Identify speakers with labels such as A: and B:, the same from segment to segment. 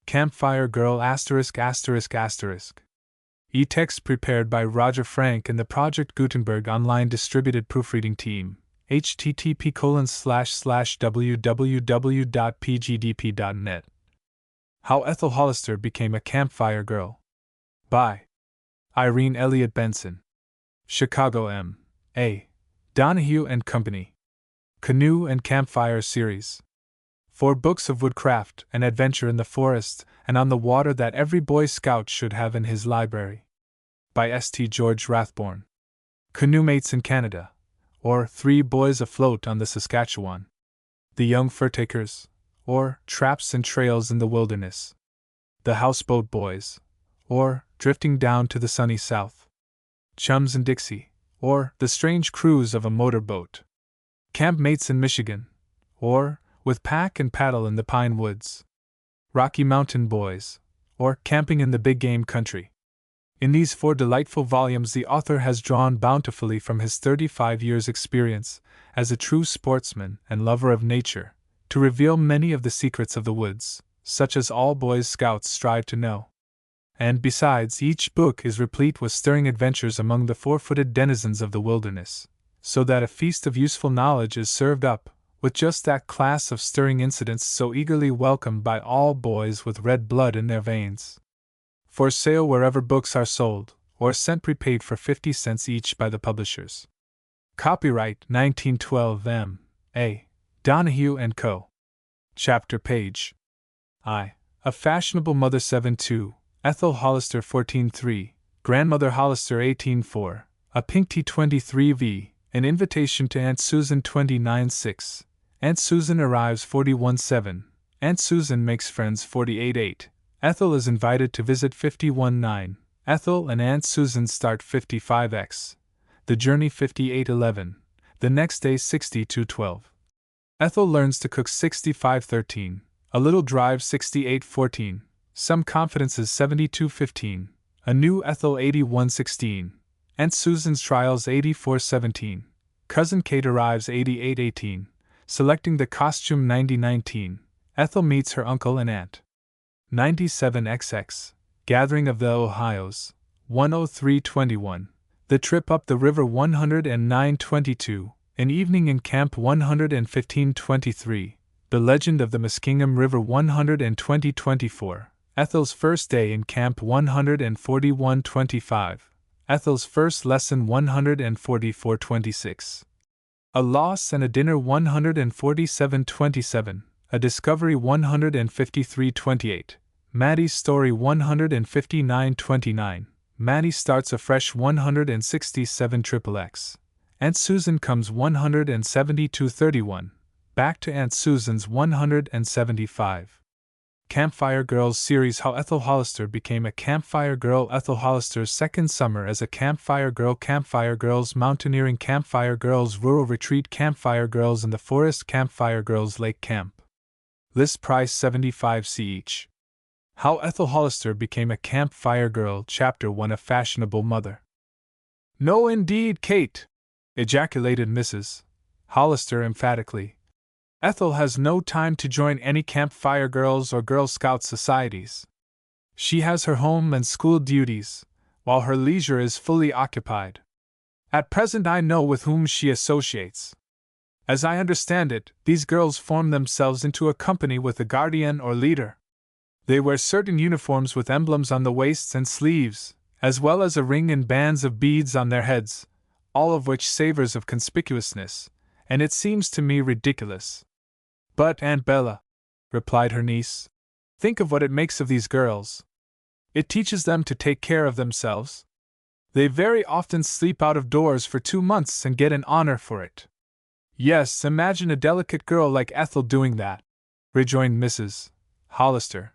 A: Campfire Girl *****. E-text prepared by Roger Frank and the Project Gutenberg online distributed proofreading team. http://www.pgdp.net. How Ethel Hollister Became a Campfire Girl. By Irene Elliott Benson. Chicago M. A. Donahue and Company. Canoe and Campfire Series. 4 books of woodcraft and adventure in the forest and on the water that every Boy Scout should have in his library. By St. George Rathborne. Canoe Mates in Canada, or 3 Boys Afloat on the Saskatchewan. The Young Furtakers, or Traps and Trails in the Wilderness. The Houseboat Boys, or Drifting Down to the Sunny South. Chums in Dixie, or The Strange Cruise of a Motor Boat. Camp Mates in Michigan, or With Pack and Paddle in the Pine Woods. Rocky Mountain Boys, or Camping in the Big Game Country. In these 4 delightful volumes, the author has drawn bountifully from his 35 years' experience as a true sportsman and lover of nature to reveal many of the secrets of the woods, such as all Boy Scouts strive to know. And besides, each book is replete with stirring adventures among the 4-footed denizens of the wilderness, so that a feast of useful knowledge is served up, with just that class of stirring incidents so eagerly welcomed by all boys with red blood in their veins. For sale wherever books are sold, or sent prepaid for 50 cents each by the publishers. Copyright 1912 M. A. Donahue & Co. Chapter Page. I. A Fashionable Mother 7-2, Ethel Hollister 14-3, Grandmother Hollister 18-4, A Pink Tea 23V, An Invitation to Aunt Susan 29-6, Aunt Susan Arrives 41-7, Aunt Susan Makes Friends 48-8, Ethel is Invited to Visit 51-9, Ethel and Aunt Susan Start 55X, The Journey 58-11, The Next Day 62-12. Ethel Learns to Cook 65-13, A Little Drive 68-14, Some Confidences 72-15, A New Ethel 81-16, Aunt Susan's Trials 84-17, Cousin Kate Arrives 88-18, Selecting the Costume 90-19, Ethel Meets Her Uncle and Aunt. 97XX, Gathering of the Ohios, 103-21, The Trip Up the River 109-22, An Evening in Camp 115-23, The Legend of the Muskingum River 120-24, Ethel's First Day in Camp 141-25, Ethel's First Lesson 144-26, A Loss and a Dinner 147-27, A Discovery 153-28, Maddie's Story 159-29, Maddie Starts Afresh 167XXX, Aunt Susan Comes 172-31, Back to Aunt Susan's 175. Campfire Girls Series. How Ethel Hollister Became a Campfire Girl. Ethel Hollister's second summer as a Campfire Girl. Campfire Girls Mountaineering. Campfire Girls Rural Retreat. Campfire Girls in the Forest. Campfire Girls Lake Camp. List price 75 each. How Ethel Hollister Became a Campfire Girl. Chapter 1. A Fashionable Mother. No indeed, Kate! Ejaculated Mrs. Hollister emphatically. Ethel has no time to join any Campfire Girls or Girl Scout societies. She has her home and school duties, while her leisure is fully occupied. At present I know with whom she associates. As I understand it, these girls form themselves into a company with a guardian or leader. They wear certain uniforms with emblems on the waists and sleeves, as well as a ring and bands of beads on their heads, all of which savors of conspicuousness, and it seems to me ridiculous. But, Aunt Bella, replied her niece, think of what it makes of these girls. It teaches them to take care of themselves. They very often sleep out of doors for 2 months and get an honor for it. Yes, imagine a delicate girl like Ethel doing that, rejoined Mrs. Hollister.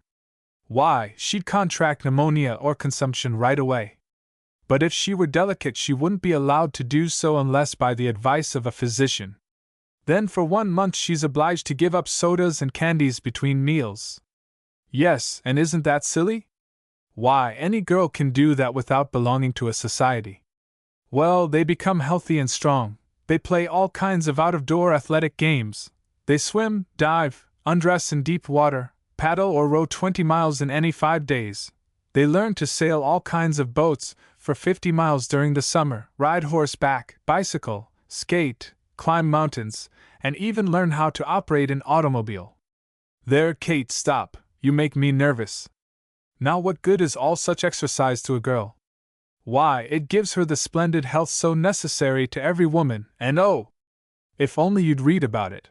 A: Why, she'd contract pneumonia or consumption right away. But if she were delicate, she wouldn't be allowed to do so unless by the advice of a physician. Then for 1 month she's obliged to give up sodas and candies between meals. Yes, and isn't that silly? Why, any girl can do that without belonging to a society. Well, they become healthy and strong. They play all kinds of out-of-door athletic games. They swim, dive, undress in deep water, paddle or row 20 miles in any 5 days. They learn to sail all kinds of boats for 50 miles during the summer, ride horseback, bicycle, skate, climb mountains, and even learn how to operate an automobile. There, Kate, stop. You make me nervous. Now, what good is all such exercise to a girl? Why, it gives her the splendid health so necessary to every woman, and oh! If only you'd read about it.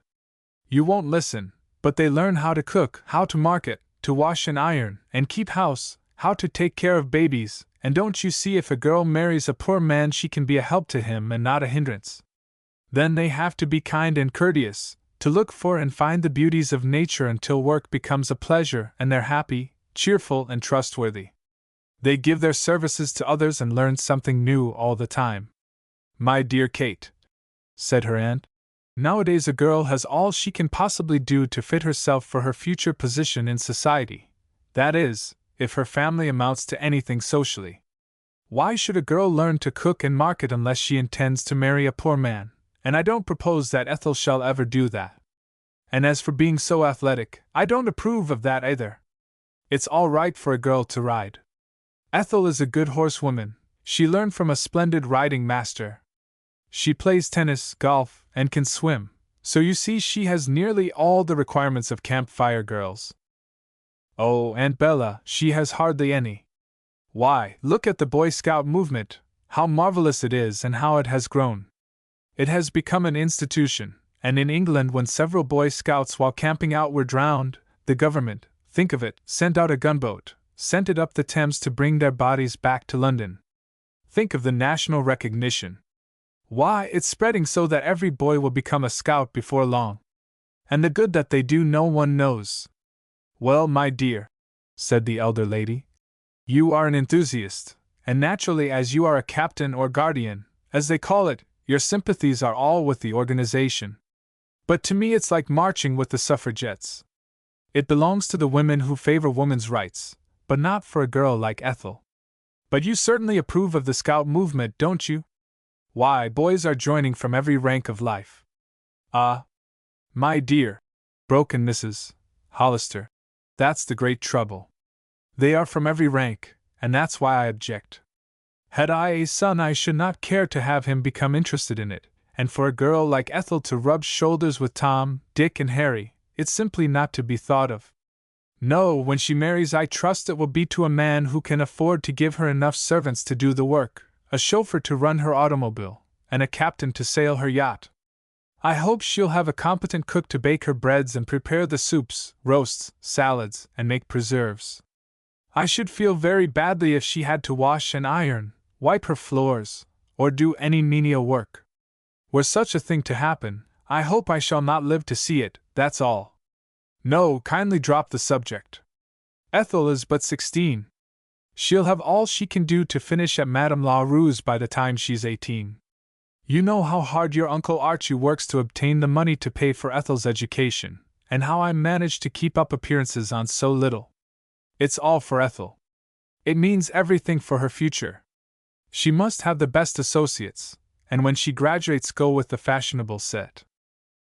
A: You won't listen, but they learn how to cook, how to market, to wash and iron, and keep house, how to take care of babies, and don't you see, if a girl marries a poor man, she can be a help to him and not a hindrance. Then they have to be kind and courteous, to look for and find the beauties of nature until work becomes a pleasure and they're happy, cheerful, and trustworthy. They give their services to others and learn something new all the time. My dear Kate, said her aunt, nowadays a girl has all she can possibly do to fit herself for her future position in society. That is, if her family amounts to anything socially. Why should a girl learn to cook and market unless she intends to marry a poor man? And I don't propose that Ethel shall ever do that. And as for being so athletic, I don't approve of that either. It's all right for a girl to ride. Ethel is a good horsewoman. She learned from a splendid riding master. She plays tennis, golf, and can swim, so you see she has nearly all the requirements of Campfire girls. Oh, Aunt Bella, she has hardly any. Why, look at the Boy Scout movement, how marvelous it is and how it has grown. It has become an institution, and in England, when several Boy Scouts while camping out were drowned, the government, think of it, sent out a gunboat, sent it up the Thames to bring their bodies back to London. Think of the national recognition. Why, it's spreading so that every boy will become a scout before long. And the good that they do no one knows. Well, my dear, said the elder lady, you are an enthusiast, and naturally, as you are a captain or guardian, as they call it, your sympathies are all with the organization. But to me it's like marching with the suffragettes. It belongs to the women who favor women's rights, but not for a girl like Ethel. But you certainly approve of the Scout movement, don't you? Why, boys are joining from every rank of life. Ah, my dear, broke in Mrs. Hollister, that's the great trouble. They are from every rank, and that's why I object. Had I a son, I should not care to have him become interested in it, and for a girl like Ethel to rub shoulders with Tom, Dick, and Harry, it's simply not to be thought of. No, when she marries, I trust it will be to a man who can afford to give her enough servants to do the work, a chauffeur to run her automobile, and a captain to sail her yacht. I hope she'll have a competent cook to bake her breads and prepare the soups, roasts, salads, and make preserves. I should feel very badly if she had to wash and iron, wipe her floors, or do any menial work. Were such a thing to happen, I hope I shall not live to see it, that's all. No, kindly drop the subject. Ethel is but 16. She'll have all she can do to finish at Madame La Rue's by the time she's 18. You know how hard your Uncle Archie works to obtain the money to pay for Ethel's education, and how I manage to keep up appearances on so little. It's all for Ethel. It means everything for her future. She must have the best associates, and when she graduates go with the fashionable set.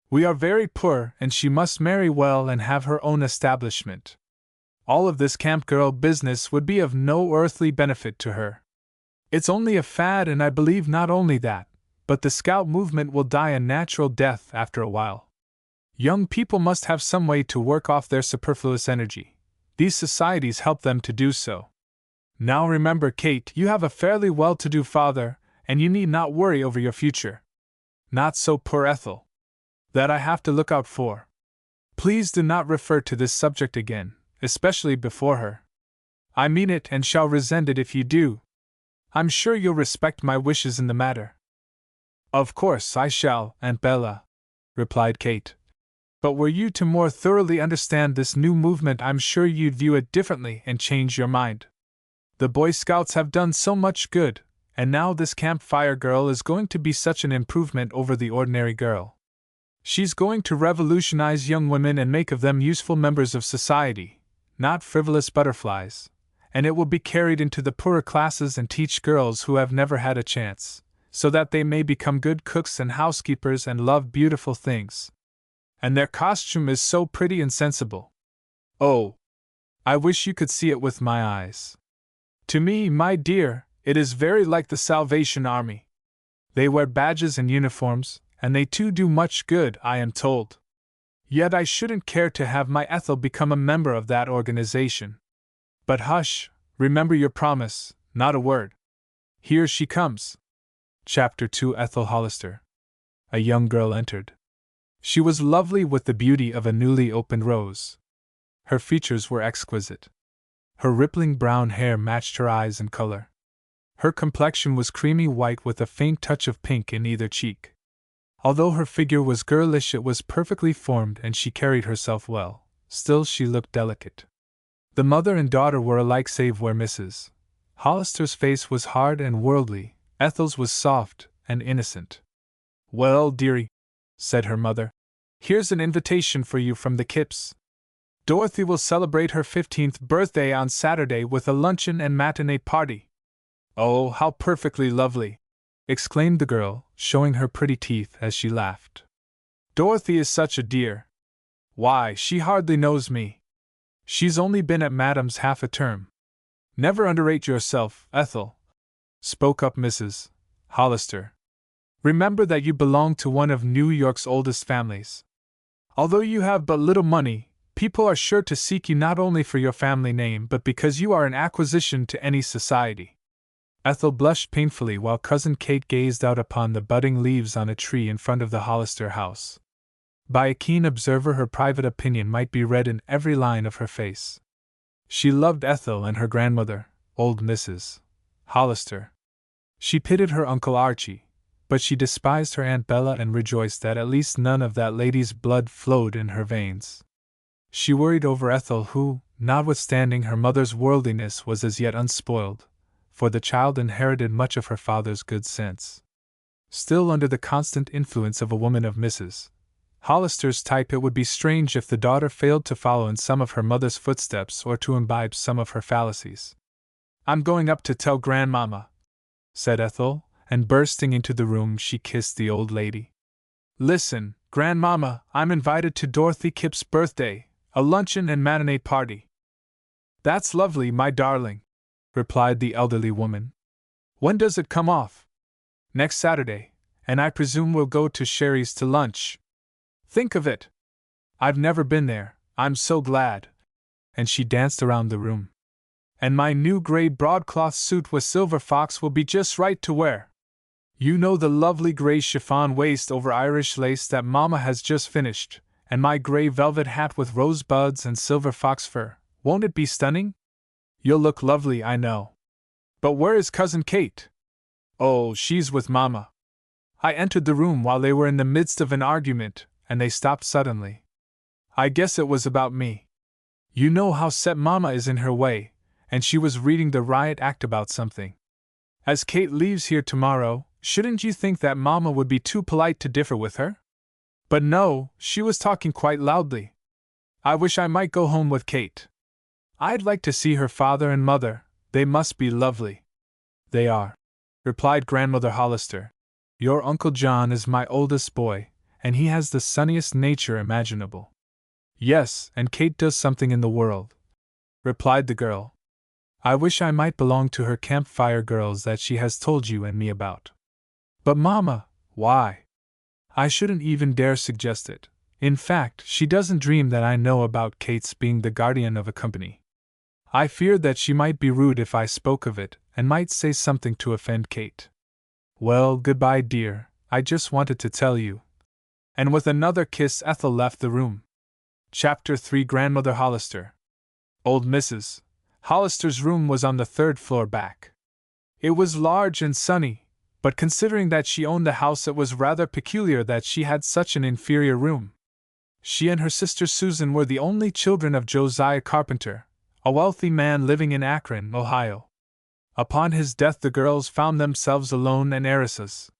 A: We are very poor, and she must marry well and have her own establishment. All of this camp girl business would be of no earthly benefit to her. It's only a fad, and I believe not only that, but the Scout movement will die a natural death after a while. Young people must have some way to work off their superfluous energy. These societies help them to do so. Now remember, Kate, you have a fairly well-to-do father, and you need not worry over your future. Not so poor Ethel. That I have to look out for. Please do not refer to this subject again, especially before her. I mean it and shall resent it if you do. I'm sure you'll respect my wishes in the matter. Of course I shall, Aunt Bella, replied Kate. But were you to more thoroughly understand this new movement, I'm sure you'd view it differently and change your mind. The Boy Scouts have done so much good, and now this Campfire girl is going to be such an improvement over the ordinary girl. She's going to revolutionize young women and make of them useful members of society, not frivolous butterflies, and it will be carried into the poorer classes and teach girls who have never had a chance, so that they may become good cooks and housekeepers and love beautiful things. And their costume is so pretty and sensible. Oh, I wish you could see it with my eyes. To me, my dear, it is very like the Salvation Army. They wear badges and uniforms, and they too do much good, I am told. Yet I shouldn't care to have my Ethel become a member of that organization. But hush, remember your promise, not a word. Here she comes. Chapter 2. Ethel Hollister. A young girl entered. She was lovely with the beauty of a newly opened rose. Her features were exquisite. Her rippling brown hair matched her eyes and color. Her complexion was creamy white with a faint touch of pink in either cheek. Although her figure was girlish, it was perfectly formed and she carried herself well. Still, she looked delicate. The mother and daughter were alike save where Mrs. Hollister's face was hard and worldly, Ethel's was soft and innocent. Well, dearie, said her mother, here's an invitation for you from the Kipps. Dorothy will celebrate her 15th birthday on Saturday with a luncheon and matinee party. Oh, how perfectly lovely! Exclaimed the girl, showing her pretty teeth as she laughed. Dorothy is such a dear. Why, she hardly knows me. She's only been at Madame's half a term. Never underrate yourself, Ethel, spoke up Mrs. Hollister. Remember that you belong to one of New York's oldest families. Although you have but little money, people are sure to seek you not only for your family name but because you are an acquisition to any society. Ethel blushed painfully while Cousin Kate gazed out upon the budding leaves on a tree in front of the Hollister house. By a keen observer, her private opinion might be read in every line of her face. She loved Ethel and her grandmother, old Mrs. Hollister. She pitied her Uncle Archie, but she despised her Aunt Bella and rejoiced that at least none of that lady's blood flowed in her veins. She worried over Ethel, who, notwithstanding her mother's worldliness, was as yet unspoiled, for the child inherited much of her father's good sense. Still, under the constant influence of a woman of Mrs. Hollister's type, it would be strange if the daughter failed to follow in some of her mother's footsteps or to imbibe some of her fallacies. I'm going up to tell Grandmama, said Ethel, and bursting into the room she kissed the old lady. Listen, Grandmama, I'm invited to Dorothy Kipp's birthday, a luncheon and matinee party. That's lovely, my darling, replied the elderly woman. When does it come off? Next Saturday, and I presume we'll go to Sherry's to lunch. Think of it! I've never been there, I'm so glad. And she danced around the room. And my new gray broadcloth suit with silver fox will be just right to wear. You know, the lovely gray chiffon waist over Irish lace that Mama has just finished, and my gray velvet hat with rosebuds and silver fox fur. Won't it be stunning? You'll look lovely, I know. But where is Cousin Kate? Oh, she's with Mama. I entered the room while they were in the midst of an argument, and they stopped suddenly. I guess it was about me. You know how set Mama is in her way, and she was reading the riot act about something. As Kate leaves here tomorrow, shouldn't you think that Mama would be too polite to differ with her? But no, she was talking quite loudly. I wish I might go home with Kate. I'd like to see her father and mother, they must be lovely. They are, replied Grandmother Hollister. Your Uncle John is my oldest boy, and he has the sunniest nature imaginable. Yes, and Kate does something in the world, replied the girl. I wish I might belong to her Campfire girls that she has told you and me about. But Mama, why? I shouldn't even dare suggest it. In fact, she doesn't dream that I know about Kate's being the guardian of a company. I feared that she might be rude if I spoke of it, and might say something to offend Kate. Well, goodbye, dear, I just wanted to tell you. And with another kiss, Ethel left the room. Chapter 3. Grandmother Hollister. Old Mrs. Hollister's room was on the 3rd floor back. It was large and sunny, but considering that she owned the house, it was rather peculiar that she had such an inferior room. She and her sister Susan were the only children of Josiah Carpenter, a wealthy man living in Akron, Ohio. Upon his death, the girls found themselves alone and heiresses.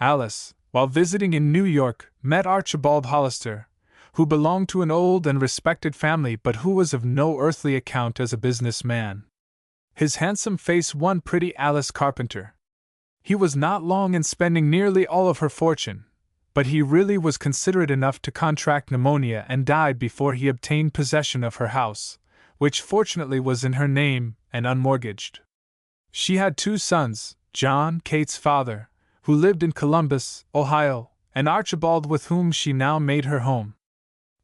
A: Alice, while visiting in New York, met Archibald Hollister, who belonged to an old and respected family but who was of no earthly account as a businessman. His handsome face won pretty Alice Carpenter. He was not long in spending nearly all of her fortune, but he really was considerate enough to contract pneumonia and died before he obtained possession of her house, which fortunately was in her name and unmortgaged. She had 2 sons, John, Kate's father, who lived in Columbus, Ohio, and Archibald, with whom she now made her home.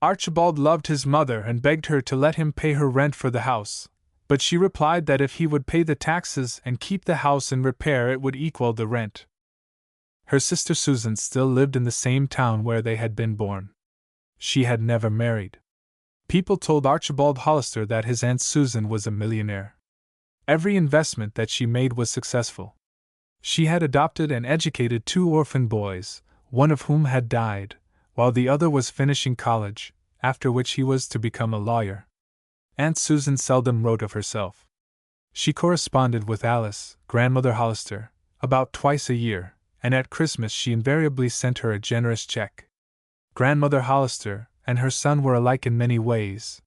A: Archibald loved his mother and begged her to let him pay her rent for the house, but she replied that if he would pay the taxes and keep the house in repair it would equal the rent. Her sister Susan still lived in the same town where they had been born. She had never married. People told Archibald Hollister that his Aunt Susan was a millionaire. Every investment that she made was successful. She had adopted and educated 2 orphan boys, one of whom had died, while the other was finishing college, after which he was to become a lawyer. Aunt Susan seldom wrote of herself. She corresponded with Alice, Grandmother Hollister, about twice a year, and at Christmas she invariably sent her a generous check. Grandmother Hollister and her son were alike in many ways.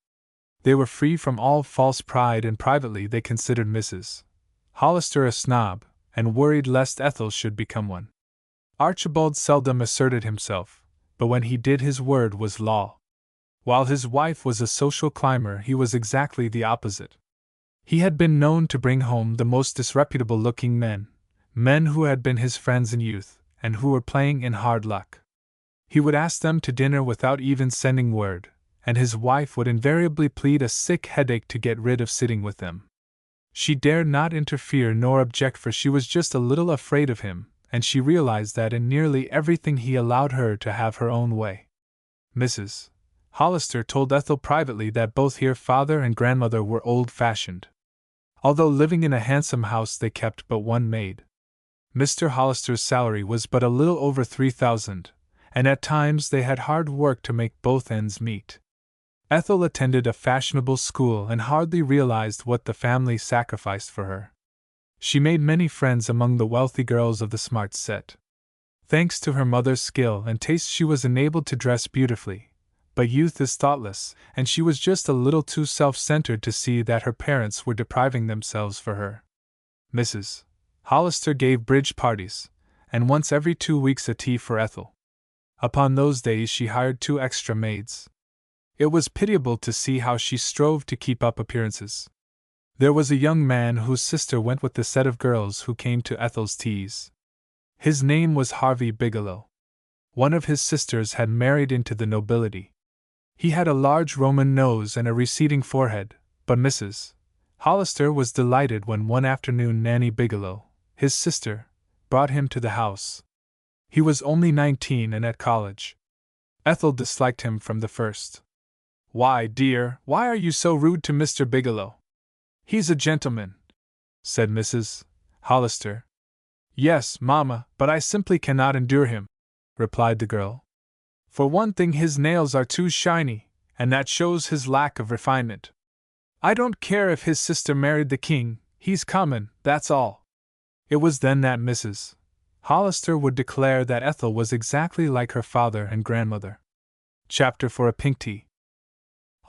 A: They were free from all false pride, and privately they considered Mrs. Hollister a snob, and worried lest Ethel should become one. Archibald seldom asserted himself, but when he did his word was law. While his wife was a social climber, he was exactly the opposite. He had been known to bring home the most disreputable-looking men who had been his friends in youth, and who were playing in hard luck. He would ask them to dinner without even sending word, and his wife would invariably plead a sick headache to get rid of sitting with them. She dared not interfere nor object, for she was just a little afraid of him, and she realized that in nearly everything he allowed her to have her own way. Mrs. Hollister told Ethel privately that both her father and grandmother were old-fashioned. Although living in a handsome house, they kept but one maid. Mr. Hollister's salary was but a little over $3,000, and at times they had hard work to make both ends meet. Ethel attended a fashionable school and hardly realized what the family sacrificed for her. She made many friends among the wealthy girls of the smart set. Thanks to her mother's skill and taste, she was enabled to dress beautifully. But youth is thoughtless, and she was just a little too self-centered to see that her parents were depriving themselves for her. Mrs. Hollister gave bridge parties, and once every 2 weeks a tea for Ethel. Upon those days she hired 2 extra maids. It was pitiable to see how she strove to keep up appearances. There was a young man whose sister went with the set of girls who came to Ethel's teas. His name was Harvey Bigelow. One of his sisters had married into the nobility. He had a large Roman nose and a receding forehead, but Mrs. Hollister was delighted when one afternoon Nanny Bigelow, his sister, brought him to the house. He was only 19 and at college. Ethel disliked him from the first. "Why, dear, why are you so rude to Mr. Bigelow? He's a gentleman," said Mrs. Hollister. "Yes, Mamma, but I simply cannot endure him," replied the girl. "For one thing, his nails are too shiny, and that shows his lack of refinement. I don't care if his sister married the king, he's common, that's all." It was then that Mrs. Hollister would declare that Ethel was exactly like her father and grandmother. Chapter for a pink tea.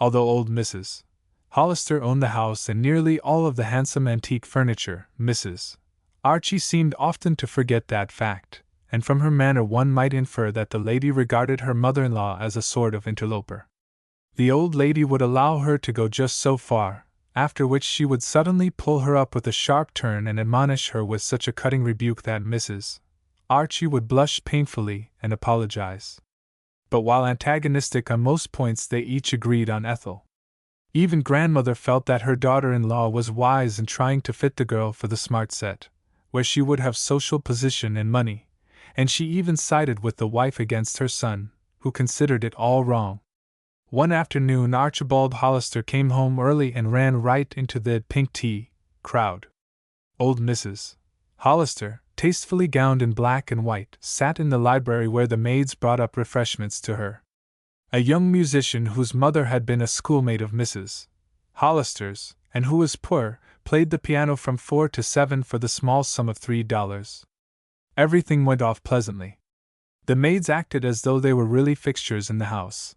A: Although old Mrs. Hollister owned the house and nearly all of the handsome antique furniture, Mrs. Archie seemed often to forget that fact, and from her manner one might infer that the lady regarded her mother-in-law as a sort of interloper. The old lady would allow her to go just so far, after which she would suddenly pull her up with a sharp turn and admonish her with such a cutting rebuke that Mrs. Archie would blush painfully and apologize. But while antagonistic on most points, they each agreed on Ethel. Even grandmother felt that her daughter-in-law was wise in trying to fit the girl for the smart set, where she would have social position and money, and she even sided with the wife against her son, who considered it all wrong. One afternoon Archibald Hollister came home early and ran right into the pink tea crowd. Old Mrs. Hollister, tastefully gowned in black and white, sat in the library where the maids brought up refreshments to her. A young musician whose mother had been a schoolmate of Mrs. Hollister's, and who was poor, played the piano from 4 to 7 for the small sum of $3. Everything went off pleasantly. The maids acted as though they were really fixtures in the house.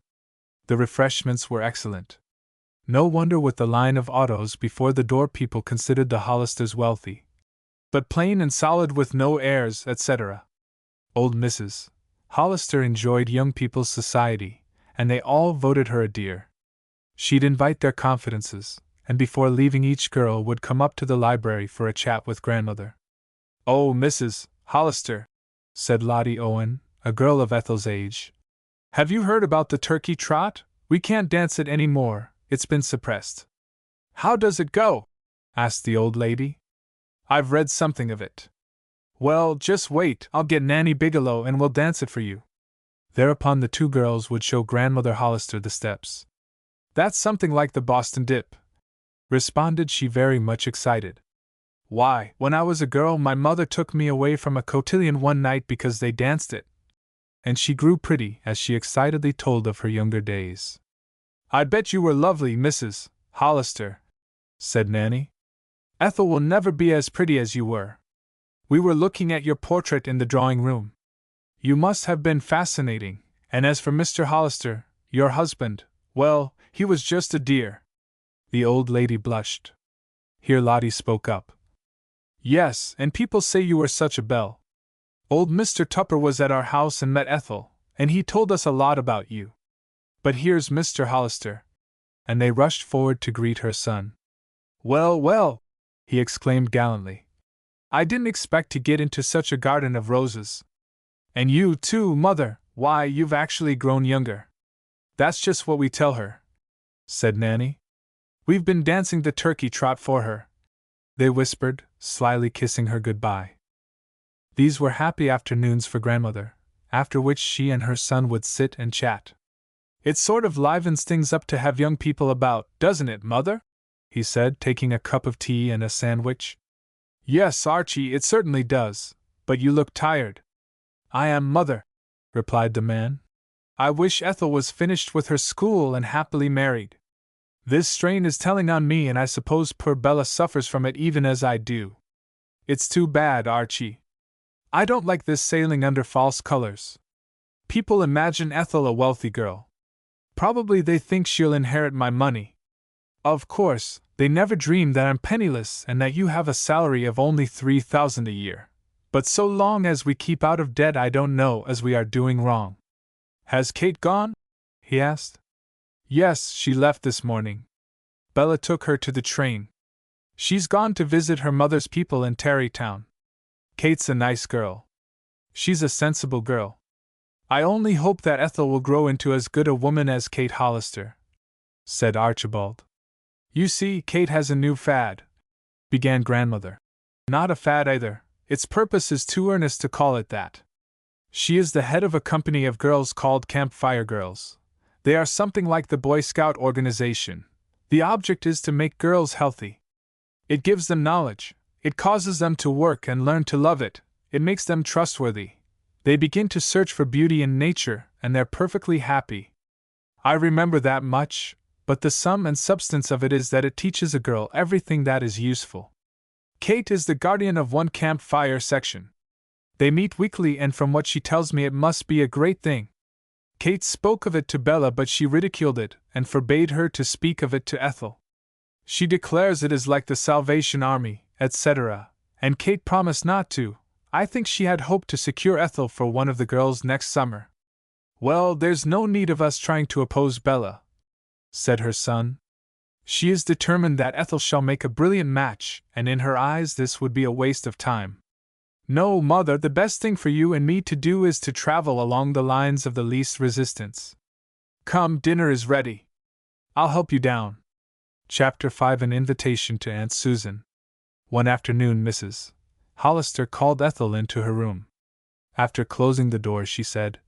A: The refreshments were excellent. No wonder with the line of autos before the door people considered the Hollisters wealthy. But plain and solid with no airs, etc. Old Mrs. Hollister enjoyed young people's society, and they all voted her a dear. She'd invite their confidences, and before leaving each girl would come up to the library for a chat with grandmother. "Oh, Mrs. Hollister," said Lottie Owen, a girl of Ethel's age. "Have you heard about the turkey trot? We can't dance it any more, it's been suppressed." "How does it go?" asked the old lady. "I've read something of it." "Well, just wait, I'll get Nanny Bigelow and we'll dance it for you." Thereupon the two girls would show Grandmother Hollister the steps. "That's something like the Boston Dip," responded she, very much excited. "Why, when I was a girl my mother took me away from a cotillion one night because they danced it." And she grew pretty as she excitedly told of her younger days. "I bet you were lovely, Mrs. Hollister," said Nanny. "Ethel will never be as pretty as you were. We were looking at your portrait in the drawing room. You must have been fascinating, and as for Mr. Hollister, your husband, well, he was just a dear." The old lady blushed. Here Lottie spoke up. "Yes, and people say you were such a belle. Old Mr. Tupper was at our house and met Ethel, and he told us a lot about you. But here's Mr. Hollister." And they rushed forward to greet her son. "Well, well," he exclaimed gallantly. "I didn't expect to get into such a garden of roses. And you, too, Mother, why, you've actually grown younger." "That's just what we tell her," said Nanny. "We've been dancing the turkey trot for her," they whispered, slyly kissing her goodbye. These were happy afternoons for Grandmother, after which she and her son would sit and chat. "It sort of livens things up to have young people about, doesn't it, Mother?" he said, taking a cup of tea and a sandwich. "Yes, Archie, it certainly does, but you look tired." "I am, Mother," replied the man. "I wish Ethel was finished with her school and happily married. This strain is telling on me, and I suppose poor Bella suffers from it even as I do. It's too bad, Archie. I don't like this sailing under false colors. People imagine Ethel a wealthy girl. Probably they think she'll inherit my money. Of course, they never dream that I'm penniless and that you have a salary of only 3,000 a year. But so long as we keep out of debt, I don't know as we are doing wrong." "Has Kate gone?" he asked. "Yes, she left this morning. Bella took her to the train. She's gone to visit her mother's people in Tarrytown. Kate's a nice girl. She's a sensible girl. I only hope that Ethel will grow into as good a woman as Kate Hollister," said Archibald. "You see, Kate has a new fad," began Grandmother. "Not a fad either. Its purpose is too earnest to call it that. She is the head of a company of girls called Campfire Girls. They are something like the Boy Scout organization. The object is to make girls healthy. It gives them knowledge. It causes them to work and learn to love it. It makes them trustworthy. They begin to search for beauty in nature, and they're perfectly happy. I remember that much, but the sum and substance of it is that it teaches a girl everything that is useful. Kate is the guardian of one Campfire section. They meet weekly, and from what she tells me it must be a great thing. Kate spoke of it to Bella, but she ridiculed it and forbade her to speak of it to Ethel. She declares it is like the Salvation Army, etc., and Kate promised not to. I think she had hoped to secure Ethel for one of the girls next summer." "Well, there's no need of us trying to oppose Bella," said her son. "She is determined that Ethel shall make a brilliant match, and in her eyes this would be a waste of time. No, Mother, the best thing for you and me to do is to travel along the lines of the least resistance. Come, dinner is ready. I'll help you down." Chapter 5: An Invitation to Aunt Susan. One afternoon Mrs. Hollister called Ethel into her room. After closing the door she said,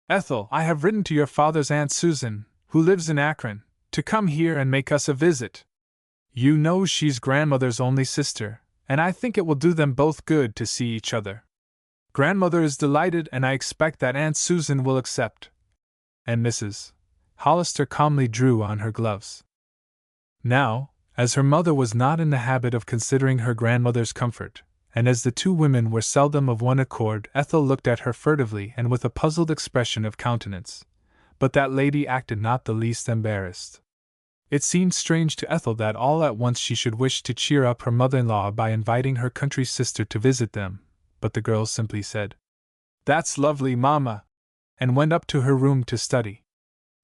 A: "Ethel, I have written to your father's Aunt Susan, who lives in Akron, to come here and make us a visit. You know she's Grandmother's only sister, and I think it will do them both good to see each other. Grandmother is delighted, and I expect that Aunt Susan will accept." And Mrs. Hollister calmly drew on her gloves. Now, as her mother was not in the habit of considering her grandmother's comfort, and as the two women were seldom of one accord, Ethel looked at her furtively and with a puzzled expression of countenance, but that lady acted not the least embarrassed. It seemed strange to Ethel that all at once she should wish to cheer up her mother-in-law by inviting her country sister to visit them, but the girl simply said, "That's lovely, Mama," and went up to her room to study.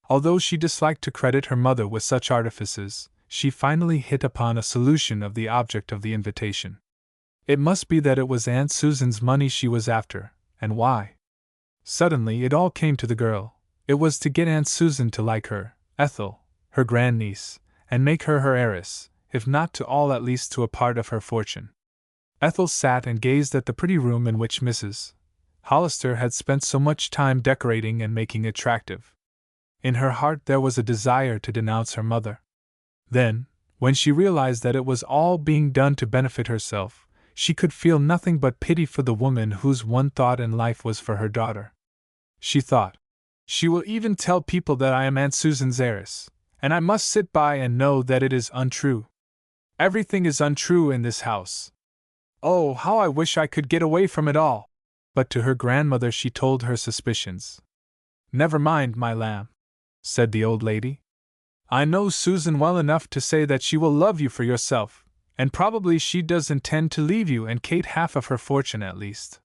A: Although she disliked to credit her mother with such artifices, she finally hit upon a solution of the object of the invitation. It must be that it was Aunt Susan's money she was after, and why? Suddenly it all came to the girl. It was to get Aunt Susan to like her, Ethel, her grandniece, and make her her heiress, if not to all at least to a part of her fortune. Ethel sat and gazed at the pretty room in which Mrs. Hollister had spent so much time decorating and making attractive. In her heart there was a desire to denounce her mother. Then, when she realized that it was all being done to benefit herself, she could feel nothing but pity for the woman whose one thought in life was for her daughter. She thought, "She will even tell people that I am Aunt Susan's heiress, and I must sit by and know that it is untrue. Everything is untrue in this house. Oh, how I wish I could get away from it all!" But to her grandmother she told her suspicions. "Never mind, my lamb," said the old lady. "I know Susan well enough to say that she will love you for yourself, and probably she does intend to leave you and Kate half of her fortune at least.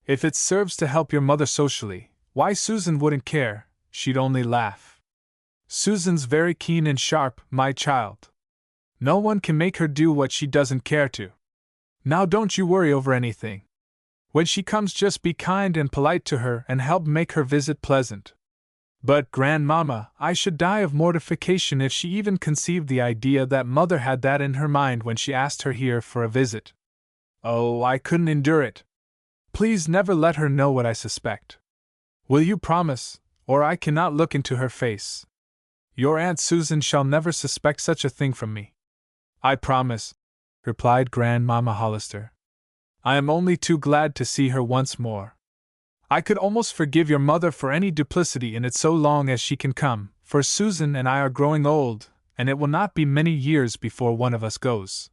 A: If it serves to help your mother socially, why Susan wouldn't care, she'd only laugh. Susan's very keen and sharp, my child. No one can make her do what she doesn't care to. Now don't you worry over anything. When she comes just be kind and polite to her and help make her visit pleasant. But, Grandmama, I should die of mortification if she even conceived the idea that Mother had that in her mind when she asked her here for a visit. Oh, I couldn't endure it. Please never let her know what I suspect. Will you promise, or I cannot look into her face? Your Aunt Susan shall never suspect such a thing from me." "I promise," replied Grandmama Hollister. "I am only too glad to see her once more. I could almost forgive your mother for any duplicity in it so long as she can come, for Susan and I are growing old, and it will not be many years before one of us goes.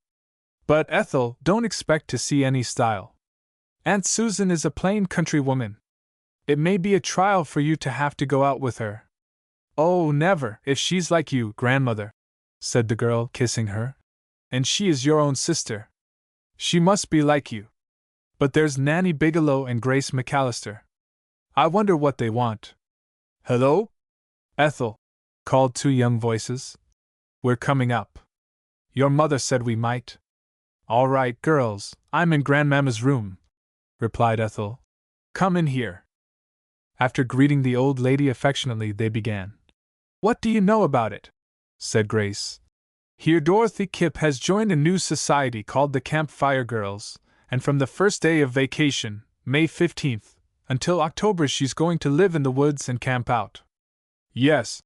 A: But, Ethel, don't expect to see any style. Aunt Susan is a plain country woman. It may be a trial for you to have to go out with her." "Oh, never, if she's like you, Grandmother," said the girl, kissing her. "And she is your own sister. She must be like you. But there's Nanny Bigelow and Grace McAllister. I wonder what they want." "Hello? Ethel," called two young voices. "We're coming up. Your mother said we might." "All right, girls, I'm in Grandmamma's room," replied Ethel. "Come in here." After greeting the old lady affectionately, they began. "What do you know about it?" said Grace. "Here Dorothy Kipp has joined a new society called the Campfire Girls, and from the first day of vacation, May 15th, until October she's going to live in the woods and camp out." "Yes,"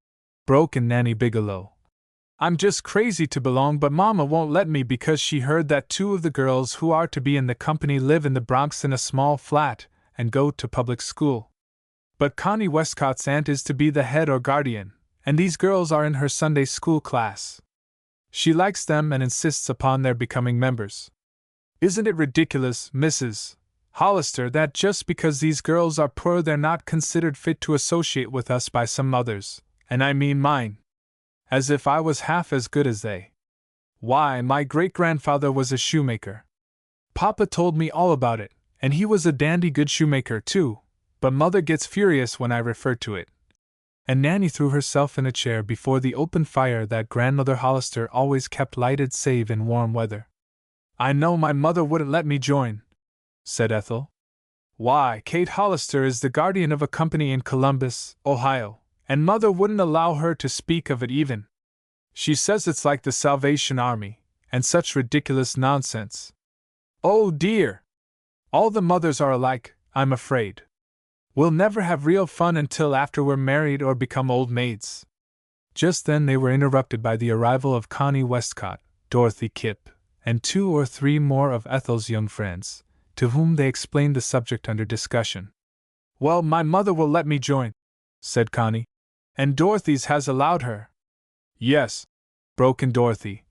A: broke in Nanny Bigelow. "I'm just crazy to belong, but Mama won't let me because she heard that two of the girls who are to be in the company live in the Bronx in a small flat and go to public school. But Connie Westcott's aunt is to be the head or guardian, and these girls are in her Sunday school class. She likes them and insists upon their becoming members. Isn't it ridiculous, Mrs. Hollister, that just because these girls are poor they're not considered fit to associate with us by some others, and I mean mine? As if I was half as good as they. Why, my great-grandfather was a shoemaker. Papa told me all about it, and he was a dandy good shoemaker too, but Mother gets furious when I refer to it." And Nanny threw herself in a chair before the open fire that Grandmother Hollister always kept lighted save in warm weather. "I know my mother wouldn't let me join," said Ethel. "Why, Kate Hollister is the guardian of a company in Columbus, Ohio, and Mother wouldn't allow her to speak of it even. She says it's like the Salvation Army, and such ridiculous nonsense. Oh dear! All the mothers are alike, I'm afraid. We'll never have real fun until after we're married or become old maids." Just then they were interrupted by the arrival of Connie Westcott, Dorothy Kipp, and 2 or 3 more of Ethel's young friends, to whom they explained the subject under discussion. "Well, my mother will let me join," said Connie. "And Dorothy's has allowed her." "Yes," broke in Dorothy.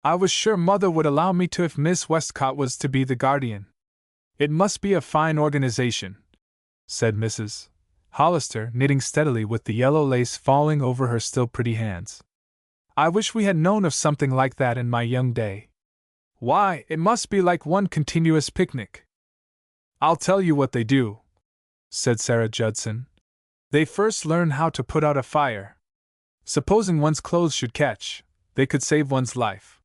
A: "I was sure Mother would allow me to if Miss Westcott was to be the guardian. It must be a fine organization," said Mrs. Hollister, knitting steadily with the yellow lace falling over her still pretty hands. "I wish we had known of something like that in my young day. Why, it must be like one continuous picnic." "I'll tell you what they do," said Sarah Judson. "They first learn how to put out a fire. Supposing one's clothes should catch, they could save one's life.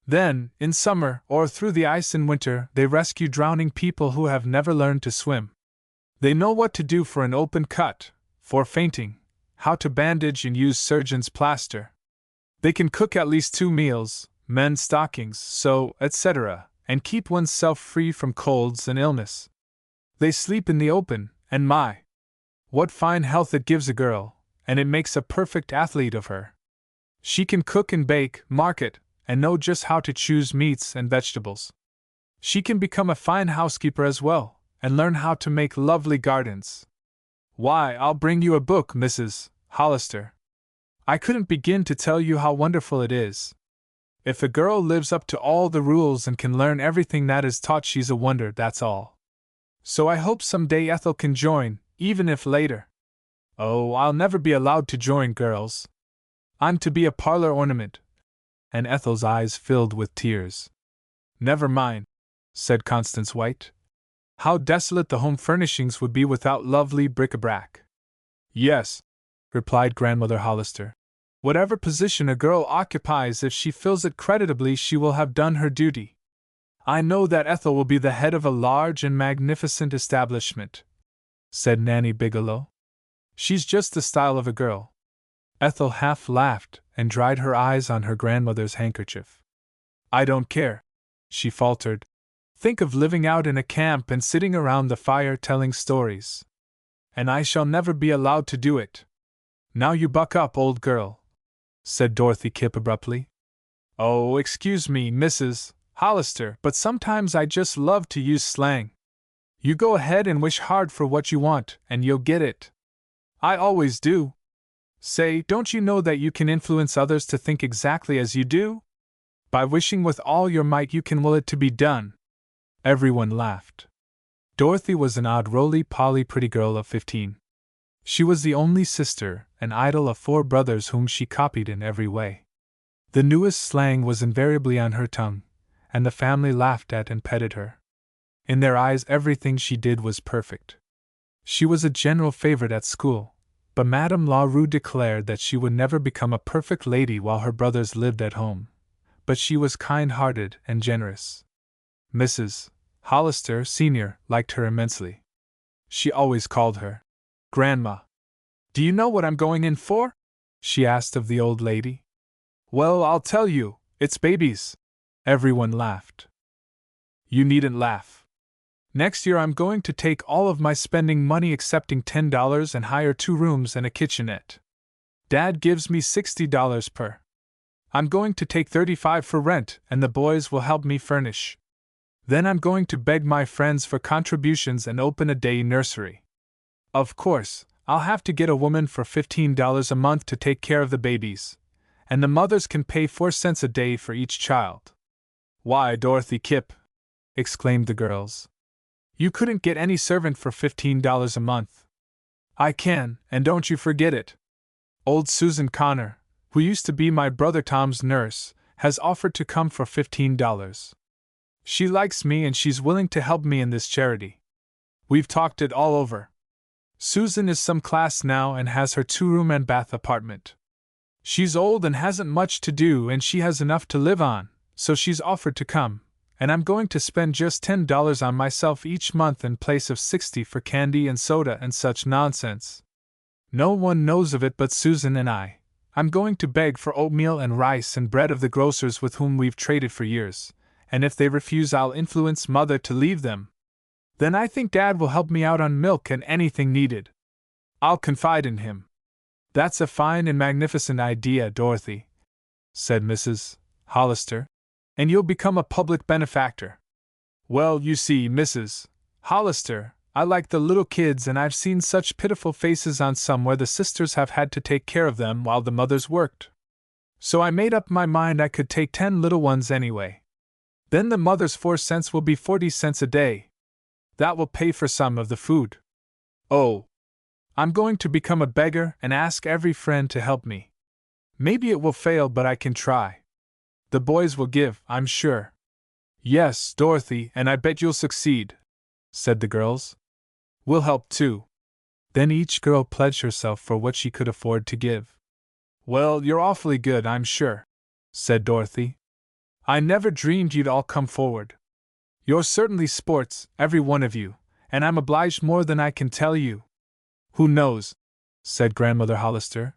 A: Then, in summer, or through the ice in winter, they rescue drowning people who have never learned to swim. They know what to do for an open cut, for fainting, how to bandage and use surgeon's plaster. They can cook at least 2 meals, mend stockings, sew, etc., and keep oneself free from colds and illness. They sleep in the open, and my! What fine health it gives a girl, and it makes a perfect athlete of her. She can cook and bake, market, and know just how to choose meats and vegetables. She can become a fine housekeeper as well, and learn how to make lovely gardens. Why, I'll bring you a book, Mrs. Hollister. I couldn't begin to tell you how wonderful it is. If a girl lives up to all the rules and can learn everything that is taught, she's a wonder, that's all. So I hope someday Ethel can join, even if later. Oh, I'll never be allowed to join, girls. I'm to be a parlor ornament. And Ethel's eyes filled with tears. Never mind, said Constance White. How desolate the home furnishings would be without lovely bric-a-brac. Yes, replied Grandmother Hollister. Whatever position a girl occupies, if she fills it creditably, she will have done her duty. I know that Ethel will be the head of a large and magnificent establishment, said Nanny Bigelow. She's just the style of a girl. Ethel half laughed and dried her eyes on her grandmother's handkerchief. I don't care, she faltered. Think of living out in a camp and sitting around the fire telling stories. And I shall never be allowed to do it. Now you buck up, old girl, said Dorothy Kipp abruptly. Oh, excuse me, Mrs. Hollister, but sometimes I just love to use slang. You go ahead and wish hard for what you want, and you'll get it. I always do. Say, don't you know that you can influence others to think exactly as you do? By wishing with all your might you can will it to be done. Everyone laughed. Dorothy was an odd, roly-poly pretty girl of 15. She was the only sister, an idol of 4 brothers whom she copied in every way. The newest slang was invariably on her tongue, and the family laughed at and petted her. In their eyes everything she did was perfect. She was a general favorite at school, but Madame LaRue declared that she would never become a perfect lady while her brothers lived at home. But she was kind-hearted and generous. Mrs. Hollister, Sr., liked her immensely. She always called her Grandma. Do you know what I'm going in for? She asked of the old lady. Well, I'll tell you, it's babies. Everyone laughed. You needn't laugh. Next year I'm going to take all of my spending money excepting $10 and hire 2 rooms and a kitchenette. Dad gives me $60 per. I'm going to take $35 for rent, and the boys will help me furnish. Then I'm going to beg my friends for contributions and open a day nursery. Of course, I'll have to get a woman for $15 a month to take care of the babies, and the mothers can pay 4 cents a day for each child. Why, Dorothy Kipp, exclaimed the girls. You couldn't get any servant for $15 a month. I can, and don't you forget it. Old Susan Connor, who used to be my brother Tom's nurse, has offered to come for $15. She likes me and she's willing to help me in this charity. We've talked it all over. Susan is some class now and has her 2-room and bath apartment. She's old and hasn't much to do, and she has enough to live on, so she's offered to come, and I'm going to spend just $10 on myself each month in place of $60 for candy and soda and such nonsense. No one knows of it but Susan and I. I'm going to beg for oatmeal and rice and bread of the grocers with whom we've traded for years, and if they refuse I'll influence Mother to leave them. Then I think Dad will help me out on milk and anything needed. I'll confide in him. That's a fine and magnificent idea, Dorothy, said Mrs. Hollister, and you'll become a public benefactor. Well, you see, Mrs. Hollister, I like the little kids, and I've seen such pitiful faces on some where the sisters have had to take care of them while the mothers worked. So I made up my mind I could take 10 little ones anyway. Then the mother's 4 cents will be 40 cents a day. That will pay for some of the food. Oh, I'm going to become a beggar and ask every friend to help me. Maybe it will fail, but I can try. The boys will give, I'm sure. Yes, Dorothy, and I bet you'll succeed, said the girls. We'll help too. Then each girl pledged herself for what she could afford to give. Well, you're awfully good, I'm sure, said Dorothy. "I never dreamed you'd all come forward. You're certainly sports, every one of you, and I'm obliged more than I can tell you." "Who knows," said Grandmother Hollister,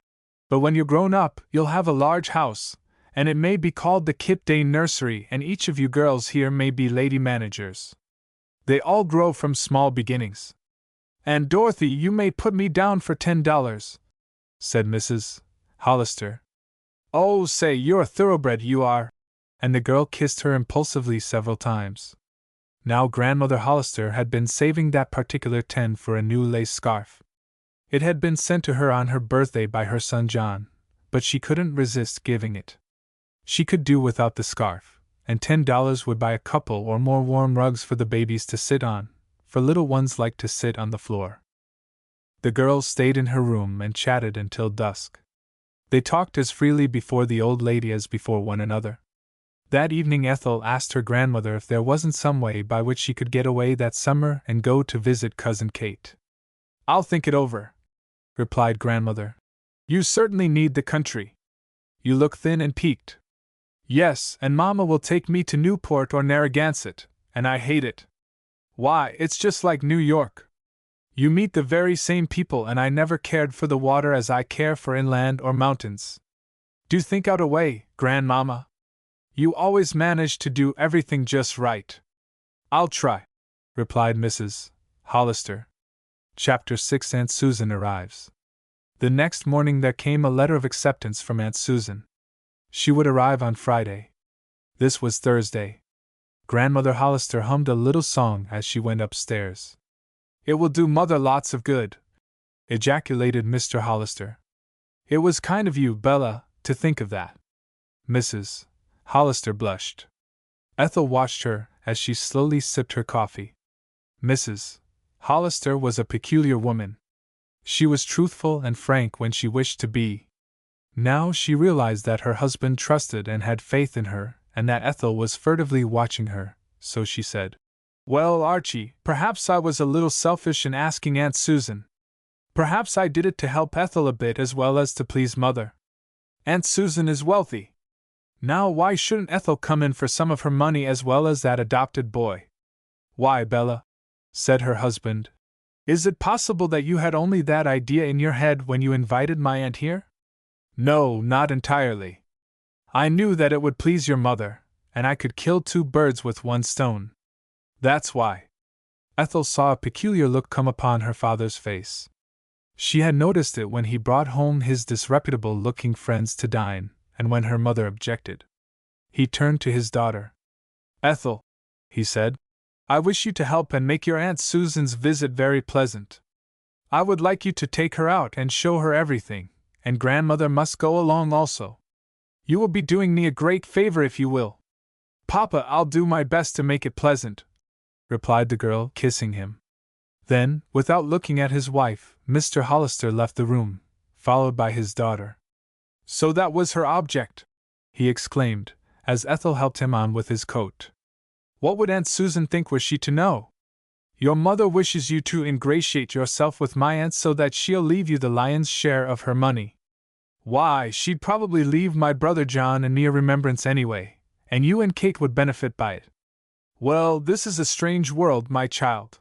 A: "but when you're grown up, you'll have a large house, and it may be called the Kip Day Nursery, and each of you girls here may be lady managers. They all grow from small beginnings. And Dorothy, you may put me down for $10, said Mrs. Hollister. "Oh, say, you're a thoroughbred, you are," and the girl kissed her impulsively several times. Now Grandmother Hollister had been saving that particular 10 for a new lace scarf. It had been sent to her on her birthday by her son John, but she couldn't resist giving it. She could do without the scarf, and $10 would buy a couple or more warm rugs for the babies to sit on, for little ones like to sit on the floor. The girls stayed in her room and chatted until dusk. They talked as freely before the old lady as before one another. That evening Ethel asked her grandmother if there wasn't some way by which she could get away that summer and go to visit Cousin Kate. "I'll think it over," replied Grandmother. "You certainly need the country. You look thin and peaked." "Yes, and Mama will take me to Newport or Narragansett, and I hate it. Why, it's just like New York. You meet the very same people, and I never cared for the water as I care for inland or mountains. Do think out a way, Grandmama. You always manage to do everything just right." "I'll try," replied Mrs. Hollister. Chapter 6 Aunt Susan Arrives. The next morning there came a letter of acceptance from Aunt Susan. She would arrive on Friday. This was Thursday. Grandmother Hollister hummed a little song as she went upstairs. "It will do Mother lots of good," ejaculated Mr. Hollister. "It was kind of you, Bella, to think of that." Mrs. Hollister blushed. Ethel watched her as she slowly sipped her coffee. Mrs. Hollister was a peculiar woman. She was truthful and frank when she wished to be. Now she realized that her husband trusted and had faith in her, and that Ethel was furtively watching her, so she said, "Well, Archie, perhaps I was a little selfish in asking Aunt Susan. Perhaps I did it to help Ethel a bit as well as to please Mother. Aunt Susan is wealthy. Now why shouldn't Ethel come in for some of her money as well as that adopted boy?" "Why, Bella," said her husband, "is it possible that you had only that idea in your head when you invited my aunt here?" "No, not entirely. I knew that it would please your mother, and I could kill 2 birds with 1 stone. That's why." Ethel saw a peculiar look come upon her father's face. She had noticed it when he brought home his disreputable-looking friends to dine, and when her mother objected. He turned to his daughter. "Ethel," he said, "I wish you to help and make your Aunt Susan's visit very pleasant. I would like you to take her out and show her everything, and Grandmother must go along also. You will be doing me a great favor if you will." "Papa, I'll do my best to make it pleasant," replied the girl, kissing him. Then, without looking at his wife, Mr. Hollister left the room, followed by his daughter. "So that was her object!" he exclaimed, as Ethel helped him on with his coat. "What would Aunt Susan think were she to know? Your mother wishes you to ingratiate yourself with my aunt so that she'll leave you the lion's share of her money. Why, she'd probably leave my brother John and me a remembrance anyway, and you and Kate would benefit by it. Well, this is a strange world, my child.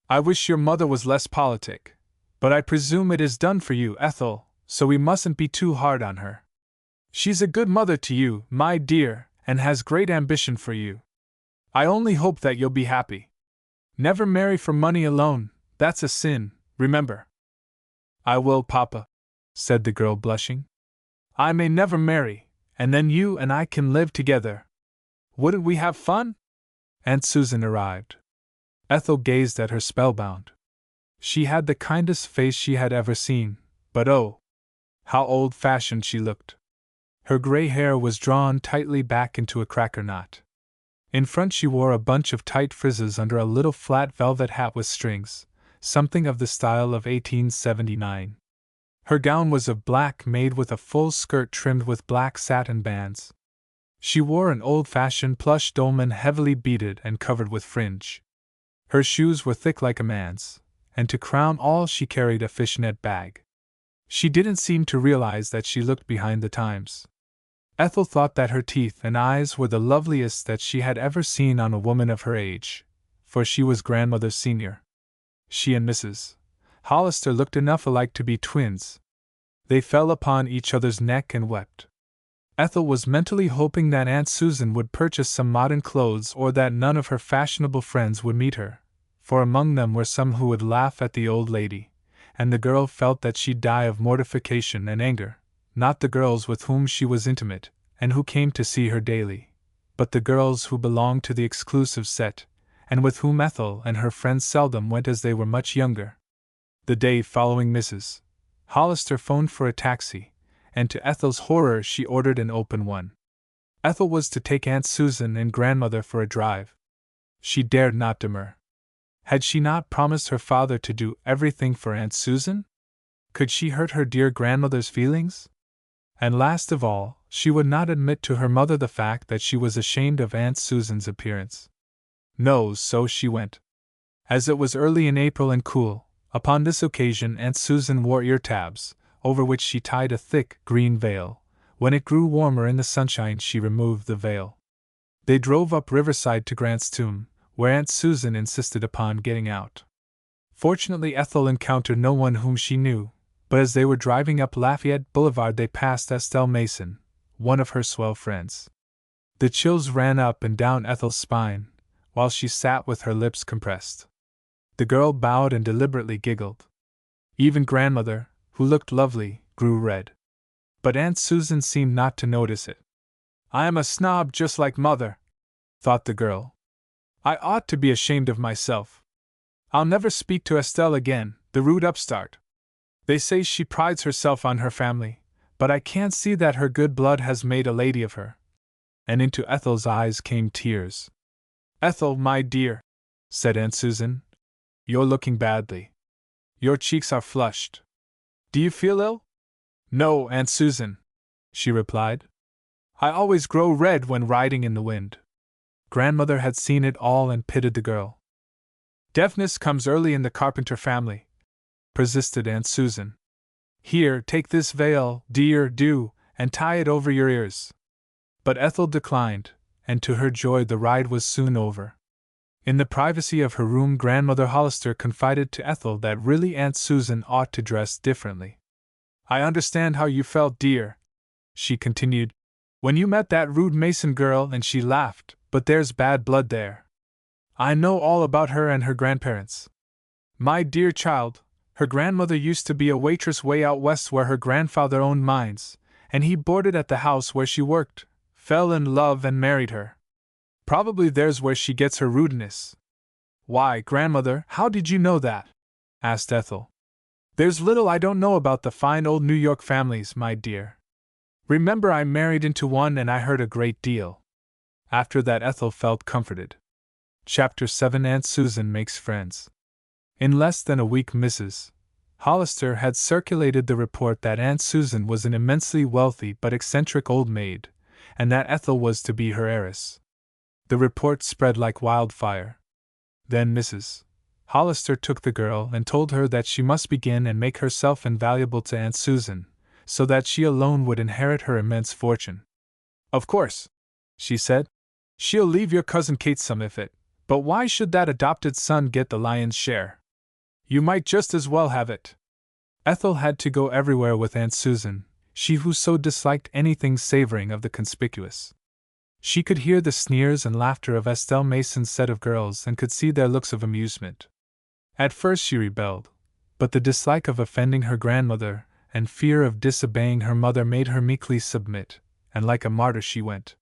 A: I wish your mother was less politic, but I presume it is done for you, Ethel, so we mustn't be too hard on her. She's a good mother to you, my dear, and has great ambition for you. I only hope that you'll be happy. Never marry for money alone, that's a sin, remember." "I will, Papa," said the girl, blushing. "I may never marry, and then you and I can live together. Wouldn't we have fun?" Aunt Susan arrived. Ethel gazed at her spellbound. She had the kindest face she had ever seen, but oh, how old-fashioned she looked. Her gray hair was drawn tightly back into a cracker knot. In front she wore a bunch of tight frizzes under a little flat velvet hat with strings, something of the style of 1879. Her gown was of black, made with a full skirt trimmed with black satin bands. She wore an old-fashioned plush dolman heavily beaded and covered with fringe. Her shoes were thick like a man's, and to crown all she carried a fishnet bag. She didn't seem to realize that she looked behind the times. Ethel thought that her teeth and eyes were the loveliest that she had ever seen on a woman of her age, for she was grandmother senior. She and Mrs. Hollister looked enough alike to be twins. They fell upon each other's neck and wept. Ethel was mentally hoping that Aunt Susan would purchase some modern clothes or that none of her fashionable friends would meet her, for among them were some who would laugh at the old lady, and the girl felt that she'd die of mortification and anger, not the girls with whom she was intimate, and who came to see her daily, but the girls who belonged to the exclusive set, and with whom Ethel and her friends seldom went as they were much younger. The day following, Mrs. Hollister phoned for a taxi, and to Ethel's horror she ordered an open one. Ethel was to take Aunt Susan and grandmother for a drive. She dared not demur. Had she not promised her father to do everything for Aunt Susan? Could she hurt her dear grandmother's feelings? And last of all, she would not admit to her mother the fact that she was ashamed of Aunt Susan's appearance. No, so she went. As it was early in April and cool, upon this occasion Aunt Susan wore ear tabs, over which she tied a thick green veil. When it grew warmer in the sunshine she removed the veil. They drove up Riverside to Grant's Tomb, where Aunt Susan insisted upon getting out. Fortunately Ethel encountered no one whom she knew, but as they were driving up Lafayette Boulevard they passed Estelle Mason, one of her swell friends. The chills ran up and down Ethel's spine, while she sat with her lips compressed. The girl bowed and deliberately giggled. Even grandmother, who looked lovely, grew red. But Aunt Susan seemed not to notice it. "I am a snob just like mother," thought the girl. "I ought to be ashamed of myself. I'll never speak to Estelle again, the rude upstart. They say she prides herself on her family, but I can't see that her good blood has made a lady of her." And into Ethel's eyes came tears. "Ethel, my dear," said Aunt Susan, "you're looking badly. Your cheeks are flushed. Do you feel ill?" "No, Aunt Susan," she replied. "I always grow red when riding in the wind." Grandmother had seen it all and pitied the girl. "Deafness comes early in the Carpenter family," persisted Aunt Susan. "Here, take this veil, dear, do, and tie it over your ears." But Ethel declined, and to her joy the ride was soon over. In the privacy of her room Grandmother Hollister confided to Ethel that really Aunt Susan ought to dress differently. "I understand how you felt, dear," she continued, "when you met that rude Mason girl and she laughed, but there's bad blood there. I know all about her and her grandparents. My dear child, her grandmother used to be a waitress way out west where her grandfather owned mines, and he boarded at the house where she worked, fell in love and married her. Probably there's where she gets her rudeness." "Why, grandmother, how did you know that?" asked Ethel. "There's little I don't know about the fine old New York families, my dear. Remember I married into one and I heard a great deal." After that Ethel felt comforted. Chapter 7 Aunt Susan Makes Friends. In less than a week Mrs. Hollister had circulated the report that Aunt Susan was an immensely wealthy but eccentric old maid, and that Ethel was to be her heiress. The report spread like wildfire. Then Mrs. Hollister took the girl and told her that she must begin and make herself invaluable to Aunt Susan, so that she alone would inherit her immense fortune. "Of course," she said, "she'll leave your cousin Kate some of it, but why should that adopted son get the lion's share? You might just as well have it." Ethel had to go everywhere with Aunt Susan, she who so disliked anything savoring of the conspicuous. She could hear the sneers and laughter of Estelle Mason's set of girls and could see their looks of amusement. At first she rebelled, but the dislike of offending her grandmother and fear of disobeying her mother made her meekly submit, and like a martyr she went.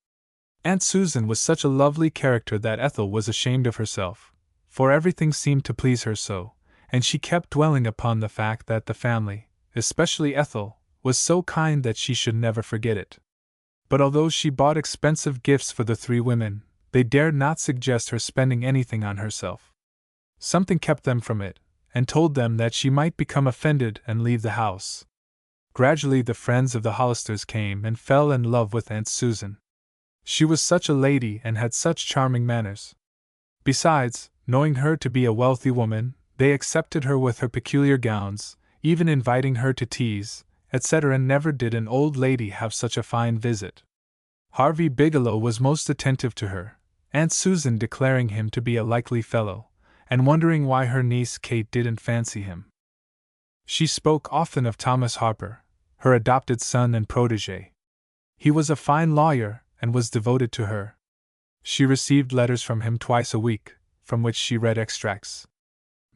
A: Aunt Susan was such a lovely character that Ethel was ashamed of herself, for everything seemed to please her so, and she kept dwelling upon the fact that the family, especially Ethel, was so kind that she should never forget it. But although she bought expensive gifts for the three women, they dared not suggest her spending anything on herself. Something kept them from it, and told them that she might become offended and leave the house. Gradually the friends of the Hollisters came and fell in love with Aunt Susan. She was such a lady and had such charming manners. Besides, knowing her to be a wealthy woman, they accepted her with her peculiar gowns, even inviting her to teas, etc. And never did an old lady have such a fine visit. Harvey Bigelow was most attentive to her, Aunt Susan declaring him to be a likely fellow, and wondering why her niece Kate didn't fancy him. She spoke often of Thomas Harper, her adopted son and protégé. He was a fine lawyer, and was devoted to her. She received letters from him twice a week, from which she read extracts.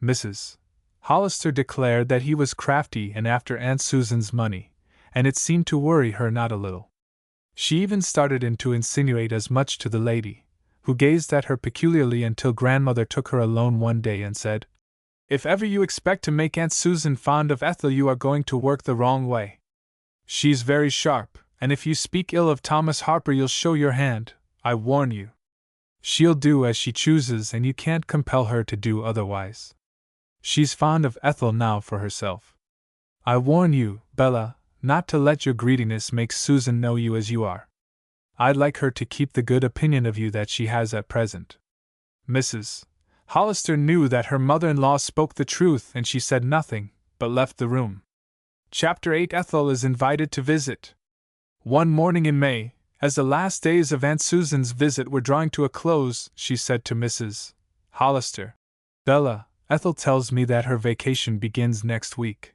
A: Mrs. Hollister declared that he was crafty and after Aunt Susan's money, and it seemed to worry her not a little. She even started in to insinuate as much to the lady, who gazed at her peculiarly until grandmother took her alone one day and said, "If ever you expect to make Aunt Susan fond of Ethel, you are going to work the wrong way. She's very sharp, and if you speak ill of Thomas Harper you'll show your hand, I warn you. She'll do as she chooses and you can't compel her to do otherwise. She's fond of Ethel now for herself. I warn you, Bella, not to let your greediness make Susan know you as you are. I'd like her to keep the good opinion of you that she has at present." Mrs. Hollister knew that her mother-in-law spoke the truth and she said nothing, but left the room. Chapter 8. Ethel is invited to visit. One morning in May, as the last days of Aunt Susan's visit were drawing to a close, she said to Mrs. Hollister, "Bella, Ethel tells me that her vacation begins next week.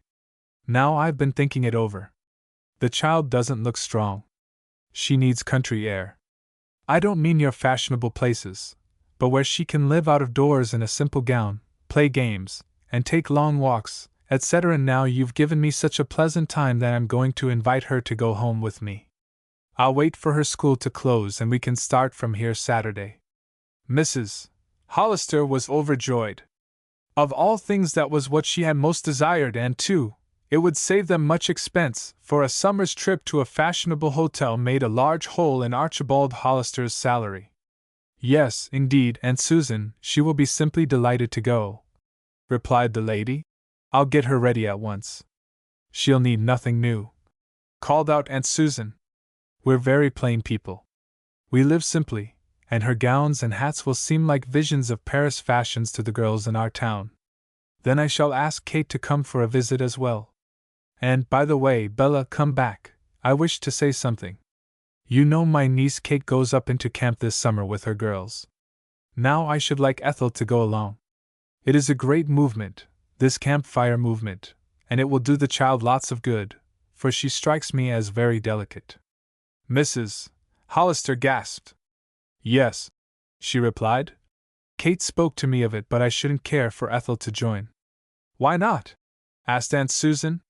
A: Now I've been thinking it over. The child doesn't look strong. She needs country air. I don't mean your fashionable places, but where she can live out of doors in a simple gown, play games, and take long walks, etc. And now you've given me such a pleasant time that I'm going to invite her to go home with me. I'll wait for her school to close and we can start from here Saturday." Mrs. Hollister was overjoyed. Of all things, that was what she had most desired, and too, it would save them much expense, for a summer's trip to a fashionable hotel made a large hole in Archibald Hollister's salary. "Yes, indeed, Aunt Susan, she will be simply delighted to go," replied the lady. "I'll get her ready at once." "She'll need nothing new," called out Aunt Susan. "We're very plain people. We live simply, and her gowns and hats will seem like visions of Paris fashions to the girls in our town. Then I shall ask Kate to come for a visit as well. And, by the way, Bella, come back, I wish to say something. You know my niece Kate goes up into camp this summer with her girls. Now I should like Ethel to go along. It is a great movement, this Campfire movement, and it will do the child lots of good, for she strikes me as very delicate." Mrs. Hollister gasped. "Yes," she replied. "Kate spoke to me of it, but I shouldn't care for Ethel to join." "Why not?" asked Aunt Susan.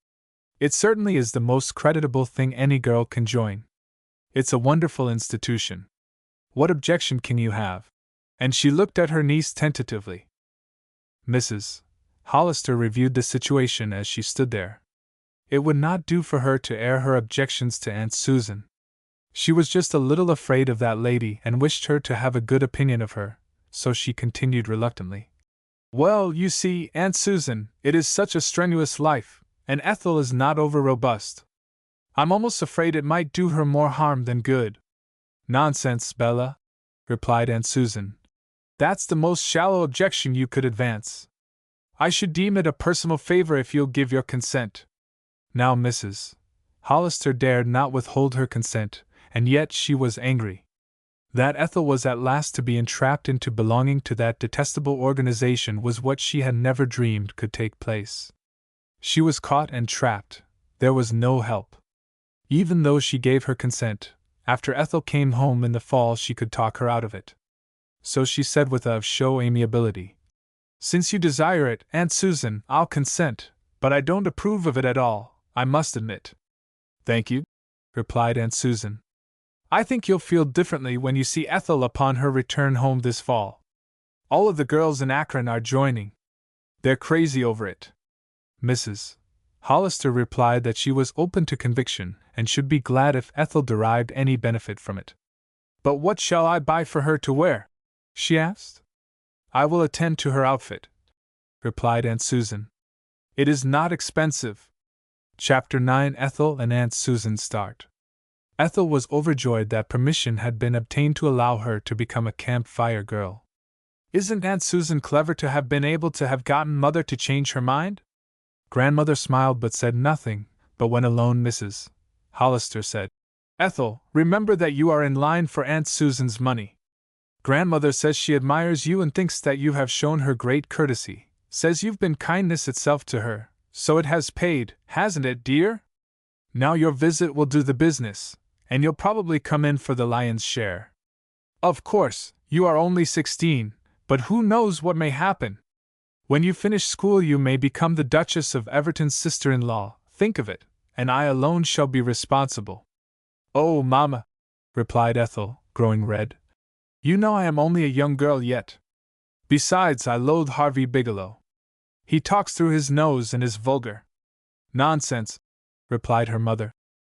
A: "It certainly is the most creditable thing any girl can join. It's a wonderful institution. What objection can you have?" And she looked at her niece tentatively. Mrs. Hollister reviewed the situation as she stood there. It would not do for her to air her objections to Aunt Susan. She was just a little afraid of that lady and wished her to have a good opinion of her, so she continued reluctantly. "Well, you see, Aunt Susan, it is such a strenuous life, and Ethel is not over-robust. I'm almost afraid it might do her more harm than good." "Nonsense, Bella," replied Aunt Susan. "That's the most shallow objection you could advance. I should deem it a personal favor if you'll give your consent." Now Mrs. Hollister dared not withhold her consent, and yet she was angry. That Ethel was at last to be entrapped into belonging to that detestable organization was what she had never dreamed could take place. She was caught and trapped. There was no help. Even though she gave her consent, after Ethel came home in the fall she could talk her out of it. So she said with a show amiability, "Since you desire it, Aunt Susan, I'll consent, but I don't approve of it at all, I must admit." "Thank you," replied Aunt Susan. "I think you'll feel differently when you see Ethel upon her return home this fall. All of the girls in Akron are joining. They're crazy over it." Mrs. Hollister replied that she was open to conviction and should be glad if Ethel derived any benefit from it. "But what shall I buy for her to wear?" she asked. "I will attend to her outfit," replied Aunt Susan. "It is not expensive." Chapter 9. Ethel and Aunt Susan start. Ethel was overjoyed that permission had been obtained to allow her to become a Campfire girl. "Isn't Aunt Susan clever to have been able to have gotten Mother to change her mind?" Grandmother smiled but said nothing, but when alone Mrs. Hollister said, Ethel, remember that you are in line for Aunt Susan's money. Grandmother says she admires you and thinks that you have shown her great courtesy, says you've been kindness itself to her, so it has paid, hasn't it, dear? Now your visit will do the business, and you'll probably come in for the lion's share. Of course, you are only 16, but who knows what may happen? When you finish school you may become the Duchess of Everton's sister-in-law, think of it, and I alone shall be responsible. Oh, Mamma, replied Ethel, growing red. You know I am only a young girl yet. Besides, I loathe Harvey Bigelow. He talks through his nose and is vulgar. Nonsense, replied her mother.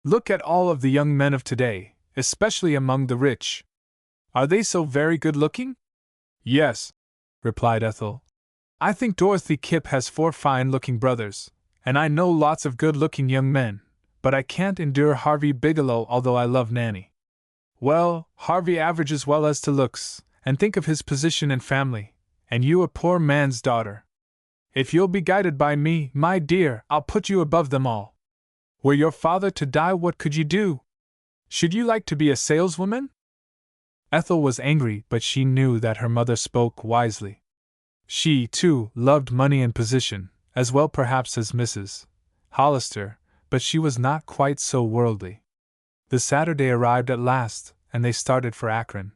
A: Look at all of the young men of today, especially among the rich. Are they so very good-looking? Yes, replied Ethel. I think Dorothy Kipp has 4 fine-looking brothers, and I know lots of good-looking young men, but I can't endure Harvey Bigelow although I love Nanny. Well, Harvey averages well as to looks, and think of his position and family, and you a poor man's daughter. If you'll be guided by me, my dear, I'll put you above them all. Were your father to die, what could you do? Should you like to be a saleswoman? Ethel was angry, but she knew that her mother spoke wisely. She, too, loved money and position, as well perhaps as Mrs. Hollister, but she was not quite so worldly. The Saturday arrived at last, and they started for Akron.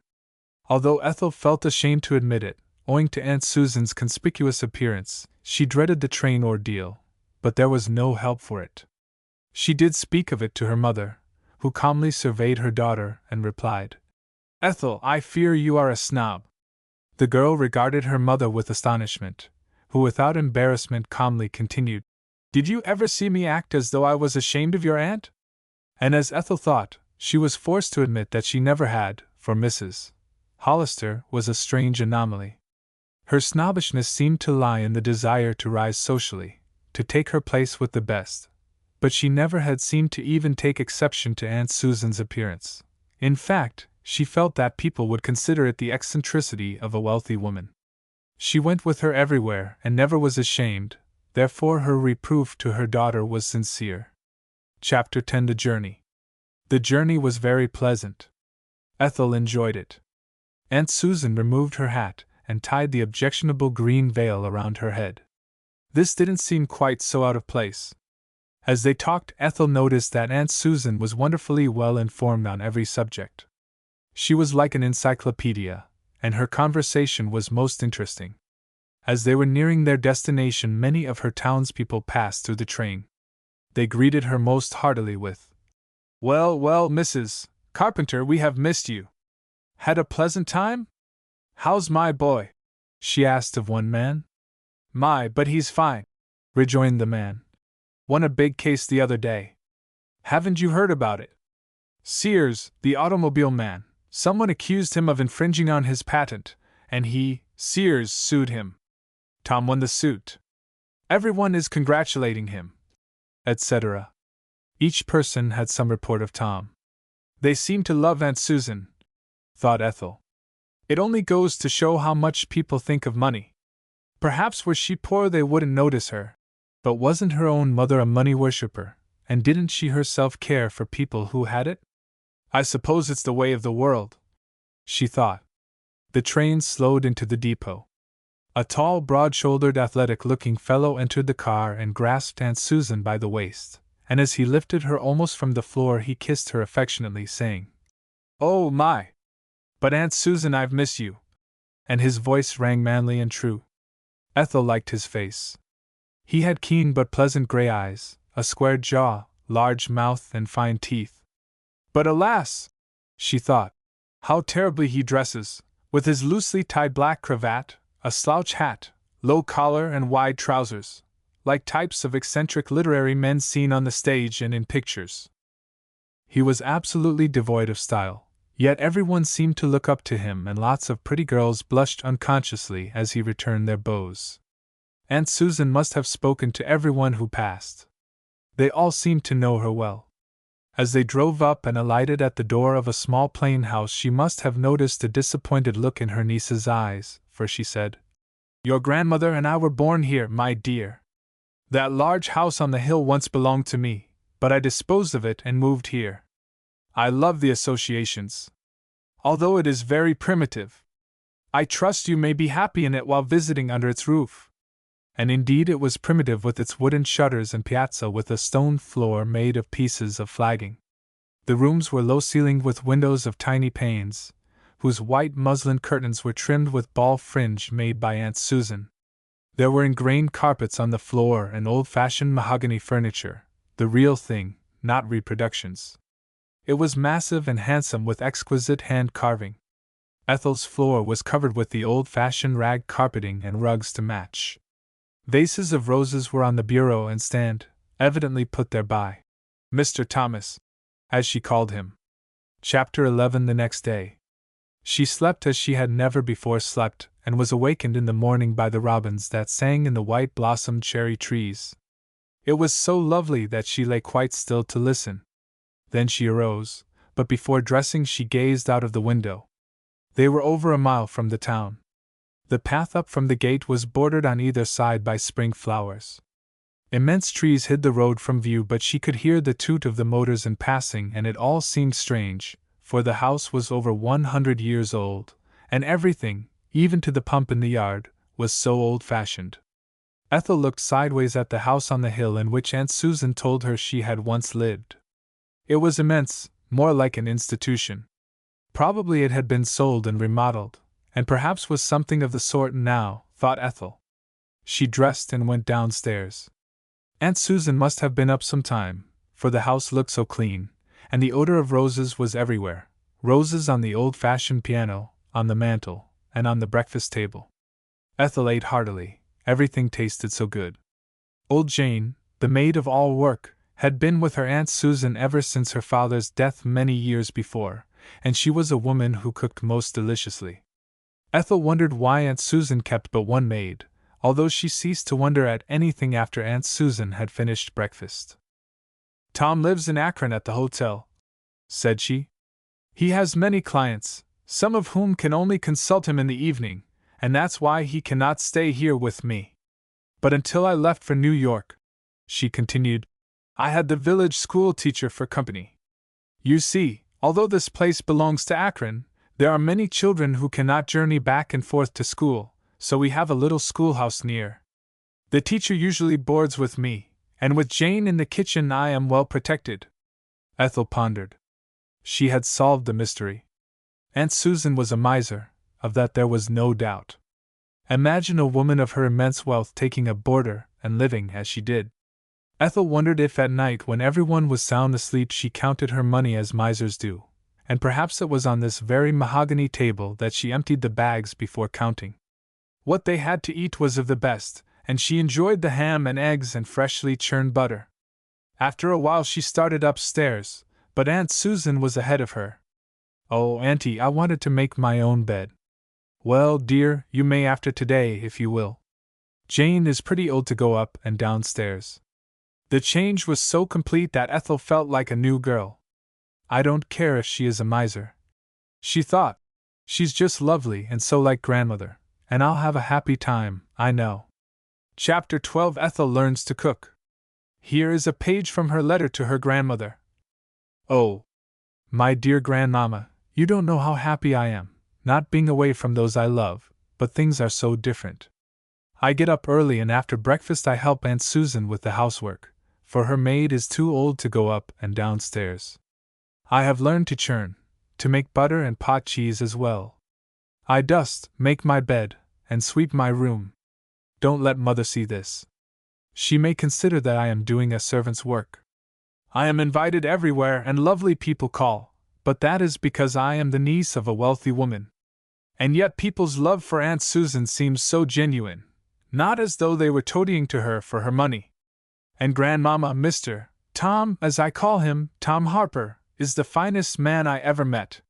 A: Although Ethel felt ashamed to admit it, owing to Aunt Susan's conspicuous appearance, she dreaded the train ordeal, but there was no help for it. She did speak of it to her mother, who calmly surveyed her daughter and replied, Ethel, I fear you are a snob. The girl regarded her mother with astonishment, who without embarrassment calmly continued, Did you ever see me act as though I was ashamed of your aunt? And as Ethel thought, she was forced to admit that she never had, for Mrs. Hollister was a strange anomaly. Her snobbishness seemed to lie in the desire to rise socially, to take her place with the best, but she never had seemed to even take exception to Aunt Susan's appearance. In fact, she felt that people would consider it the eccentricity of a wealthy woman. She went with her everywhere and never was ashamed, therefore her reproof to her daughter was sincere. Chapter 10 The Journey. The journey was very pleasant. Ethel enjoyed it. Aunt Susan removed her hat and tied the objectionable green veil around her head. This didn't seem quite so out of place. As they talked, Ethel noticed that Aunt Susan was wonderfully well informed on every subject. She was like an encyclopedia, and her conversation was most interesting. As they were nearing their destination, many of her townspeople passed through the train. They greeted her most heartily with, Well, well, Mrs. Carpenter, we have missed you. Had a pleasant time? How's my boy? She asked of one man. My, but he's fine, rejoined the man. Won a big case the other day. Haven't you heard about it? Sears, the automobile man, someone accused him of infringing on his patent, and he, Sears, sued him. Tom won the suit. Everyone is congratulating him, etc. Each person had some report of Tom. They seem to love Aunt Susan, thought Ethel. It only goes to show how much people think of money. Perhaps were she poor they wouldn't notice her. But wasn't her own mother a money worshipper, and didn't she herself care for people who had it? I suppose it's the way of the world, she thought. The train slowed into the depot. A tall, broad-shouldered, athletic-looking fellow entered the car and grasped Aunt Susan by the waist, and as he lifted her almost from the floor he kissed her affectionately, saying, Oh my! But Aunt Susan, I've missed you! And his voice rang manly and true. Ethel liked his face. He had keen but pleasant gray eyes, a square jaw, large mouth, and fine teeth. But alas! She thought, how terribly he dresses, with his loosely tied black cravat, a slouch hat, low collar, and wide trousers, like types of eccentric literary men seen on the stage and in pictures. He was absolutely devoid of style, yet everyone seemed to look up to him, and lots of pretty girls blushed unconsciously as he returned their bows. Aunt Susan must have spoken to everyone who passed. They all seemed to know her well. As they drove up and alighted at the door of a small plain house, she must have noticed a disappointed look in her niece's eyes, for she said, Your grandmother and I were born here, my dear. That large house on the hill once belonged to me, but I disposed of it and moved here. I love the associations. Although it is very primitive. I trust you may be happy in it while visiting under its roof. And indeed it was primitive, with its wooden shutters and piazza with a stone floor made of pieces of flagging. The rooms were low-ceilinged with windows of tiny panes, whose white muslin curtains were trimmed with ball fringe made by Aunt Susan. There were ingrained carpets on the floor and old-fashioned mahogany furniture, the real thing, not reproductions. It was massive and handsome with exquisite hand-carving. Ethel's floor was covered with the old-fashioned rag carpeting and rugs to match. Vases of roses were on the bureau and stand, evidently put there by Mr. Thomas, as she called him. Chapter 11. The next day. She slept as she had never before slept, and was awakened in the morning by the robins that sang in the white-blossomed cherry trees. It was so lovely that she lay quite still to listen. Then she arose, but before dressing she gazed out of the window. They were over a mile from the town. The path up from the gate was bordered on either side by spring flowers. Immense trees hid the road from view, but she could hear the toot of the motors in passing, and it all seemed strange, for the house was over 100 years old, and everything, even to the pump in the yard, was so old-fashioned. Ethel looked sideways at the house on the hill in which Aunt Susan told her she had once lived. It was immense, more like an institution. Probably it had been sold and remodeled, and perhaps was something of the sort now, thought Ethel. She dressed and went downstairs. Aunt Susan must have been up some time, for the house looked so clean, and the odor of roses was everywhere, roses on the old-fashioned piano, on the mantel, and on the breakfast table. Ethel ate heartily, everything tasted so good. Old Jane, the maid of all work, had been with her Aunt Susan ever since her father's death many years before, and she was a woman who cooked most deliciously. Ethel wondered why Aunt Susan kept but one maid, although she ceased to wonder at anything after Aunt Susan had finished breakfast. "Tom lives in Akron at the hotel," said she. "He has many clients, some of whom can only consult him in the evening, and that's why he cannot stay here with me. But until I left for New York," she continued, "I had the village school teacher for company. You see, although this place belongs to Akron, there are many children who cannot journey back and forth to school, so we have a little schoolhouse near. The teacher usually boards with me, and with Jane in the kitchen I am well protected." Ethel pondered. She had solved the mystery. Aunt Susan was a miser, of that there was no doubt. Imagine a woman of her immense wealth taking a boarder and living as she did. Ethel wondered if at night, when everyone was sound asleep, she counted her money as misers do, and perhaps it was on this very mahogany table that she emptied the bags before counting. What they had to eat was of the best, and she enjoyed the ham and eggs and freshly churned butter. After a while she started upstairs, but Aunt Susan was ahead of her. "Oh, Auntie, I wanted to make my own bed." "Well, dear, you may after today if you will. Jane is pretty old to go up and downstairs." The change was so complete that Ethel felt like a new girl. "I don't care if she is a miser," she thought. "She's just lovely and so like grandmother, and I'll have a happy time, I know." Chapter 12. Ethel learns to cook. Here is a page from her letter to her grandmother. "Oh, my dear grandmama, you don't know how happy I am, not being away from those I love, but things are so different. I get up early, and after breakfast I help Aunt Susan with the housework, for her maid is too old to go up and downstairs. I have learned to churn, to make butter and pot cheese as well. I dust, make my bed, and sweep my room. Don't let Mother see this. She may consider that I am doing a servant's work. I am invited everywhere and lovely people call, but that is because I am the niece of a wealthy woman. And yet people's love for Aunt Susan seems so genuine, not as though they were toadying to her for her money. And Grandmama, Mr. Tom, as I call him, Tom Harper, is the finest man I ever met.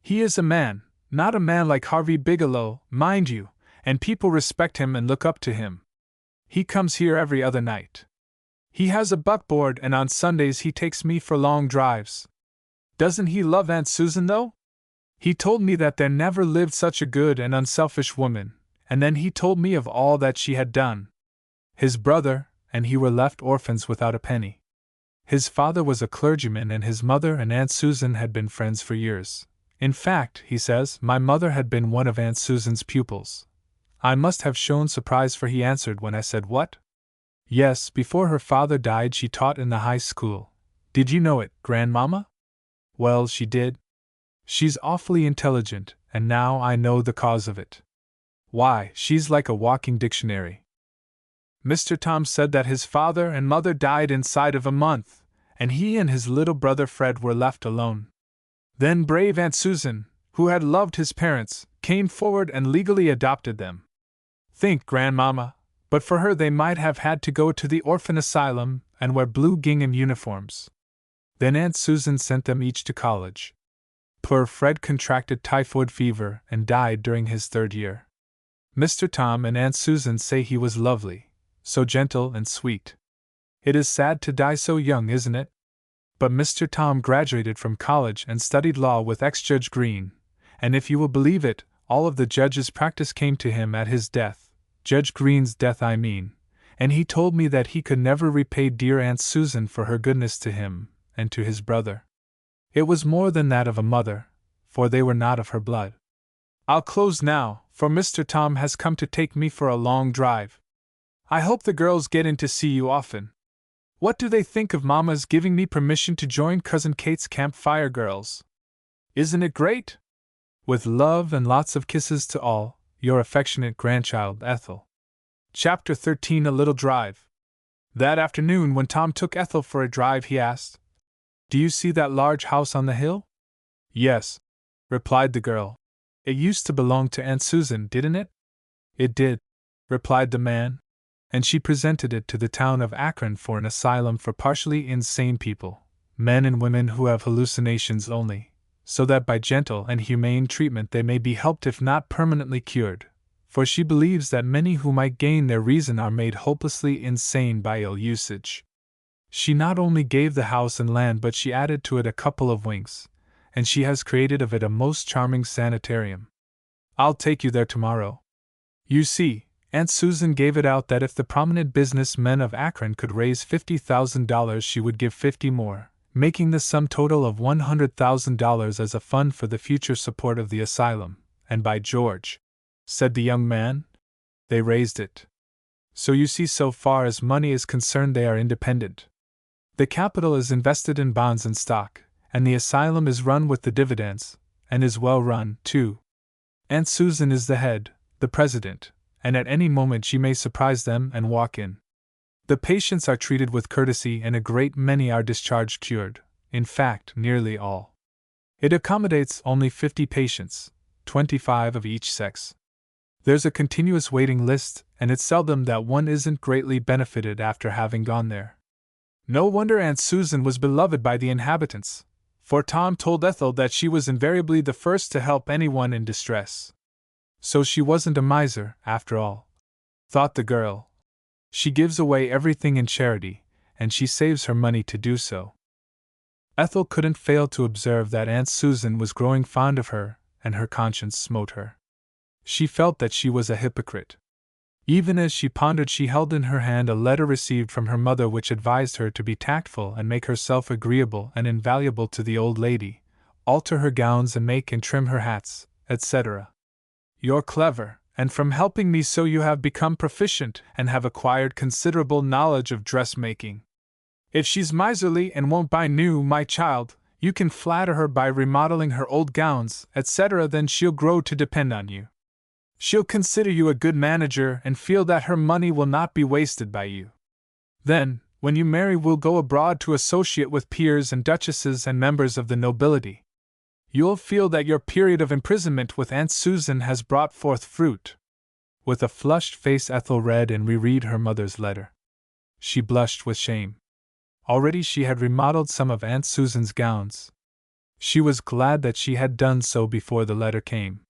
A: He is a man, not a man like Harvey Bigelow, mind you, and people respect him and look up to him. He comes here every other night. He has a buckboard, and on Sundays he takes me for long drives. Doesn't he love Aunt Susan, though? He told me that there never lived such a good and unselfish woman, and then he told me of all that she had done. His brother and he were left orphans without a penny. His father was a clergyman and his mother and Aunt Susan had been friends for years. In fact, he says, my mother had been one of Aunt Susan's pupils. I must have shown surprise, for he answered when I said what? Yes, before her father died she taught in the high school. Did you know it, Grandmama? Well, she did. She's awfully intelligent, and now I know the cause of it. Why, she's like a walking dictionary. Mr. Tom said that his father and mother died inside of a month, and he and his little brother Fred were left alone. Then brave Aunt Susan, who had loved his parents, came forward and legally adopted them. Think, Grandmama, but for her they might have had to go to the orphan asylum and wear blue gingham uniforms. Then Aunt Susan sent them each to college. Poor Fred contracted typhoid fever and died during his 3rd year. Mr. Tom and Aunt Susan say he was lovely, so gentle and sweet. It is sad to die so young, isn't it? But Mr. Tom graduated from college and studied law with ex-Judge Green, and if you will believe it, all of the judge's practice came to him at his death, Judge Green's death I mean, and he told me that he could never repay dear Aunt Susan for her goodness to him and to his brother. It was more than that of a mother, for they were not of her blood. I'll close now, for Mr. Tom has come to take me for a long drive. I hope the girls get in to see you often. What do they think of Mama's giving me permission to join Cousin Kate's Campfire Girls? Isn't it great? With love and lots of kisses to all, your affectionate grandchild, Ethel. Chapter 13. A Little Drive. That afternoon, when Tom took Ethel for a drive, he asked, "Do you see that large house on the hill?" "Yes," replied the girl. "It used to belong to Aunt Susan, didn't it?" "It did," replied the man, "and she presented it to the town of Akron for an asylum for partially insane people, men and women who have hallucinations only, so that by gentle and humane treatment they may be helped if not permanently cured, for she believes that many who might gain their reason are made hopelessly insane by ill usage. She not only gave the house and land, but she added to it a couple of wings, and she has created of it a most charming sanitarium. I'll take you there tomorrow. You see, Aunt Susan gave it out that if the prominent business men of Akron could raise $50,000 she would give 50 more, making the sum total of $100,000 as a fund for the future support of the asylum, and by George, said the young man, they raised it. So you see, so far as money is concerned they are independent. The capital is invested in bonds and stock, and the asylum is run with the dividends, and is well run, too. Aunt Susan is the head, the president, and at any moment she may surprise them and walk in. The patients are treated with courtesy and a great many are discharged cured, in fact, nearly all. It accommodates only 50 patients, 25 of each sex. There's a continuous waiting list, and it's seldom that one isn't greatly benefited after having gone there. No wonder Aunt Susan was beloved by the inhabitants, for Tom told Ethel that she was invariably the first to help anyone in distress. So she wasn't a miser, after all, thought the girl. She gives away everything in charity, and she saves her money to do so. Ethel couldn't fail to observe that Aunt Susan was growing fond of her, and her conscience smote her. She felt that she was a hypocrite. Even as she pondered, she held in her hand a letter received from her mother which advised her to be tactful and make herself agreeable and invaluable to the old lady, alter her gowns and make and trim her hats, etc. You're clever, and from helping me so you have become proficient and have acquired considerable knowledge of dressmaking. If she's miserly and won't buy new, my child, you can flatter her by remodeling her old gowns, etc. Then she'll grow to depend on you. She'll consider you a good manager and feel that her money will not be wasted by you. Then, when you marry, we'll go abroad to associate with peers and duchesses and members of the nobility. You'll feel that your period of imprisonment with Aunt Susan has brought forth fruit. With a flushed face, Ethel read and reread her mother's letter. She blushed with shame. Already she had remodeled some of Aunt Susan's gowns. She was glad that she had done so before the letter came.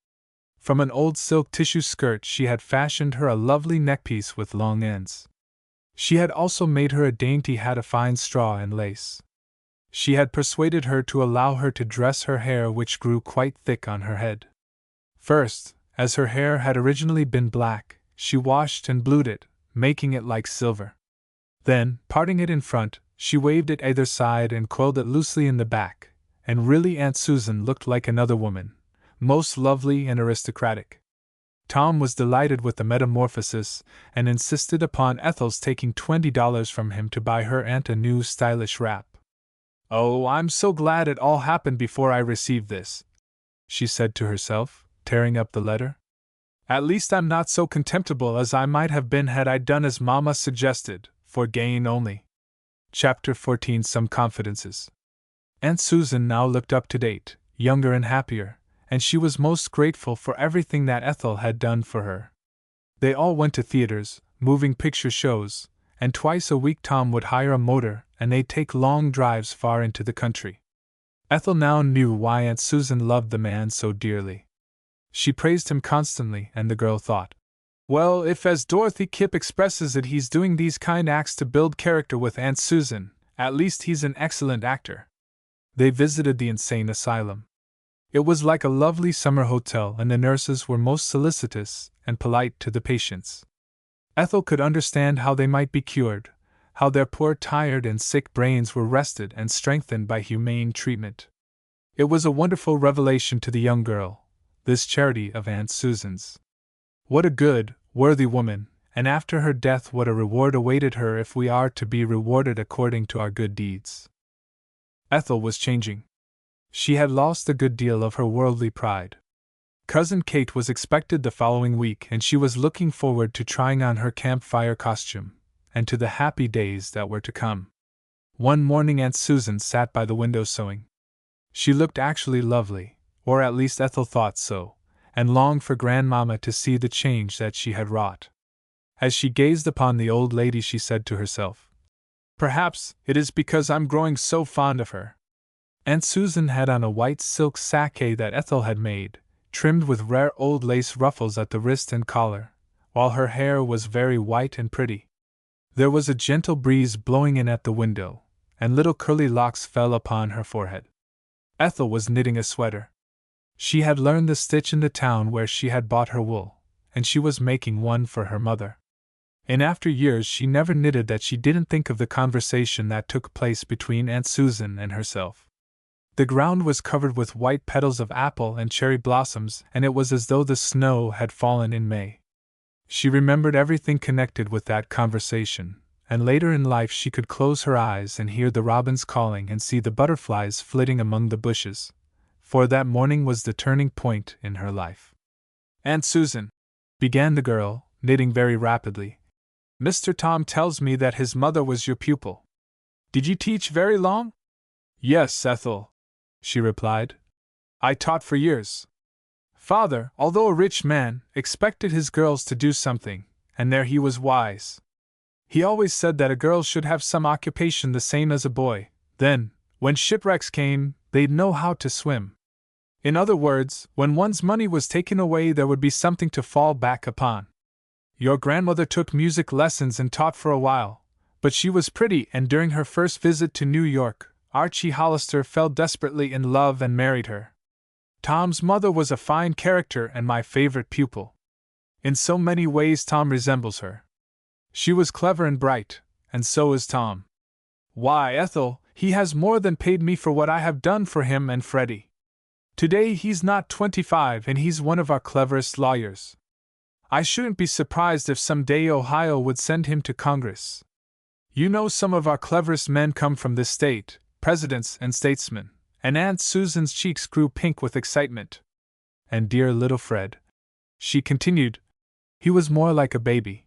A: From an old silk tissue skirt she had fashioned her a lovely neckpiece with long ends. She had also made her a dainty hat of fine straw and lace. She had persuaded her to allow her to dress her hair, which grew quite thick on her head. First, as her hair had originally been black, she washed and blued it, making it like silver. Then, parting it in front, She waved it either side and coiled it loosely in the back, and really Aunt Susan looked like another woman, most lovely and aristocratic. Tom was delighted with the metamorphosis and insisted upon Ethel's taking $20 from him to buy her aunt a new stylish wrap. "Oh, I'm so glad it all happened before I received this," she said to herself, tearing up the letter. "At least I'm not so contemptible as I might have been had I done as Mama suggested, for gain only." Chapter 14 Some Confidences. Aunt Susan now looked up to date, younger and happier, and she was most grateful for everything that Ethel had done for her. They all went to theaters, moving picture shows, and twice a week Tom would hire a motor and they'd take long drives far into the country. Ethel now knew why Aunt Susan loved the man so dearly. She praised him constantly, and the girl thought, "Well, if as Dorothy Kipp expresses it he's doing these kind acts to build character with Aunt Susan, at least he's an excellent actor." They visited the insane asylum. It was like a lovely summer hotel, and the nurses were most solicitous and polite to the patients. Ethel could understand how they might be cured, how their poor tired and sick brains were rested and strengthened by humane treatment. It was a wonderful revelation to the young girl, this charity of Aunt Susan's. What a good, worthy woman, and after her death what a reward awaited her if we are to be rewarded according to our good deeds. Ethel was changing. She had lost a good deal of her worldly pride. Cousin Kate was expected the following week, and she was looking forward to trying on her campfire costume, and to the happy days that were to come. One morning Aunt Susan sat by the window sewing. She looked actually lovely, or at least Ethel thought so, and longed for Grandmama to see the change that she had wrought. As she gazed upon the old lady she said to herself, "Perhaps it is because I'm growing so fond of her." Aunt Susan had on a white silk sacque that Ethel had made, trimmed with rare old lace ruffles at the wrist and collar, while her hair was very white and pretty. There was a gentle breeze blowing in at the window, and little curly locks fell upon her forehead. Ethel was knitting a sweater. She had learned the stitch in the town where she had bought her wool, and she was making one for her mother. In after years she never knitted that she didn't think of the conversation that took place between Aunt Susan and herself. The ground was covered with white petals of apple and cherry blossoms, and it was as though the snow had fallen in May. She remembered everything connected with that conversation, and later in life she could close her eyes and hear the robins calling and see the butterflies flitting among the bushes, for that morning was the turning point in her life. "Aunt Susan," began the girl, knitting very rapidly, "Mr. Tom tells me that his mother was your pupil. Did you teach very long?" "Yes, Ethel," she replied. "I taught for years. Father, although a rich man, expected his girls to do something, and there he was wise. He always said that a girl should have some occupation the same as a boy, then, when shipwrecks came, they'd know how to swim. In other words, when one's money was taken away there would be something to fall back upon. Your grandmother took music lessons and taught for a while, but she was pretty, and during her first visit to New York, Archie Hollister fell desperately in love and married her. Tom's mother was a fine character and my favorite pupil. In so many ways Tom resembles her. She was clever and bright, and so is Tom. Why, Ethel, he has more than paid me for what I have done for him and Freddie. Today he's not 25 and he's one of our cleverest lawyers. I shouldn't be surprised if someday Ohio would send him to Congress. You know some of our cleverest men come from this state, presidents and statesmen," and Aunt Susan's cheeks grew pink with excitement. "And dear little Fred," she continued, "he was more like a baby.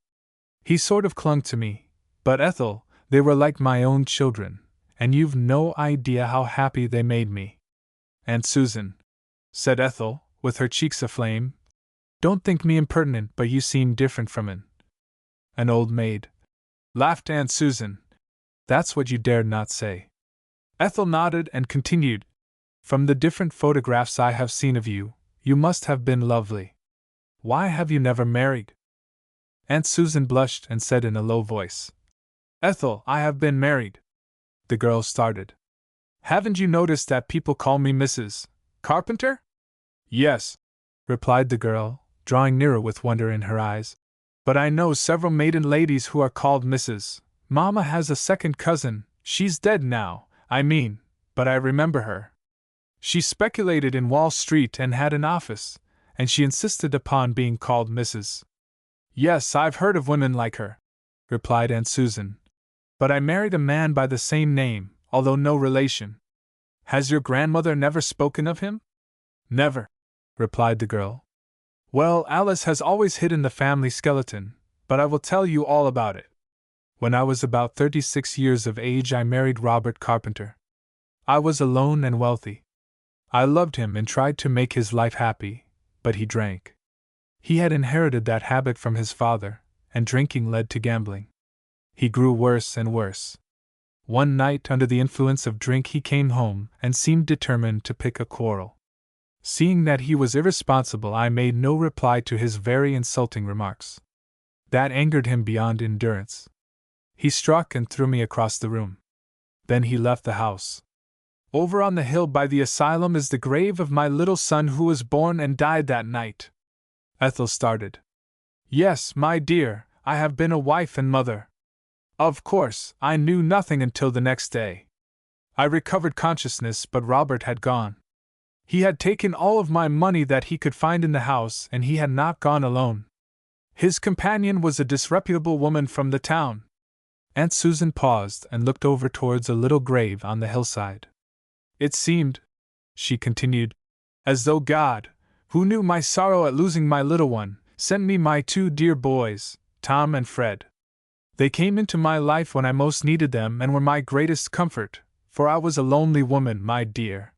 A: He sort of clung to me, but Ethel, they were like my own children, and you've no idea how happy they made me." "Aunt Susan," said Ethel, with her cheeks aflame, "don't think me impertinent, but you seem different from an old maid," laughed Aunt Susan. "That's what you dared not say." Ethel nodded and continued, "From the different photographs I have seen of you, you must have been lovely. Why have you never married?" Aunt Susan blushed and said in a low voice, "Ethel, I have been married." The girl started. "Haven't you noticed that people call me Mrs. Carpenter?" "Yes," replied the girl, drawing nearer with wonder in her eyes. "But I know several maiden ladies who are called Mrs. Mama has a second cousin, She's dead now, I mean, but I remember her. She speculated in Wall Street and had an office, and she insisted upon being called Mrs. Yes, I've heard of women like her, replied Aunt Susan. But I married a man by the same name, although no relation. Has your grandmother never spoken of him? Never, replied the girl. Well, Alice has always hidden the family skeleton, but I will tell you all about it. When I was about 36 years of age, I married Robert Carpenter. I was alone and wealthy. I loved him and tried to make his life happy, but he drank. He had inherited that habit from his father, and drinking led to gambling. He grew worse and worse. One night, under the influence of drink, he came home and seemed determined to pick a quarrel. Seeing that he was irresponsible, I made no reply to his very insulting remarks. That angered him beyond endurance. He struck and threw me across the room. Then he left the house. Over on the hill by the asylum is the grave of my little son who was born and died that night. Ethel started. Yes, my dear, I have been a wife and mother. Of course, I knew nothing until the next day. I recovered consciousness, but Robert had gone. He had taken all of my money that he could find in the house, and he had not gone alone. His companion was a disreputable woman from the town. Aunt Susan paused and looked over towards a little grave on the hillside. It seemed, she continued, as though God, who knew my sorrow at losing my little one, sent me my two dear boys, Tom and Fred. They came into my life when I most needed them and were my greatest comfort, for I was a lonely woman, my dear.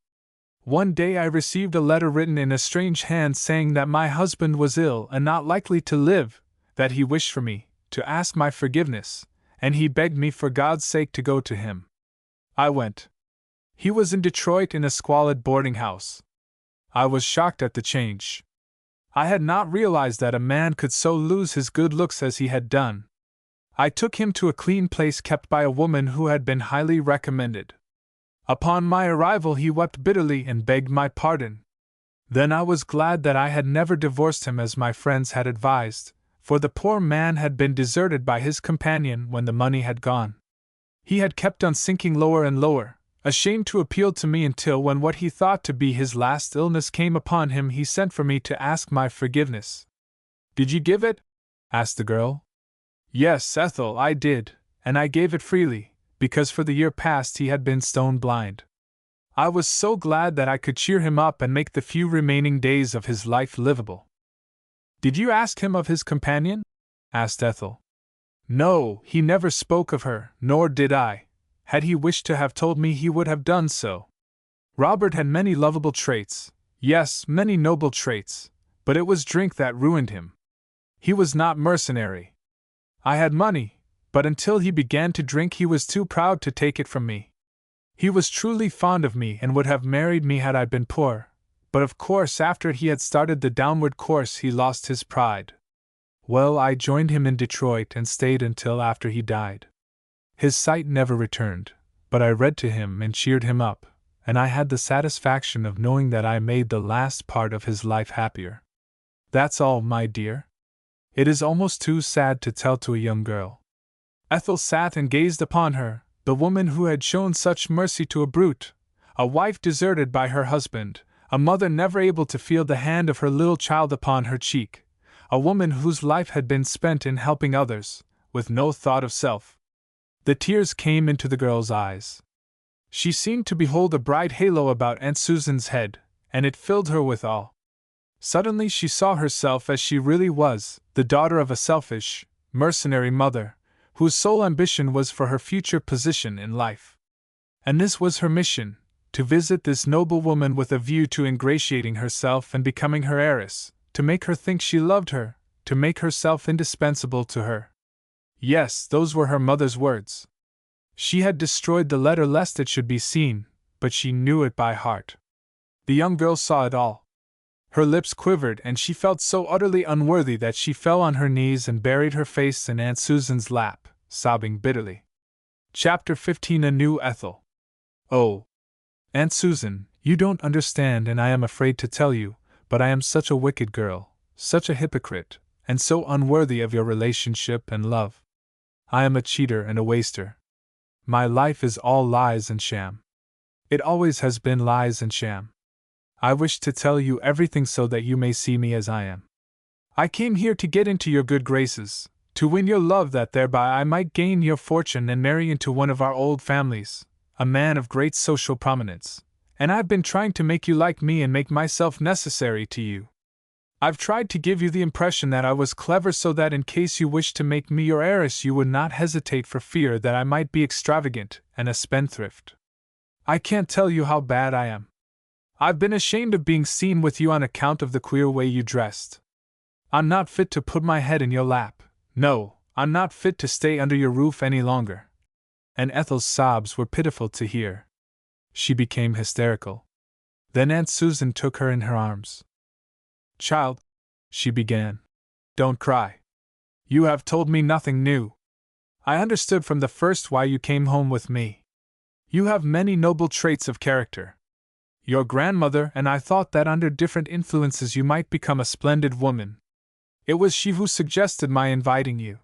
A: One day I received a letter written in a strange hand saying that my husband was ill and not likely to live, that he wished for me to ask my forgiveness, and he begged me for God's sake to go to him. I went. He was in Detroit in a squalid boarding house. I was shocked at the change. I had not realized that a man could so lose his good looks as he had done. I took him to a clean place kept by a woman who had been highly recommended. Upon my arrival he wept bitterly and begged my pardon. Then I was glad that I had never divorced him as my friends had advised, for the poor man had been deserted by his companion when the money had gone. He had kept on sinking lower and lower, ashamed to appeal to me until when what he thought to be his last illness came upon him he sent for me to ask my forgiveness. Did you give it? Asked the girl. Yes, Ethel, I did, and I gave it freely, because for the year past he had been stone blind. I was so glad that I could cheer him up and make the few remaining days of his life livable. Did you ask him of his companion? Asked Ethel. No, he never spoke of her, nor did I. Had he wished to have told me, he would have done so. Robert had many lovable traits, yes, many noble traits, but it was drink that ruined him. He was not mercenary. I had money, but until he began to drink he was too proud to take it from me. He was truly fond of me and would have married me had I been poor, but of course after he had started the downward course he lost his pride. Well, I joined him in Detroit and stayed until after he died. His sight never returned, but I read to him and cheered him up, and I had the satisfaction of knowing that I made the last part of his life happier. That's all, my dear. It is almost too sad to tell to a young girl. Ethel sat and gazed upon her, the woman who had shown such mercy to a brute, a wife deserted by her husband, a mother never able to feel the hand of her little child upon her cheek, a woman whose life had been spent in helping others, with no thought of self. The tears came into the girl's eyes. She seemed to behold a bright halo about Aunt Susan's head, and it filled her with awe. Suddenly she saw herself as she really was, the daughter of a selfish, mercenary mother, whose sole ambition was for her future position in life. And this was her mission, to visit this noble woman with a view to ingratiating herself and becoming her heiress, to make her think she loved her, to make herself indispensable to her. Yes, those were her mother's words. She had destroyed the letter lest it should be seen, but she knew it by heart. The young girl saw it all. Her lips quivered and she felt so utterly unworthy that she fell on her knees and buried her face in Aunt Susan's lap, sobbing bitterly. Chapter 15. A New Ethel. Oh, Aunt Susan, you don't understand, and I am afraid to tell you, but I am such a wicked girl, such a hypocrite, and so unworthy of your relationship and love. I am a cheater and a waster. My life is all lies and sham. It always has been lies and sham. I wish to tell you everything so that you may see me as I am. I came here to get into your good graces, to win your love that thereby I might gain your fortune and marry into one of our old families, a man of great social prominence, and I've been trying to make you like me and make myself necessary to you. I've tried to give you the impression that I was clever so that in case you wished to make me your heiress you would not hesitate for fear that I might be extravagant and a spendthrift. I can't tell you how bad I am. I've been ashamed of being seen with you on account of the queer way you dressed. I'm not fit to put my head in your lap. No, I'm not fit to stay under your roof any longer. And Ethel's sobs were pitiful to hear. She became hysterical. Then Aunt Susan took her in her arms. Child, she began, don't cry. You have told me nothing new. I understood from the first why you came home with me. You have many noble traits of character. Your grandmother and I thought that under different influences you might become a splendid woman. It was she who suggested my inviting you.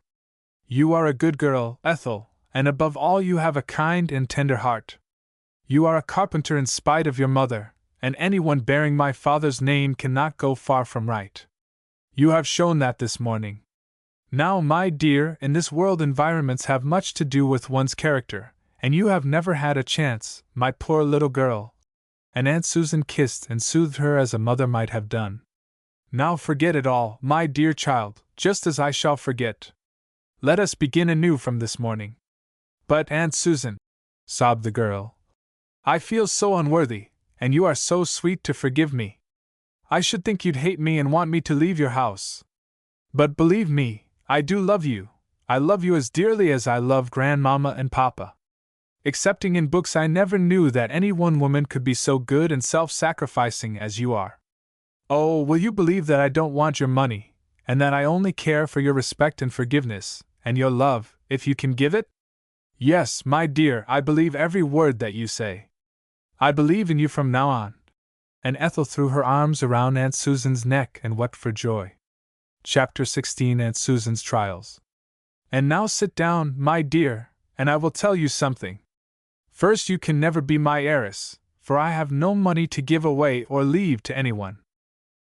A: You are a good girl, Ethel, and above all you have a kind and tender heart. You are a carpenter in spite of your mother, and anyone bearing my father's name cannot go far from right. You have shown that this morning. Now, my dear, in this world environments have much to do with one's character, and you have never had a chance, my poor little girl. And Aunt Susan kissed and soothed her as a mother might have done. Now forget it all, my dear child, just as I shall forget. Let us begin anew from this morning. But, Aunt Susan, sobbed the girl, I feel so unworthy, and you are so sweet to forgive me. I should think you'd hate me and want me to leave your house. But believe me, I do love you. I love you as dearly as I love Grandmama and Papa. Excepting in books, I never knew that any one woman could be so good and self-sacrificing as you are. Oh, will you believe that I don't want your money, and that I only care for your respect and forgiveness, and your love, if you can give it? Yes, my dear, I believe every word that you say. I believe in you from now on. And Ethel threw her arms around Aunt Susan's neck and wept for joy. Chapter 16 Aunt Susan's Trials. And now sit down, my dear, and I will tell you something. First, you can never be my heiress, for I have no money to give away or leave to anyone.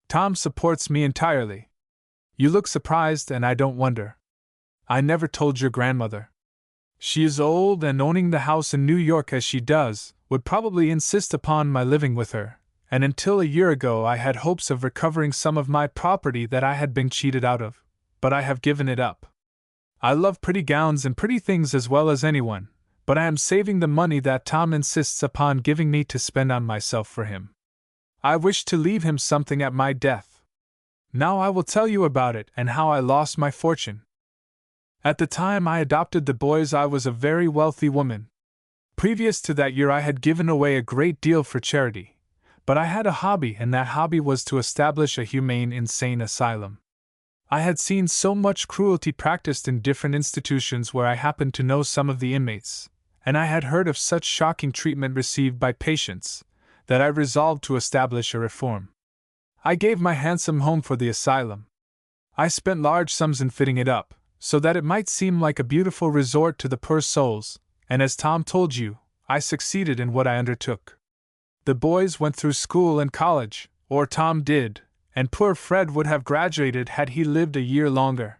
A: Tom supports me entirely. You look surprised, and I don't wonder. I never told your grandmother. She is old, and owning the house in New York as she does, would probably insist upon my living with her, and until a year ago I had hopes of recovering some of my property that I had been cheated out of, but I have given it up. I love pretty gowns and pretty things as well as anyone, but I am saving the money that Tom insists upon giving me to spend on myself for him. I wish to leave him something at my death. Now I will tell you about it and how I lost my fortune. At the time I adopted the boys I was a very wealthy woman. Previous to that year I had given away a great deal for charity, but I had a hobby, and that hobby was to establish a humane insane asylum. I had seen so much cruelty practiced in different institutions where I happened to know some of the inmates, and I had heard of such shocking treatment received by patients, that I resolved to establish a reform. I gave my handsome home for the asylum. I spent large sums in fitting it up, so that it might seem like a beautiful resort to the poor souls, and as Tom told you, I succeeded in what I undertook. The boys went through school and college, or Tom did, and poor Fred would have graduated had he lived a year longer.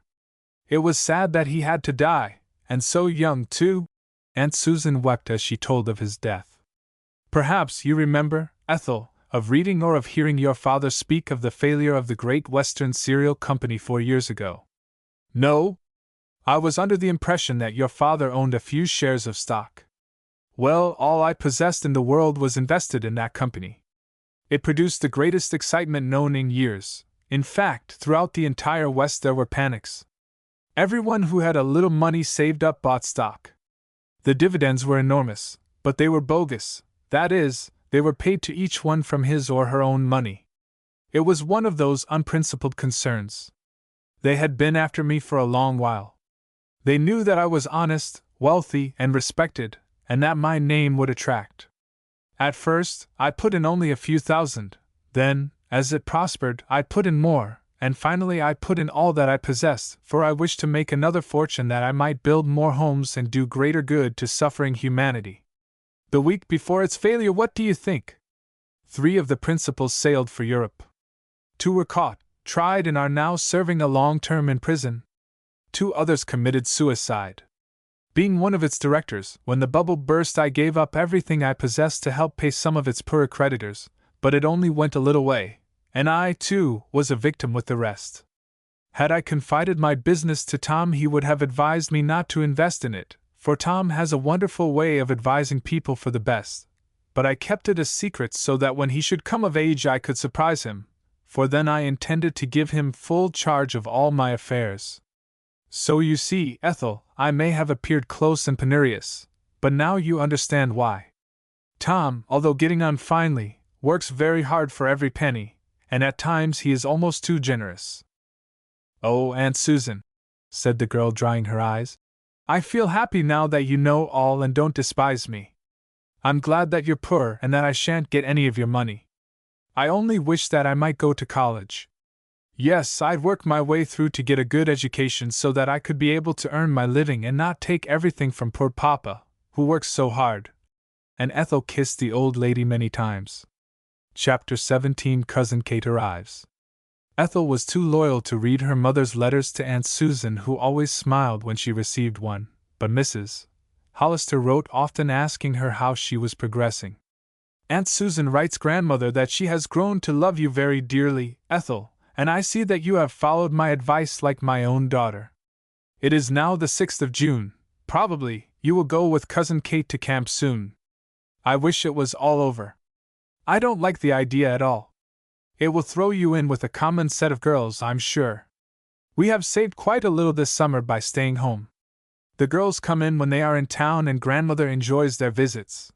A: It was sad that he had to die, and so young too. Aunt Susan wept as she told of his death. Perhaps you remember, Ethel, of reading or of hearing your father speak of the failure of the Great Western Cereal Company 4 years ago. No? I was under the impression that your father owned a few shares of stock. Well, all I possessed in the world was invested in that company. It produced the greatest excitement known in years. In fact, throughout the entire West there were panics. Everyone who had a little money saved up bought stock. The dividends were enormous, but they were bogus. That is, they were paid to each one from his or her own money. It was one of those unprincipled concerns. They had been after me for a long while. They knew that I was honest, wealthy, and respected, and that my name would attract. At first, I put in only a few thousand, then, as it prospered, I put in more, and finally I put in all that I possessed, for I wished to make another fortune that I might build more homes and do greater good to suffering humanity. The week before its failure, what do you think? 3 of the principals sailed for Europe. 2 were caught, tried, and are now serving a long term in prison. 2 others committed suicide. Being one of its directors, when the bubble burst, I gave up everything I possessed to help pay some of its poorer creditors, but it only went a little way, and I, too, was a victim with the rest. Had I confided my business to Tom, he would have advised me not to invest in it, for Tom has a wonderful way of advising people for the best. But I kept it a secret so that when he should come of age I could surprise him, for then I intended to give him full charge of all my affairs. So you see, Ethel, I may have appeared close and penurious, but now you understand why. Tom, although getting on finely, works very hard for every penny, and at times he is almost too generous. Oh, Aunt Susan, said the girl, drying her eyes, I feel happy now that you know all and don't despise me. I'm glad that you're poor and that I shan't get any of your money. I only wish that I might go to college. Yes, I'd work my way through to get a good education so that I could be able to earn my living and not take everything from poor Papa, who works so hard. And Ethel kissed the old lady many times. Chapter 17. Cousin Kate Arrives. Ethel was too loyal to read her mother's letters to Aunt Susan, who always smiled when she received one, but Mrs. Hollister wrote often asking her how she was progressing. Aunt Susan writes grandmother that she has grown to love you very dearly, Ethel, and I see that you have followed my advice like my own daughter. It is now the 6th of June. Probably, you will go with Cousin Kate to camp soon. I wish it was all over. I don't like the idea at all. It will throw you in with a common set of girls, I'm sure. We have saved quite a little this summer by staying home. The girls come in when they are in town and grandmother enjoys their visits.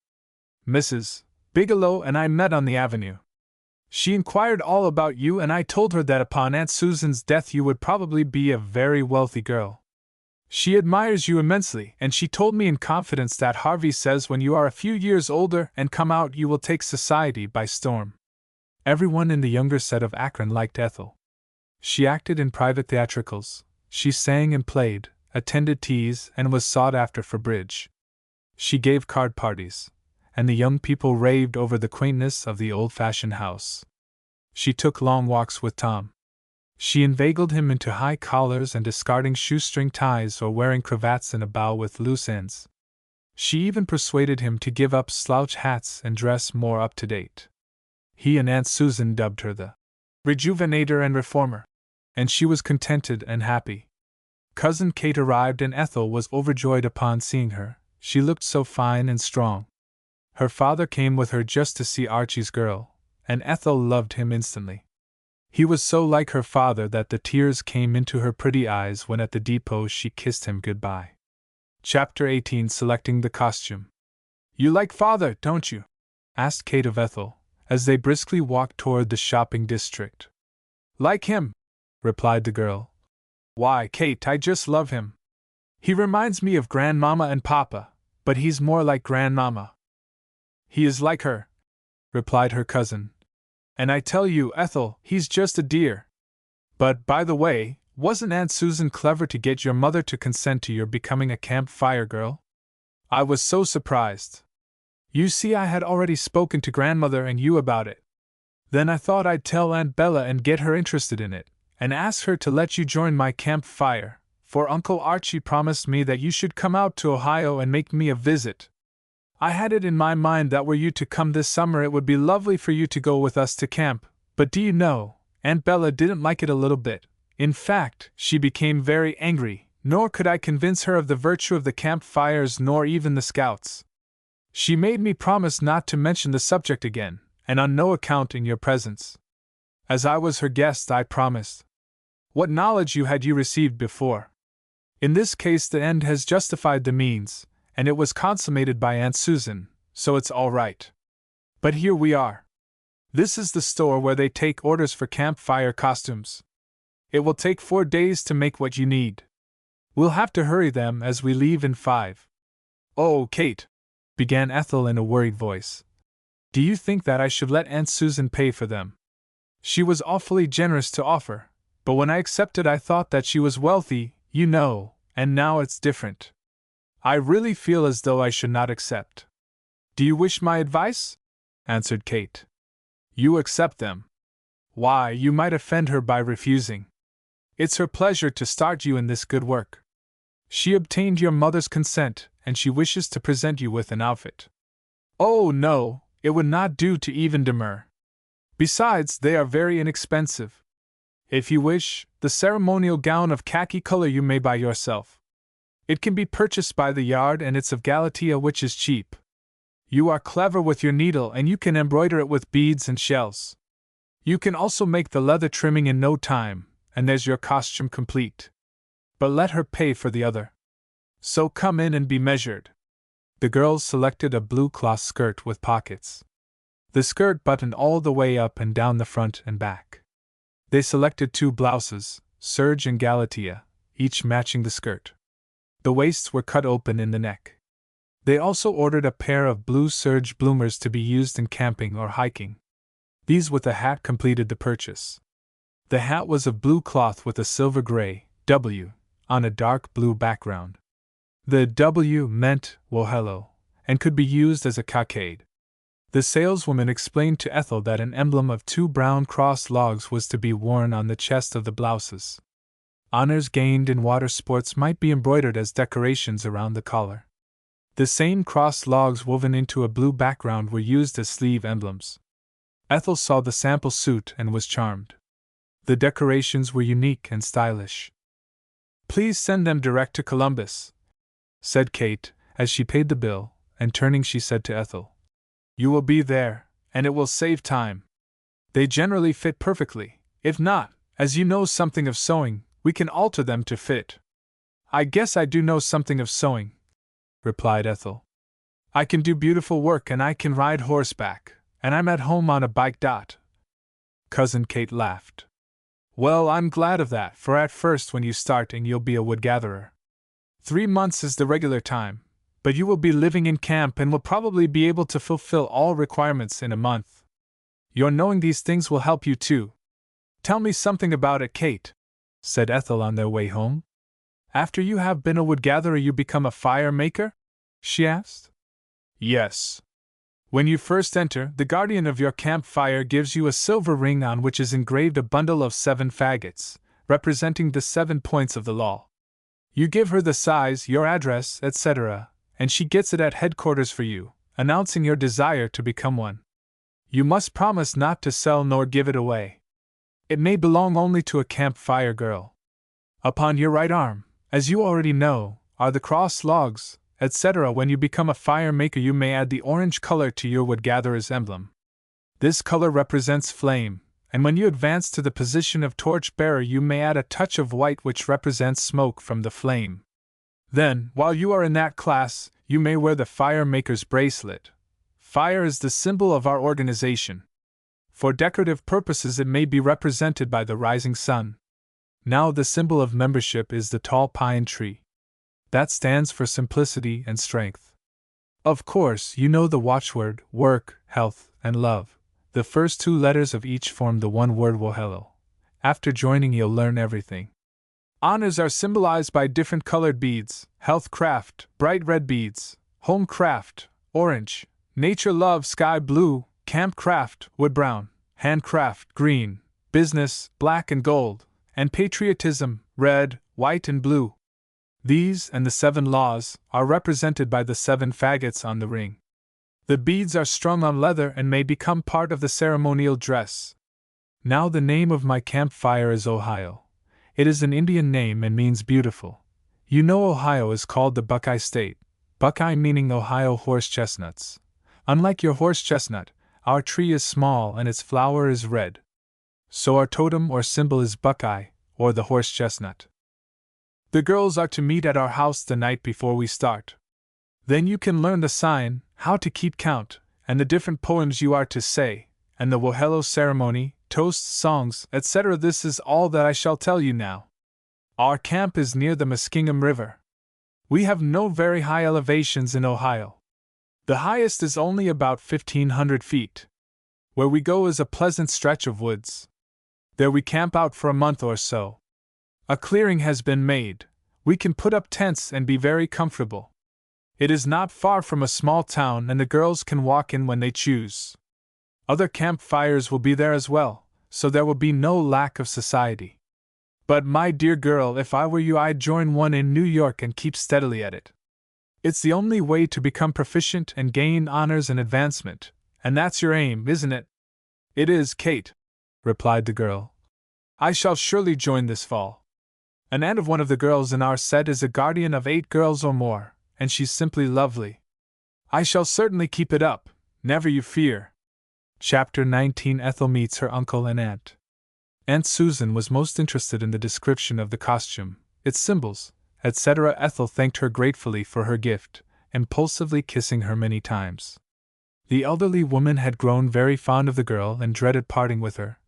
A: Mrs. Bigelow and I met on the avenue. She inquired all about you, and I told her that upon Aunt Susan's death you would probably be a very wealthy girl. She admires you immensely, and she told me in confidence that Harvey says when you are a few years older and come out you will take society by storm. Everyone in the younger set of Akron liked Ethel. She acted in private theatricals, she sang and played, attended teas, and was sought after for bridge. She gave card parties, and the young people raved over the quaintness of the old-fashioned house. She took long walks with Tom. She inveigled him into high collars and discarding shoestring ties or wearing cravats in a bow with loose ends. She even persuaded him to give up slouch hats and dress more up-to-date. He and Aunt Susan dubbed her the rejuvenator and reformer, and she was contented and happy. Cousin Kate arrived and Ethel was overjoyed upon seeing her. She looked so fine and strong. Her father came with her just to see Archie's girl, and Ethel loved him instantly. He was so like her father that the tears came into her pretty eyes when at the depot she kissed him goodbye. Chapter 18. Selecting the costume. You like father, don't you? Asked Kate of Ethel, as they briskly walked toward the shopping district. Like him, replied the girl. Why, Kate, I just love him. He reminds me of Grandmama and Papa, but he's more like Grandmama. He is like her, replied her cousin. And I tell you, Ethel, he's just a dear. But, by the way, wasn't Aunt Susan clever to get your mother to consent to your becoming a Campfire girl? I was so surprised. You see, I had already spoken to Grandmother and you about it. Then I thought I'd tell Aunt Bella and get her interested in it, and ask her to let you join my Campfire, for Uncle Archie promised me that you should come out to Ohio and make me a visit. I had it in my mind that were you to come this summer it would be lovely for you to go with us to camp, but do you know, Aunt Bella didn't like it a little bit. In fact, she became very angry, nor could I convince her of the virtue of the campfires nor even the scouts. She made me promise not to mention the subject again, and on no account in your presence. As I was her guest, I promised. What knowledge had you received before? In this case the end has justified the means, and it was consummated by Aunt Susan, so it's all right. But here we are. This is the store where they take orders for Campfire costumes. It will take 4 days to make what you need. We'll have to hurry them as we leave in 5. Oh, Kate, began Ethel in a worried voice. Do you think that I should let Aunt Susan pay for them? She was awfully generous to offer, But when I accepted, I thought that she was wealthy, you know, and now it's different. I really feel as though I should not accept. Do you wish my advice? Answered Kate. You accept them. Why, you might offend her by refusing. It's her pleasure to start you in this good work. She obtained your mother's consent, and she wishes to present you with an outfit. Oh, no, it would not do to even demur. Besides, they are very inexpensive. If you wish, the ceremonial gown of khaki color you may buy yourself. It can be purchased by the yard, and it's of Galatea, which is cheap. You are clever with your needle, and you can embroider it with beads and shells. You can also make the leather trimming in no time, and there's your costume complete. But let her pay for the other. So come in and be measured. The girls selected a blue cloth skirt with pockets. The skirt buttoned all the way up and down the front and back. They selected 2 blouses, serge and Galatea, each matching the skirt. The waists were cut open in the neck. They also ordered a pair of blue serge bloomers to be used in camping or hiking. These with a hat completed the purchase. The hat was of blue cloth with a silver gray W on a dark blue background. The W meant Wohelo, and could be used as a cockade. The saleswoman explained to Ethel that an emblem of 2 brown cross logs was to be worn on the chest of the blouses. Honors gained in water sports might be embroidered as decorations around the collar. The same cross logs woven into a blue background were used as sleeve emblems. Ethel saw the sample suit and was charmed. The decorations were unique and stylish. Please send them direct to Columbus, said Kate, as she paid the bill, and turning she said to Ethel, You will be there, and it will save time. They generally fit perfectly. If not, as you know something of sewing, we can alter them to fit. I guess I do know something of sewing, replied Ethel. I can do beautiful work, and I can ride horseback, and I'm at home on a bike. Cousin Kate laughed. Well, I'm glad of that, for at first when you start you'll be a wood-gatherer. 3 months is the regular time, but you will be living in camp and will probably be able to fulfill all requirements in a month. Your knowing these things will help you too. Tell me something about it, Kate, said Ethel on their way home. After you have been a wood-gatherer you become a fire-maker? She asked. Yes. When you first enter, the guardian of your campfire gives you a silver ring on which is engraved a bundle of 7 faggots, representing the 7 points of the law. You give her the size, your address, etc., and she gets it at headquarters for you, announcing your desire to become one. You must promise not to sell nor give it away. It may belong only to a campfire girl. Upon your right arm, as you already know, are the cross logs, etc. When you become a fire maker you may add the orange color to your wood-gatherer's emblem. This color represents flame, and when you advance to the position of torch-bearer you may add a touch of white which represents smoke from the flame. Then, while you are in that class, you may wear the fire maker's bracelet. Fire is the symbol of our organization. For decorative purposes it may be represented by the rising sun. Now the symbol of membership is the tall pine tree. That stands for simplicity and strength. Of course, you know the watchword, work, health, and love. The first 2 letters of each form the one word Wohelo. After joining you'll learn everything. Honors are symbolized by different colored beads: health craft, bright red beads; home craft, orange; nature love, sky blue; camp craft, wood brown; handcraft, green; business, black and gold; and patriotism, red, white and blue. These, and the 7 laws, are represented by the 7 faggots on the ring. The beads are strung on leather and may become part of the ceremonial dress. Now the name of my campfire is Ohio. It is an Indian name and means beautiful. You know Ohio is called the Buckeye State, Buckeye meaning Ohio horse chestnuts. Unlike your horse chestnut, our tree is small and its flower is red. So our totem or symbol is Buckeye, or the horse chestnut. The girls are to meet at our house the night before we start. Then you can learn the sign, how to keep count, and the different poems you are to say, and the Wohelo ceremony, toasts, songs, etc. This is all that I shall tell you now. Our camp is near the Muskingum River. We have no very high elevations in Ohio. The highest is only about 1,500 feet. Where we go is a pleasant stretch of woods. There we camp out for a month or so. A clearing has been made. We can put up tents and be very comfortable. It is not far from a small town and the girls can walk in when they choose. Other campfires will be there as well, so there will be no lack of society. But my dear girl, if I were you, I'd join one in New York and keep steadily at it. It's the only way to become proficient and gain honors and advancement, and that's your aim, isn't it? It is, Kate, replied the girl. I shall surely join this fall. An aunt of one of the girls in our set is a guardian of 8 girls or more, and she's simply lovely. I shall certainly keep it up, never you fear. Chapter 19. Ethel meets her uncle and aunt. Aunt Susan was most interested in the description of the costume, its symbols, etc. Ethel thanked her gratefully for her gift, impulsively kissing her many times. The elderly woman had grown very fond of the girl and dreaded parting with her,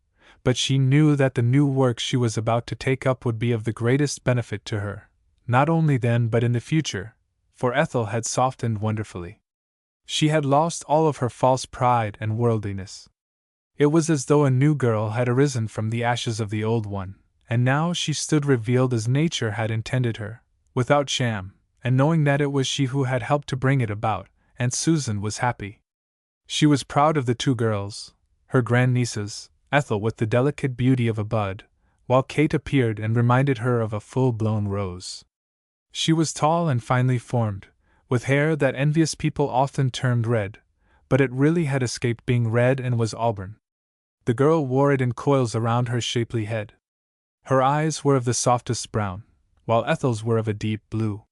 A: but she knew that the new work she was about to take up would be of the greatest benefit to her, not only then but in the future, for Ethel had softened wonderfully. She had lost all of her false pride and worldliness. It was as though a new girl had arisen from the ashes of the old one, and now she stood revealed as nature had intended her, without sham, and knowing that it was she who had helped to bring it about, Aunt Susan was happy. She was proud of the 2 girls, her grandnieces, Ethel with the delicate beauty of a bud, while Kate appeared and reminded her of a full-blown rose. She was tall and finely formed, with hair that envious people often termed red, but it really had escaped being red and was auburn. The girl wore it in coils around her shapely head. Her eyes were of the softest brown, while Ethel's were of a deep blue.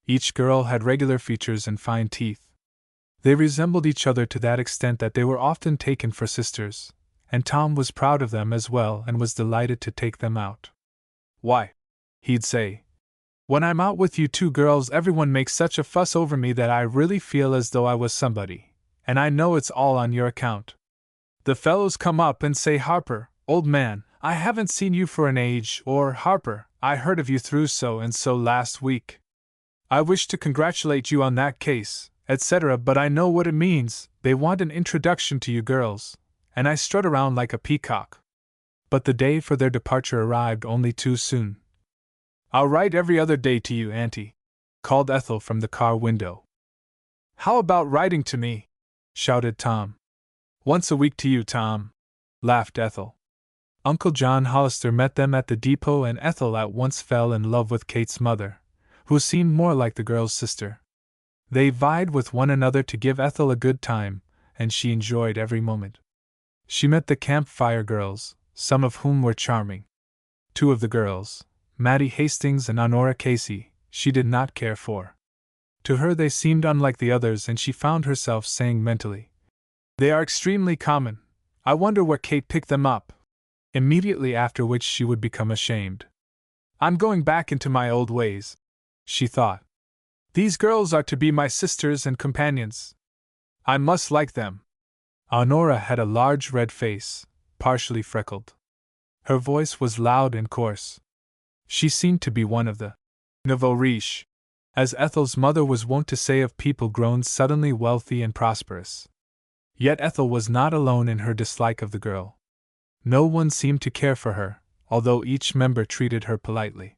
A: Each girl had regular features and fine teeth. They resembled each other to that extent that they were often taken for sisters, and Tom was proud of them as well and was delighted to take them out. Why, he'd say, when I'm out with you 2 girls, everyone makes such a fuss over me that I really feel as though I was somebody, and I know it's all on your account. The fellows come up and say, Harper, old man, I haven't seen you for an age, or Harper, I heard of you through so and so last week. I wish to congratulate you on that case, etc., but I know what it means. They want an introduction to you girls, and I strut around like a peacock. But the day for their departure arrived only too soon. I'll write every other day to you, Auntie, called Ethel from the car window. How about writing to me? Shouted Tom. Once a week to you, Tom, laughed Ethel. Uncle John Hollister met them at the depot and Ethel at once fell in love with Kate's mother, who seemed more like the girl's sister. They vied with one another to give Ethel a good time, and she enjoyed every moment. She met the Campfire girls, some of whom were charming. 2 of the girls, Mattie Hastings and Honora Casey, she did not care for. To her they seemed unlike the others and she found herself saying mentally, They are extremely common. I wonder where Kate picked them up. Immediately after which she would become ashamed. I'm going back into my old ways, she thought. These girls are to be my sisters and companions. I must like them. Honora had a large red face, partially freckled. Her voice was loud and coarse. She seemed to be one of the nouveau riche, as Ethel's mother was wont to say of people grown suddenly wealthy and prosperous. Yet Ethel was not alone in her dislike of the girl. No one seemed to care for her, although each member treated her politely.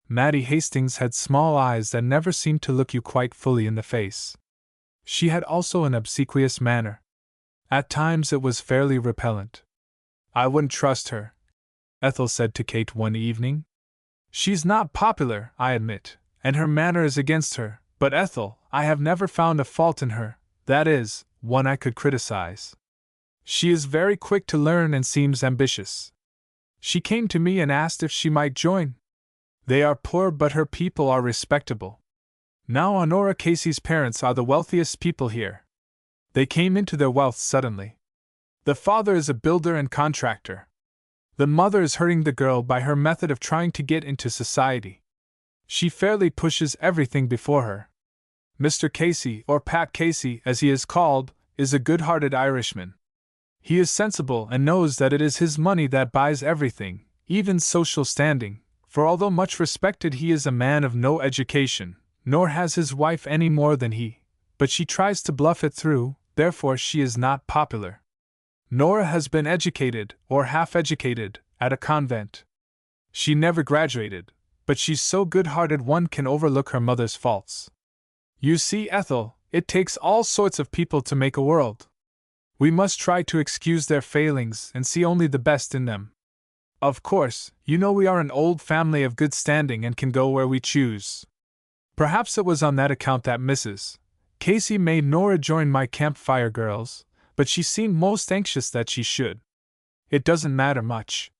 A: Mattie Hastings had small eyes that never seemed to look you quite fully in the face. She had also an obsequious manner. At times it was fairly repellent. I wouldn't trust her, Ethel said to Kate one evening. She's not popular, I admit, and her manner is against her, but Ethel, I have never found a fault in her, that is, one I could criticize. She is very quick to learn and seems ambitious. She came to me and asked if she might join. They are poor but her people are respectable. Now Honora Casey's parents are the wealthiest people here. They came into their wealth suddenly. The father is a builder and contractor. The mother is hurting the girl by her method of trying to get into society. She fairly pushes everything before her. Mr. Casey, or Pat Casey as he is called, is a good-hearted Irishman. He is sensible and knows that it is his money that buys everything, even social standing, for although much respected he is a man of no education, nor has his wife any more than he, but she tries to bluff it through, therefore she is not popular. Nora has been educated, or half-educated, at a convent. She never graduated, but she's so good-hearted one can overlook her mother's faults. You see, Ethel, it takes all sorts of people to make a world. We must try to excuse their failings and see only the best in them. Of course, you know we are an old family of good standing and can go where we choose. Perhaps it was on that account that Mrs. Casey made Nora join my Campfire girls, but she seemed most anxious that she should. It doesn't matter much.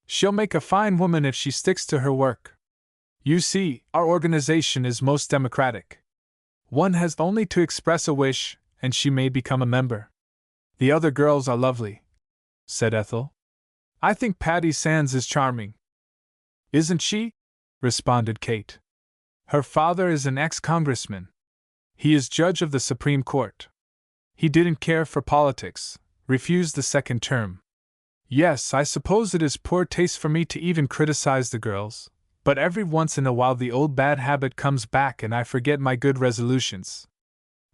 A: She'll make a fine woman if she sticks to her work. You see, our organization is most democratic. One has only to express a wish, and she may become a member. The other girls are lovely, said Ethel. I think Patty Sands is charming. Isn't she? Responded Kate. Her father is an ex-congressman. He is judge of the Supreme Court. He didn't care for politics, refused the second term. Yes, I suppose it is poor taste for me to even criticize the girls, but every once in a while the old bad habit comes back and I forget my good resolutions.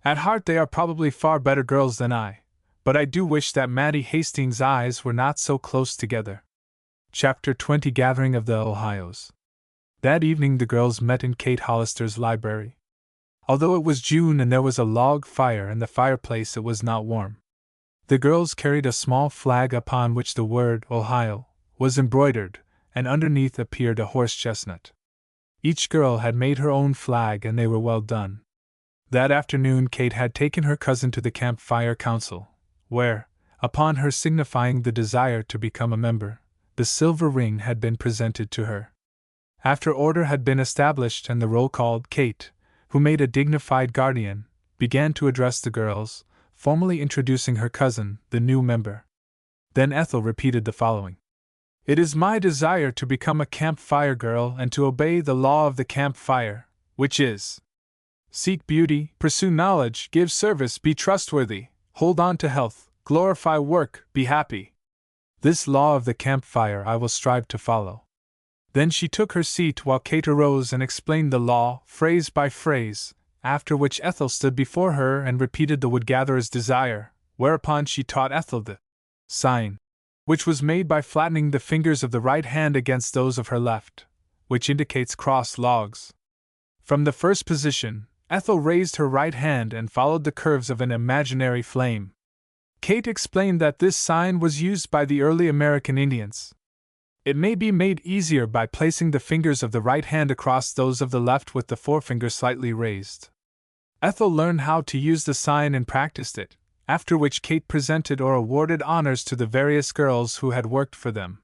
A: At heart they are probably far better girls than I, but I do wish that Mattie Hastings' eyes were not so close together. Chapter 20 Gathering of the Ohios. That evening the girls met in Kate Hollister's library. Although it was June and there was a log fire in the fireplace, it was not warm. The girls carried a small flag upon which the word Ohio was embroidered, and underneath appeared a horse chestnut. Each girl had made her own flag and they were well done. That afternoon Kate had taken her cousin to the Campfire Council, where, upon her signifying the desire to become a member, the silver ring had been presented to her. After order had been established and the roll called, Kate, who made a dignified guardian, began to address the girls, formally introducing her cousin, the new member. Then Ethel repeated the following. It is my desire to become a Campfire girl and to obey the law of the Campfire, which is: seek beauty, pursue knowledge, give service, be trustworthy, hold on to health, glorify work, be happy. This law of the Campfire I will strive to follow. Then she took her seat while Kate arose and explained the law, phrase by phrase, after which Ethel stood before her and repeated the woodgatherer's desire, whereupon she taught Ethel the sign, which was made by flattening the fingers of the right hand against those of her left, which indicates crossed logs. From the first position, Ethel raised her right hand and followed the curves of an imaginary flame. Kate explained that this sign was used by the early American Indians. It may be made easier by placing the fingers of the right hand across those of the left with the forefinger slightly raised. Ethel learned how to use the sign and practiced it, after which Kate presented or awarded honors to the various girls who had worked for them.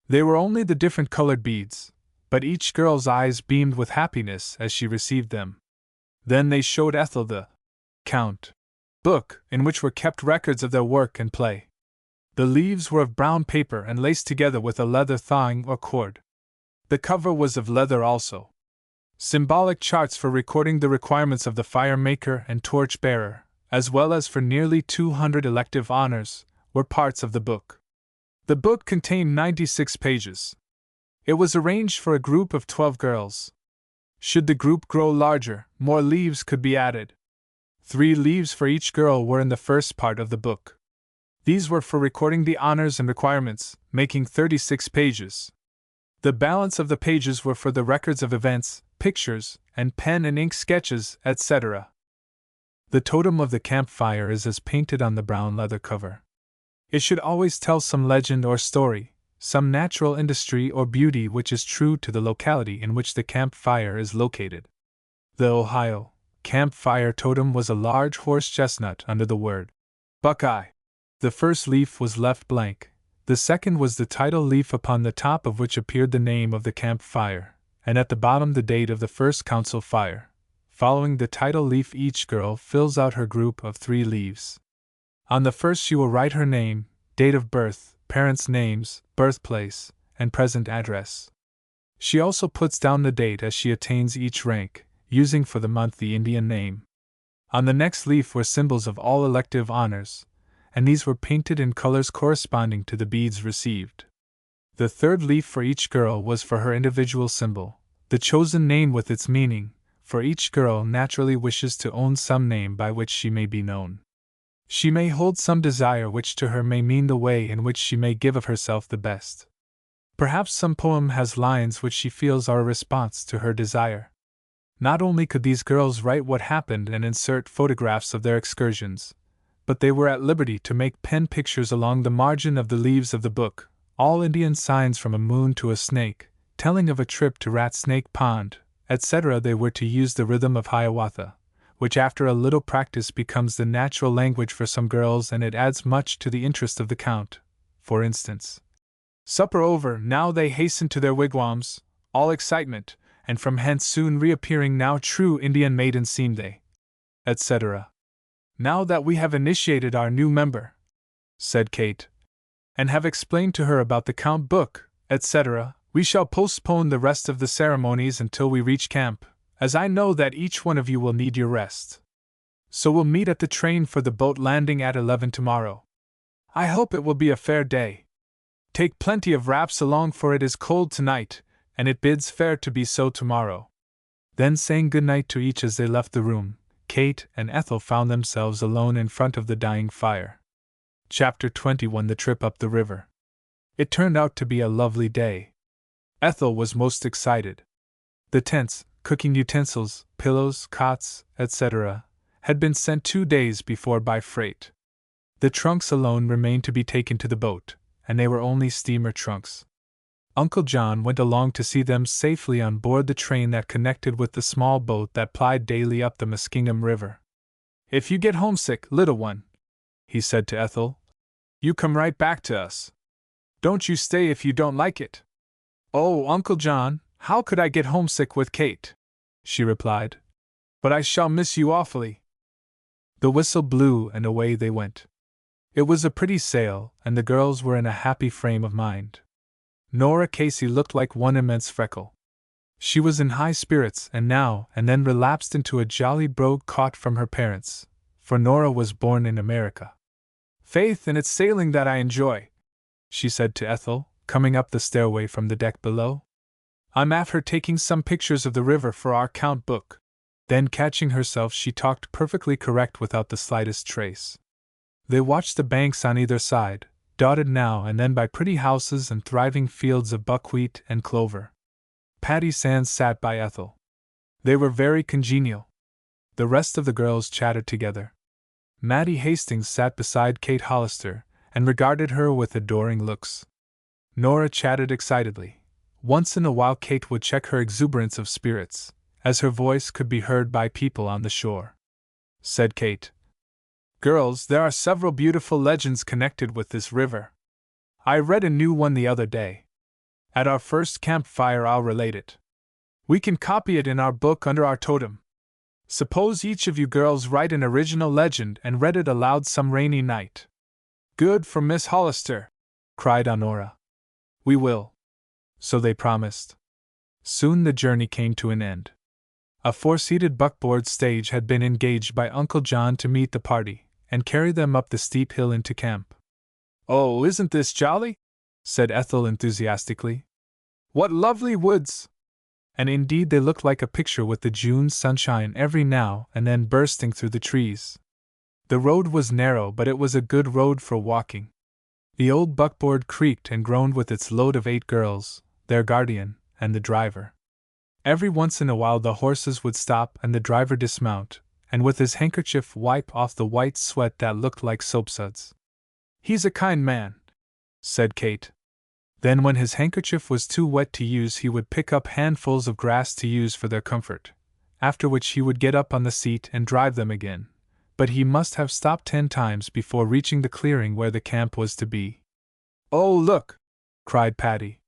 A: They were only the different colored beads, but each girl's eyes beamed with happiness as she received them. Then they showed Ethel the count book, in which were kept records of their work and play. The leaves were of brown paper and laced together with a leather thong or cord. The cover was of leather also. Symbolic charts for recording the requirements of the fire maker and torch bearer, as well as for nearly 200 elective honors, were parts of the book. The book contained 96 pages. It was arranged for a group of 12 girls. Should the group grow larger, more leaves could be added. 3 leaves for each girl were in the first part of the book. These were for recording the honors and requirements, making 36 pages. The balance of the pages were for the records of events, pictures, and pen and ink sketches, etc. The totem of the Campfire is as painted on the brown leather cover. It should always tell some legend or story, some natural industry or beauty which is true to the locality in which the Campfire is located. The Ohio Campfire totem was a large horse chestnut under the word Buckeye. The first leaf was left blank, the second was the title leaf upon the top of which appeared the name of the Campfire, and at the bottom the date of the first council fire. Following the title leaf each girl fills out her group of 3 leaves. On the first she will write her name, date of birth, parents' names, birthplace, and present address. She also puts down the date as she attains each rank, using for the month the Indian name. On the next leaf were symbols of all elective honors, and these were painted in colors corresponding to the beads received. The third leaf for each girl was for her individual symbol, the chosen name with its meaning, for each girl naturally wishes to own some name by which she may be known. She may hold some desire which to her may mean the way in which she may give of herself the best. Perhaps some poem has lines which she feels are a response to her desire. Not only could these girls write what happened and insert photographs of their excursions, but they were at liberty to make pen pictures along the margin of the leaves of the book, all Indian signs from a moon to a snake, telling of a trip to Rat Snake Pond, etc. They were to use the rhythm of Hiawatha, which after a little practice becomes the natural language for some girls, and it adds much to the interest of the Count. For instance, supper over, now they hastened to their wigwams, all excitement, and from hence soon reappearing now true Indian maidens seemed they, etc. Now that we have initiated our new member, said Kate, and have explained to her about the Count book, etc., we shall postpone the rest of the ceremonies until we reach camp, as I know that each one of you will need your rest. So we'll meet at the train for the boat landing at 11 tomorrow. I hope it will be a fair day. Take plenty of wraps along, for it is cold tonight, and it bids fair to be so tomorrow. Then, saying good night to each as they left the room, Kate and Ethel found themselves alone in front of the dying fire. Chapter 21: The Trip Up the River. It turned out to be a lovely day. Ethel was most excited. The tents, cooking utensils, pillows, cots, etc., had been sent 2 days before by freight. The trunks alone remained to be taken to the boat, and they were only steamer trunks. Uncle John went along to see them safely on board the train that connected with the small boat that plied daily up the Muskingum River. "If you get homesick, little one," he said to Ethel, "you come right back to us. Don't you stay if you don't like it." "Oh, Uncle John, how could I get homesick with Kate?" she replied. "But I shall miss you awfully." The whistle blew and away they went. It was a pretty sail, and the girls were in a happy frame of mind. Nora Casey looked like one immense freckle. She was in high spirits and now and then relapsed into a jolly brogue caught from her parents, for Nora was born in America. "Faith, and it's sailing that I enjoy," she said to Ethel, coming up the stairway from the deck below. "I'm after taking some pictures of the river for our Count book." Then, catching herself, she talked perfectly correct without the slightest trace. They watched the banks on either side, dotted now and then by pretty houses and thriving fields of buckwheat and clover. Patty Sands sat by Ethel. They were very congenial. The rest of the girls chatted together. Mattie Hastings sat beside Kate Hollister, and regarded her with adoring looks. Nora chatted excitedly. Once in a while Kate would check her exuberance of spirits, as her voice could be heard by people on the shore. Said Kate, "Girls, there are several beautiful legends connected with this river. I read a new one the other day. At our first campfire I'll relate it. We can copy it in our book under our totem. Suppose each of you girls write an original legend and read it aloud some rainy night." "Good for Miss Hollister!" cried Honora. "We will." So they promised. Soon the journey came to an end. A 4-seated buckboard stage had been engaged by Uncle John to meet the party and carry them up the steep hill into camp. "Oh, isn't this jolly?" said Ethel enthusiastically. "What lovely woods!" And indeed they looked like a picture, with the June sunshine every now and then bursting through the trees. The road was narrow, but it was a good road for walking. The old buckboard creaked and groaned with its load of 8 girls, their guardian, and the driver. Every once in a while the horses would stop and the driver dismount, and with his handkerchief wipe off the white sweat that looked like soapsuds. "He's a kind man," said Kate. Then when his handkerchief was too wet to use he would pick up handfuls of grass to use for their comfort, after which he would get up on the seat and drive them again, but he must have stopped 10 times before reaching the clearing where the camp was to be. "Oh, look!" cried Patty.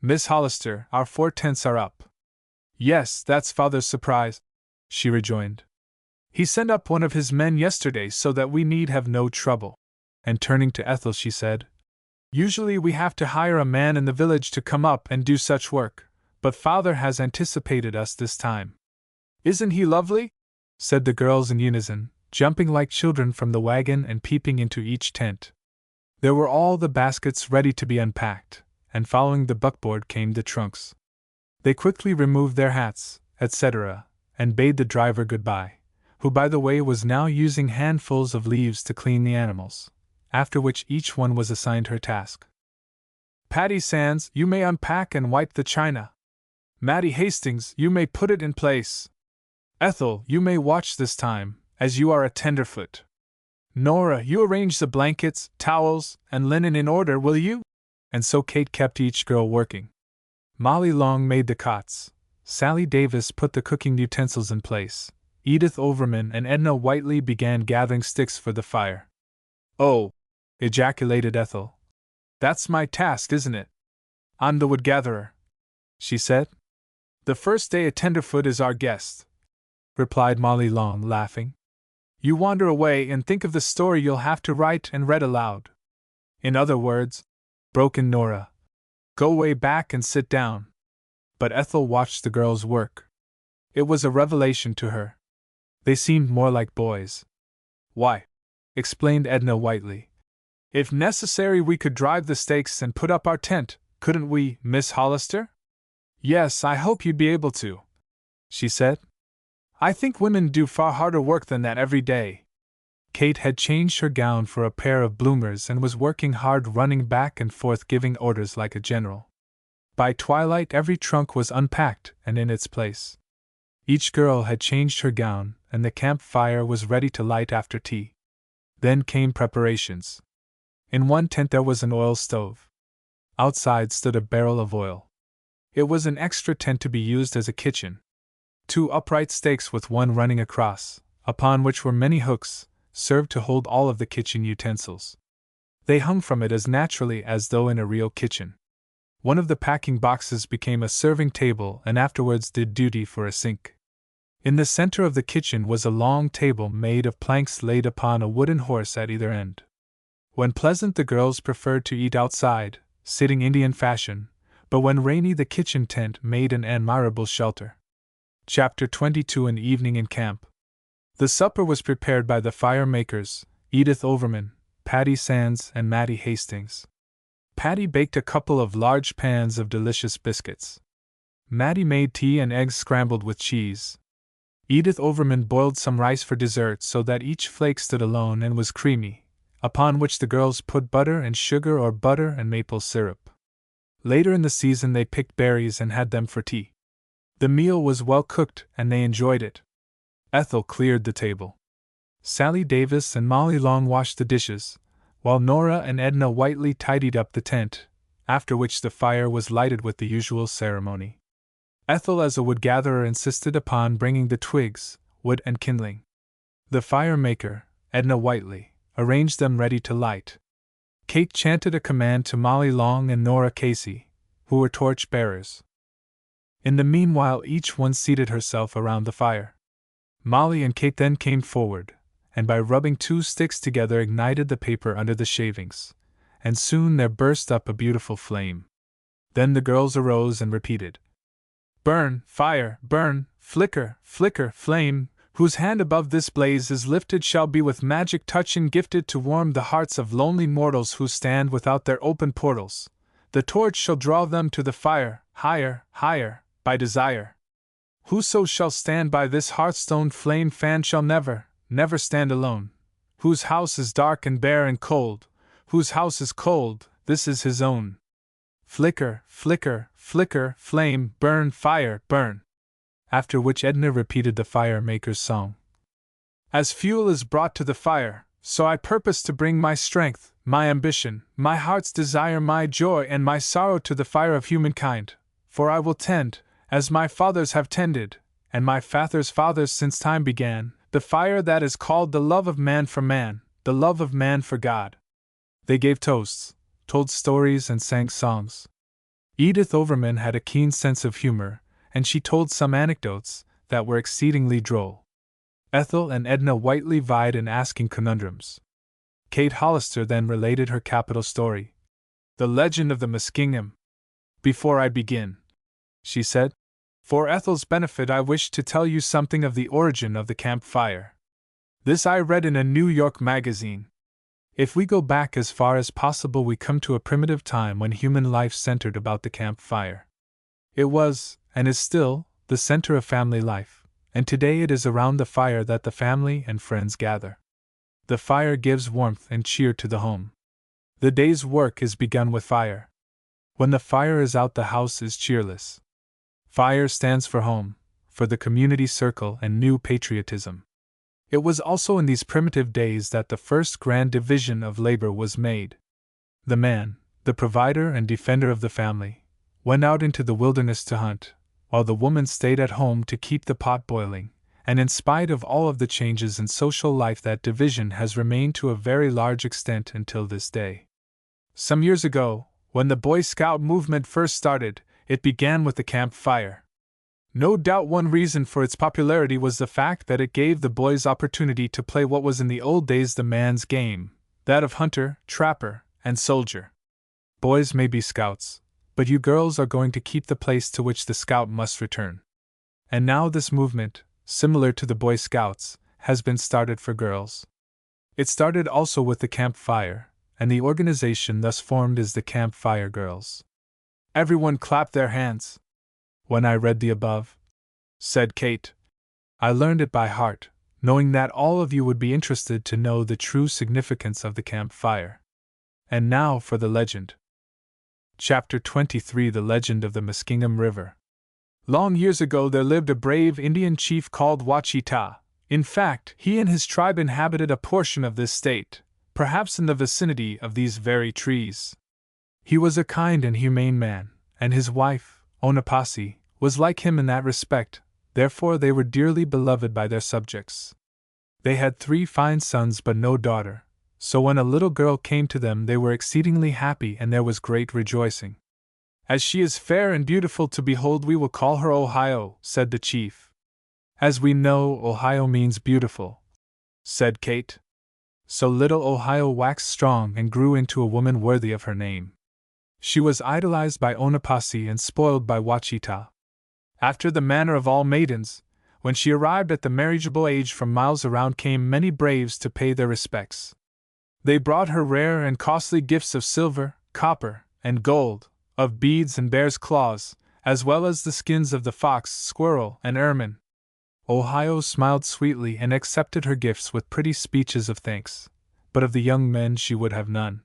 A: "Miss Hollister, our 4 tents are up." "Yes, that's Father's surprise," she rejoined. "He sent up one of his men yesterday so that we need have no trouble." And turning to Ethel she said, "Usually we have to hire a man in the village to come up and do such work, but Father has anticipated us this time." "Isn't he lovely?" said the girls in unison, jumping like children from the wagon and peeping into each tent. There were all the baskets ready to be unpacked, and following the buckboard came the trunks. They quickly removed their hats, etc., and bade the driver goodbye, who by the way was now using handfuls of leaves to clean the animals, after which each one was assigned her task. Patty Sands, you may unpack and wipe the china. Mattie Hastings, you may put it in place. Ethel, you may watch this time, as you are a tenderfoot. Nora, you arrange the blankets, towels, and linen in order, will you? And so Kate kept each girl working. Molly Long made the cots. Sally Davis put the cooking utensils in place. Edith Overman and Edna Whiteley began gathering sticks for the fire. Oh! Ejaculated Ethel. That's my task, isn't it? I'm the wood gatherer, she said. The first day a tenderfoot is our guest, replied Molly Long, laughing. You wander away and think of the story you'll have to write and read aloud. In other words, broke in Nora, go way back and sit down. But Ethel watched the girls work. It was a revelation to her. They seemed more like boys. Why, explained Edna Whiteley, if necessary we could drive the stakes and put up our tent, couldn't we, Miss Hollister? Yes, I hope you'd be able to, she said. I think women do far harder work than that every day. Kate had changed her gown for a pair of bloomers and was working hard, running back and forth giving orders like a general. By twilight every trunk was unpacked and in its place. Each girl had changed her gown, and the campfire was ready to light after tea. Then came preparations. In one tent there was an oil stove. Outside stood a barrel of oil. It was an extra tent to be used as a kitchen. 2 upright stakes with one running across, upon which were many hooks, served to hold all of the kitchen utensils. They hung from it as naturally as though in a real kitchen. One of the packing boxes became a serving table and afterwards did duty for a sink. In the center of the kitchen was a long table made of planks laid upon a wooden horse at either end. When pleasant the girls preferred to eat outside, sitting Indian fashion, but when rainy the kitchen tent made an admirable shelter. Chapter 22 An Evening in Camp. The supper was prepared by the fire makers, Edith Overman, Patty Sands, and Mattie Hastings. Patty baked a couple of large pans of delicious biscuits. Mattie made tea and eggs scrambled with cheese. Edith Overman boiled some rice for dessert so that each flake stood alone and was creamy, upon which the girls put butter and sugar or butter and maple syrup. Later in the season they picked berries and had them for tea. The meal was well cooked and they enjoyed it. Ethel cleared the table. Sally Davis and Molly Long washed the dishes, while Nora and Edna Whiteley tidied up the tent, after which the fire was lighted with the usual ceremony. Ethel as a wood-gatherer insisted upon bringing the twigs, wood and kindling. The fire-maker, Edna Whiteley, arranged them ready to light. Kate chanted a command to Molly Long and Nora Casey, who were torch-bearers. In the meanwhile each one seated herself around the fire. Molly and Kate then came forward, and by rubbing 2 sticks together ignited the paper under the shavings, and soon there burst up a beautiful flame. Then the girls arose and repeated, "Burn, fire, burn, flicker, flicker, flame, whose hand above this blaze is lifted shall be with magic touch and gifted to warm the hearts of lonely mortals who stand without their open portals. The torch shall draw them to the fire, higher, higher, by desire. Whoso shall stand by this hearthstone flame fan shall never, never stand alone. Whose house is dark and bare and cold, whose house is cold, this is his own. Flicker, flicker, flicker, flame, burn, fire, burn." After which Edna repeated the fire-maker's song. "As fuel is brought to the fire, so I purpose to bring my strength, my ambition, my heart's desire, my joy and my sorrow to the fire of humankind, for I will tend, as my fathers have tended, and my fathers' fathers since time began, the fire that is called the love of man for man, the love of man for God." They gave toasts, told stories and sang songs. Edith Overman had a keen sense of humor, and she told some anecdotes that were exceedingly droll. Ethel and Edna Whiteley vied in asking conundrums. Kate Hollister then related her capital story, The Legend of the Muskingum. "Before I begin," she said, "for Ethel's benefit I wish to tell you something of the origin of the campfire. This I read in a New York magazine. If we go back as far as possible we come to a primitive time when human life centered about the campfire. It was, and is still, the center of family life, and today it is around the fire that the family and friends gather. The fire gives warmth and cheer to the home. The day's work is begun with fire. When the fire is out, the house is cheerless. Fire stands for home, for the community circle and new patriotism. It was also in these primitive days that the first grand division of labor was made. The man, the provider and defender of the family, went out into the wilderness to hunt, while the woman stayed at home to keep the pot boiling, and in spite of all of the changes in social life, that division has remained to a very large extent until this day. Some years ago, when the Boy Scout movement first started, it began with the campfire. No doubt one reason for its popularity was the fact that it gave the boys opportunity to play what was in the old days the man's game, that of hunter, trapper, and soldier. Boys may be scouts, but you girls are going to keep the place to which the scout must return. And now this movement, similar to the Boy Scouts, has been started for girls. It started also with the campfire, and the organization thus formed is the Campfire Girls. Everyone clapped their hands. When I read the above, said Kate, I learned it by heart, knowing that all of you would be interested to know the true significance of the campfire. And now for the legend. Chapter 23: The Legend of the Muskingum River. Long years ago there lived a brave Indian chief called Wachita. In fact, he and his tribe inhabited a portion of this state, perhaps in the vicinity of these very trees. He was a kind and humane man, and his wife, Onapasi, was like him in that respect, therefore they were dearly beloved by their subjects. They had 3 fine sons but no daughter, so when a little girl came to them they were exceedingly happy and there was great rejoicing. As she is fair and beautiful to behold, we will call her Ohio, said the chief. As we know, Ohio means beautiful, said Kate. So little Ohio waxed strong and grew into a woman worthy of her name. She was idolized by Onapasi and spoiled by Wachita. After the manner of all maidens, when she arrived at the marriageable age, from miles around came many braves to pay their respects. They brought her rare and costly gifts of silver, copper, and gold, of beads and bear's claws, as well as the skins of the fox, squirrel, and ermine. Ohio smiled sweetly and accepted her gifts with pretty speeches of thanks, but of the young men she would have none.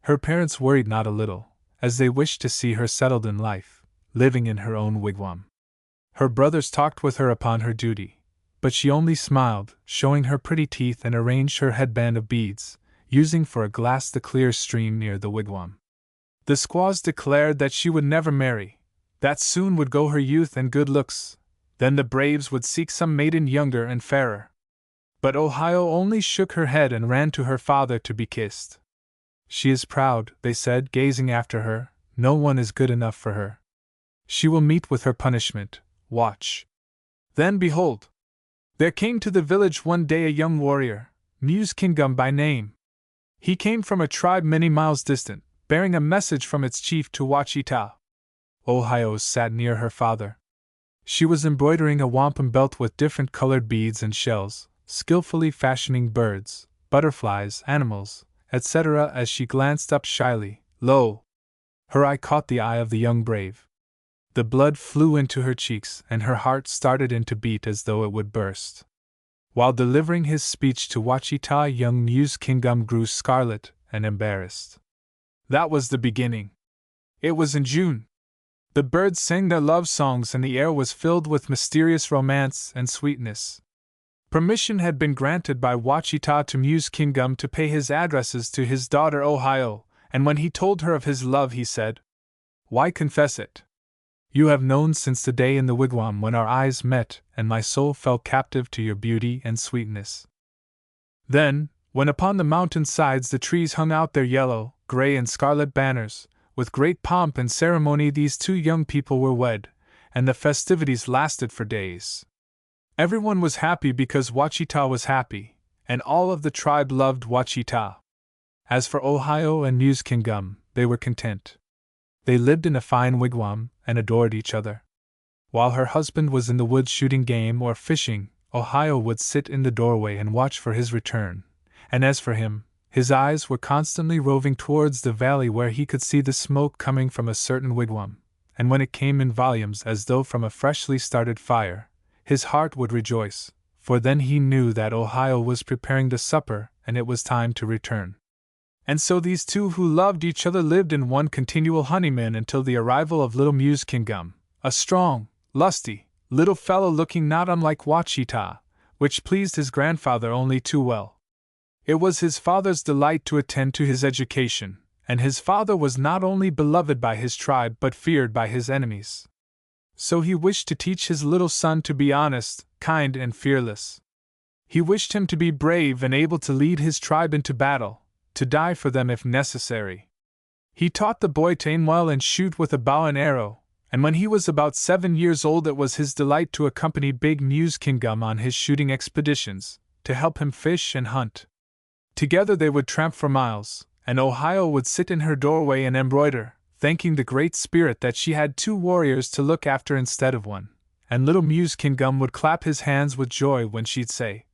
A: Her parents worried not a little, as they wished to see her settled in life, living in her own wigwam. Her brothers talked with her upon her duty, but she only smiled, showing her pretty teeth, and arranged her headband of beads, using for a glass the clear stream near the wigwam. The squaws declared that she would never marry, that soon would go her youth and good looks, then the braves would seek some maiden younger and fairer. But Ohio only shook her head and ran to her father to be kissed. She is proud, they said, gazing after her, no one is good enough for her. She will meet with her punishment, watch. Then behold! There came to the village one day a young warrior, Muskingum by name. He came from a tribe many miles distant, bearing a message from its chief to Wachita. Ohio sat near her father. She was embroidering a wampum belt with different colored beads and shells, skillfully fashioning birds, butterflies, animals, etc. As she glanced up shyly, lo! Her eye caught the eye of the young brave. The blood flew into her cheeks and her heart started into beat as though it would burst. While delivering his speech to Wachita, young Muskingum grew scarlet and embarrassed. That was the beginning. It was in June. The birds sang their love songs and the air was filled with mysterious romance and sweetness. Permission had been granted by Wachita to Muskingum to pay his addresses to his daughter Ohio, and when he told her of his love he said, "Why confess it? You have known since the day in the wigwam when our eyes met and my soul fell captive to your beauty and sweetness. Then, when upon the mountain sides the trees hung out their yellow, gray and scarlet banners, with great pomp and ceremony these 2 young people were wed, and the festivities lasted for days. Everyone was happy because Wachita was happy, and all of the tribe loved Wachita. As for Ohio and Muskingum, they were content. They lived in a fine wigwam and adored each other. While her husband was in the woods shooting game or fishing, Ohio would sit in the doorway and watch for his return, and as for him, his eyes were constantly roving towards the valley where he could see the smoke coming from a certain wigwam, and when it came in volumes as though from a freshly started fire, his heart would rejoice, for then he knew that Ohio was preparing the supper and it was time to return. And so these two who loved each other lived in one continual honeymoon until the arrival of little Muskingum, a strong, lusty, little fellow looking not unlike Wachita, which pleased his grandfather only too well. It was his father's delight to attend to his education, and his father was not only beloved by his tribe but feared by his enemies. So he wished to teach his little son to be honest, kind, and fearless. He wished him to be brave and able to lead his tribe into battle, to die for them if necessary. He taught the boy to aim well and shoot with a bow and arrow, and when he was about 7 years old it was his delight to accompany big Muskingum on his shooting expeditions, to help him fish and hunt. Together they would tramp for miles, and Ohio would sit in her doorway and embroider, thanking the Great Spirit that she had 2 warriors to look after instead of one, and little Muskingum would clap his hands with joy when she'd say,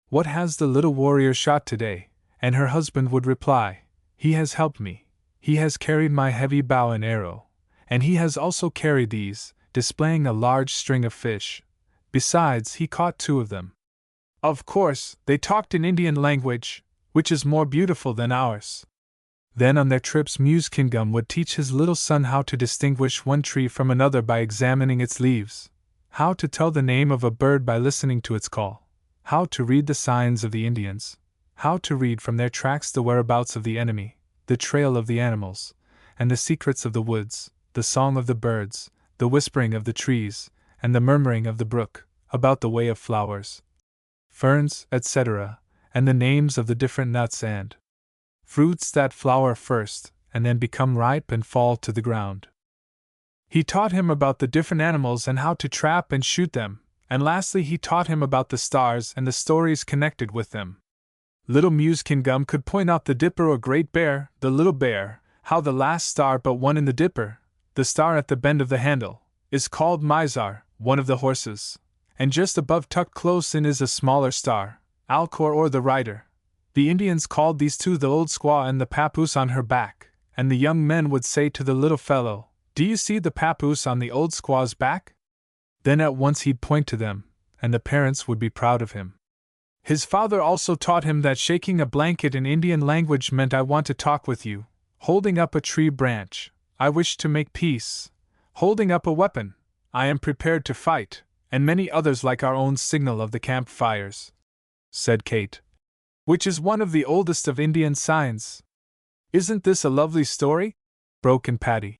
A: "What has the little warrior shot today?" And her husband would reply, "He has helped me. He has carried my heavy bow and arrow, and he has also carried these," displaying a large string of fish. Besides, he caught 2 of them. Of course, they talked in Indian language, which is more beautiful than ours. Then on their trips Muskingum would teach his little son how to distinguish one tree from another by examining its leaves, how to tell the name of a bird by listening to its call, how to read the signs of the Indians, how to read from their tracks the whereabouts of the enemy, the trail of the animals, and the secrets of the woods, the song of the birds, the whispering of the trees, and the murmuring of the brook, about the way of flowers, ferns, etc., and the names of the different nuts and fruits that flower first, and then become ripe and fall to the ground. He taught him about the different animals and how to trap and shoot them, and lastly he taught him about the stars and the stories connected with them. Little Muskingum could point out the Dipper or Great Bear, the Little Bear, how the last star but one in the Dipper, the star at the bend of the handle, is called Mizar, one of the horses, and just above tucked close in is a smaller star, Alcor or the Rider. The Indians called these 2 the Old Squaw and the papoose on her back, and the young men would say to the little fellow, "Do you see the papoose on the Old Squaw's back?" Then at once he'd point to them, and the parents would be proud of him. His father also taught him that shaking a blanket in Indian language meant "I want to talk with you," holding up a tree branch, "I wish to make peace," holding up a weapon, "I am prepared to fight," and many others like our own signal of the campfires, said Kate, which is one of the oldest of Indian signs. "Isn't this a lovely story?" broke in Patty.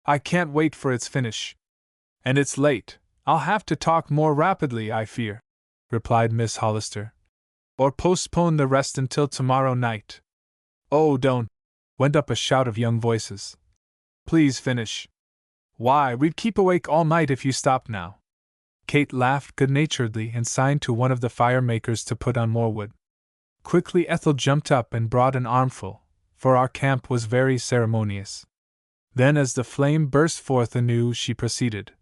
A: "I can't wait for its finish." "And it's late. I'll have to talk more rapidly, I fear," replied Miss Hollister. "Or postpone the rest until tomorrow night." "Oh, don't!" went up a shout of young voices. "Please finish." "Why, we'd keep awake all night if you stopped now." Kate laughed good-naturedly and signed to one of the fire makers to put on more wood. Quickly Ethel jumped up and brought an armful, for our camp was very ceremonious. Then as the flame burst forth anew she proceeded.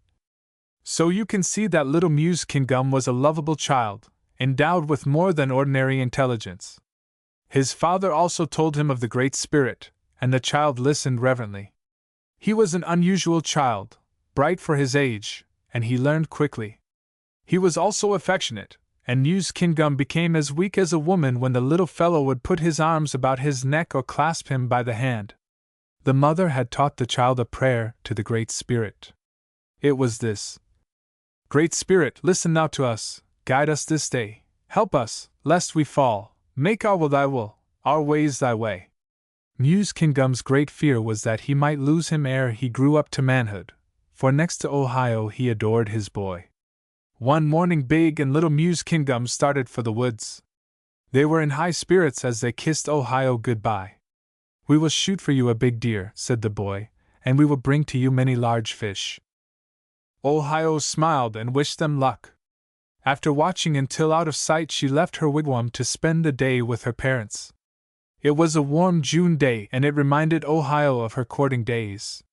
A: "So you can see that little Muskingum was a lovable child, endowed with more than ordinary intelligence. His father also told him of the Great Spirit, and the child listened reverently. He was an unusual child, bright for his age, and he learned quickly. He was also affectionate, and Muskingum became as weak as a woman when the little fellow would put his arms about his neck or clasp him by the hand. The mother had taught the child a prayer to the Great Spirit. It was this: "Great Spirit, listen now to us, guide us this day, help us, lest we fall, make our will thy will, our ways thy way." Muskingum's great fear was that he might lose him ere he grew up to manhood, for next to Ohio he adored his boy. One morning Big and little Muskingum started for the woods. They were in high spirits as they kissed Ohio goodbye. "We will shoot for you a big deer," said the boy, "and we will bring to you many large fish." Ohio smiled and wished them luck. After watching until out of sight, she left her wigwam to spend the day with her parents. It was a warm June day, and it reminded Ohio of her courting days.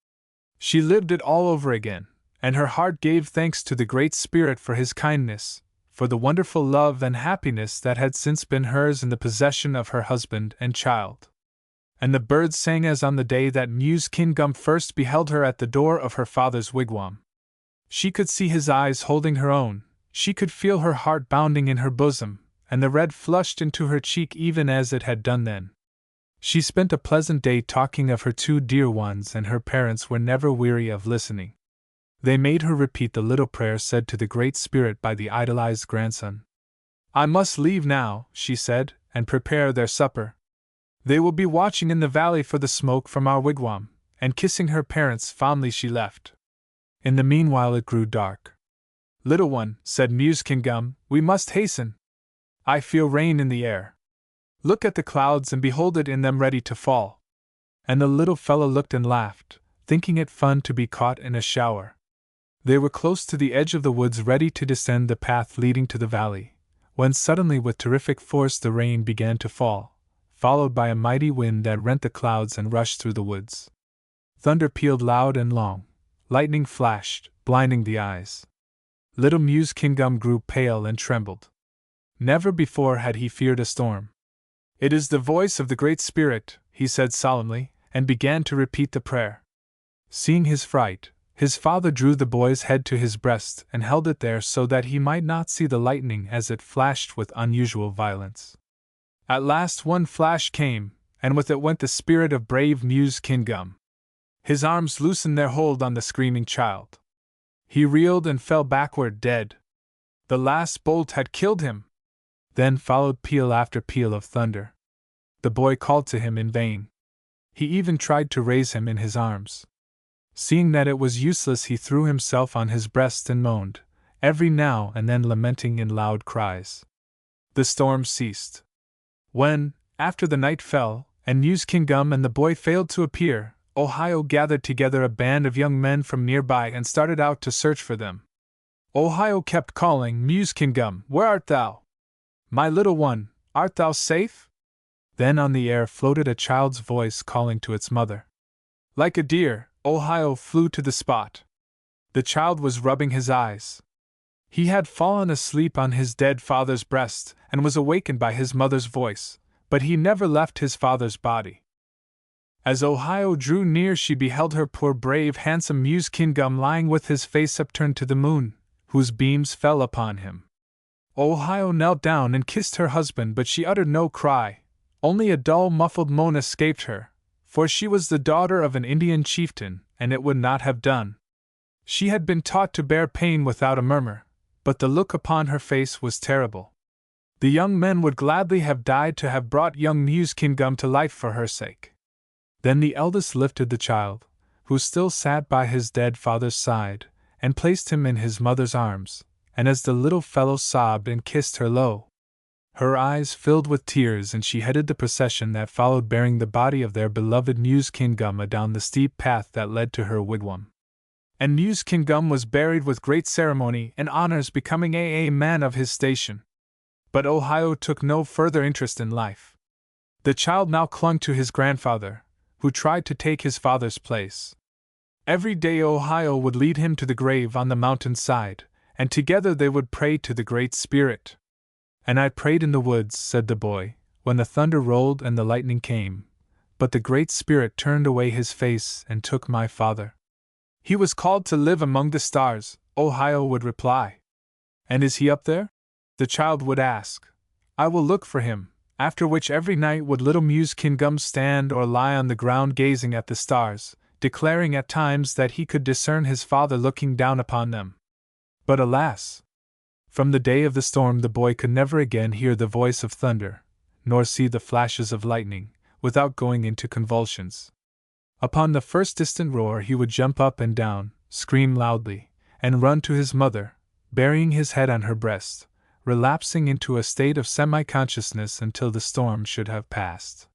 A: She lived it all over again, and her heart gave thanks to the Great Spirit for his kindness, for the wonderful love and happiness that had since been hers in the possession of her husband and child. And the birds sang as on the day that Muskingum first beheld her at the door of her father's wigwam. She could see his eyes holding her own, she could feel her heart bounding in her bosom, and the red flushed into her cheek even as it had done then. She spent a pleasant day talking of her two dear ones, and her parents were never weary of listening. They made her repeat the little prayer said to the Great Spirit by the idolized grandson. "I must leave now," she said, "and prepare their supper. They will be watching in the valley for the smoke from our wigwam," and kissing her parents fondly she left. In the meanwhile it grew dark. "Little one," said Muskingum, "we must hasten. I feel rain in the air. Look at the clouds and behold it in them ready to fall." And the little fellow looked and laughed, thinking it fun to be caught in a shower. They were close to the edge of the woods, ready to descend the path leading to the valley, when suddenly with terrific force the rain began to fall, followed by a mighty wind that rent the clouds and rushed through the woods. Thunder pealed loud and long, lightning flashed, blinding the eyes. Little Muskingum grew pale and trembled. Never before had he feared a storm. "It is the voice of the Great Spirit," he said solemnly, and began to repeat the prayer. Seeing his fright, his father drew the boy's head to his breast and held it there so that he might not see the lightning as it flashed with unusual violence. At last one flash came, and with it went the spirit of brave Muskingum. His arms loosened their hold on the screaming child. He reeled and fell backward dead. The last bolt had killed him. Then followed peal after peal of thunder. The boy called to him in vain. He even tried to raise him in his arms. Seeing that it was useless, he threw himself on his breast and moaned, every now and then lamenting in loud cries. The storm ceased. When, after the night fell, and Muskingum and the boy failed to appear, Ohio gathered together a band of young men from nearby and started out to search for them. Ohio kept calling, "Muskingum, where art thou? My little one, art thou safe?" Then on the air floated a child's voice calling to its mother. Like a deer, Ohio flew to the spot. The child was rubbing his eyes. He had fallen asleep on his dead father's breast and was awakened by his mother's voice, but he never left his father's body. As Ohio drew near, she beheld her poor brave handsome Muskingum lying with his face upturned to the moon, whose beams fell upon him. Ohio knelt down and kissed her husband, but she uttered no cry, only a dull muffled moan escaped her, for she was the daughter of an Indian chieftain, and it would not have done. She had been taught to bear pain without a murmur, but the look upon her face was terrible. The young men would gladly have died to have brought young Muskingum to life for her sake. Then the eldest lifted the child, who still sat by his dead father's side, and placed him in his mother's arms, and as the little fellow sobbed and kissed her low, her eyes filled with tears, and she headed the procession that followed, bearing the body of their beloved Muskingum down the steep path that led to her wigwam. And Muskingum was buried with great ceremony and honors, becoming a man of his station. But Ohio took no further interest in life. The child now clung to his grandfather, who tried to take his father's place. Every day Ohio would lead him to the grave on the mountain side, and together they would pray to the Great Spirit. "And I prayed in the woods," said the boy, "when the thunder rolled and the lightning came, but the Great Spirit turned away his face and took my father. He was called to live among the stars," Ohio would reply. "And is he up there?" the child would ask. "I will look for him," after which every night would little Muskingum stand or lie on the ground gazing at the stars, declaring at times that he could discern his father looking down upon them. But alas! From the day of the storm the boy could never again hear the voice of thunder, nor see the flashes of lightning, without going into convulsions. Upon the first distant roar he would jump up and down, scream loudly, and run to his mother, burying his head on her breast, relapsing into a state of semi-consciousness until the storm should have passed.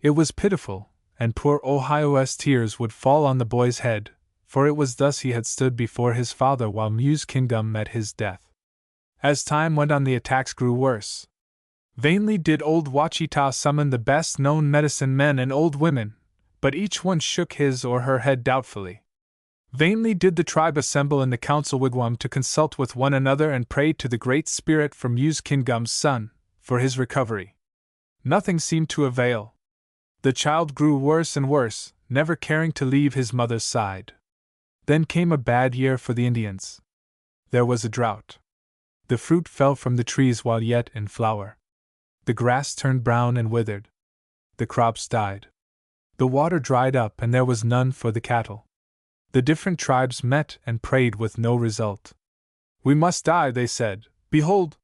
A: It was pitiful, and poor Ohio's tears would fall on the boy's head, for it was thus he had stood before his father while Muskingum met his death. As time went on, the attacks grew worse. Vainly did old Wachita summon the best-known medicine men and old women, but each one shook his or her head doubtfully. Vainly did the tribe assemble in the council wigwam to consult with one another and pray to the Great Spirit for Muskingum's son, for his recovery. Nothing seemed to avail. The child grew worse and worse, never caring to leave his mother's side. Then came a bad year for the Indians. There was a drought. The fruit fell from the trees while yet in flower. The grass turned brown and withered. the crops died. The water dried up and there was none for the cattle. The different tribes met and prayed with no result. We must die, they said. Behold!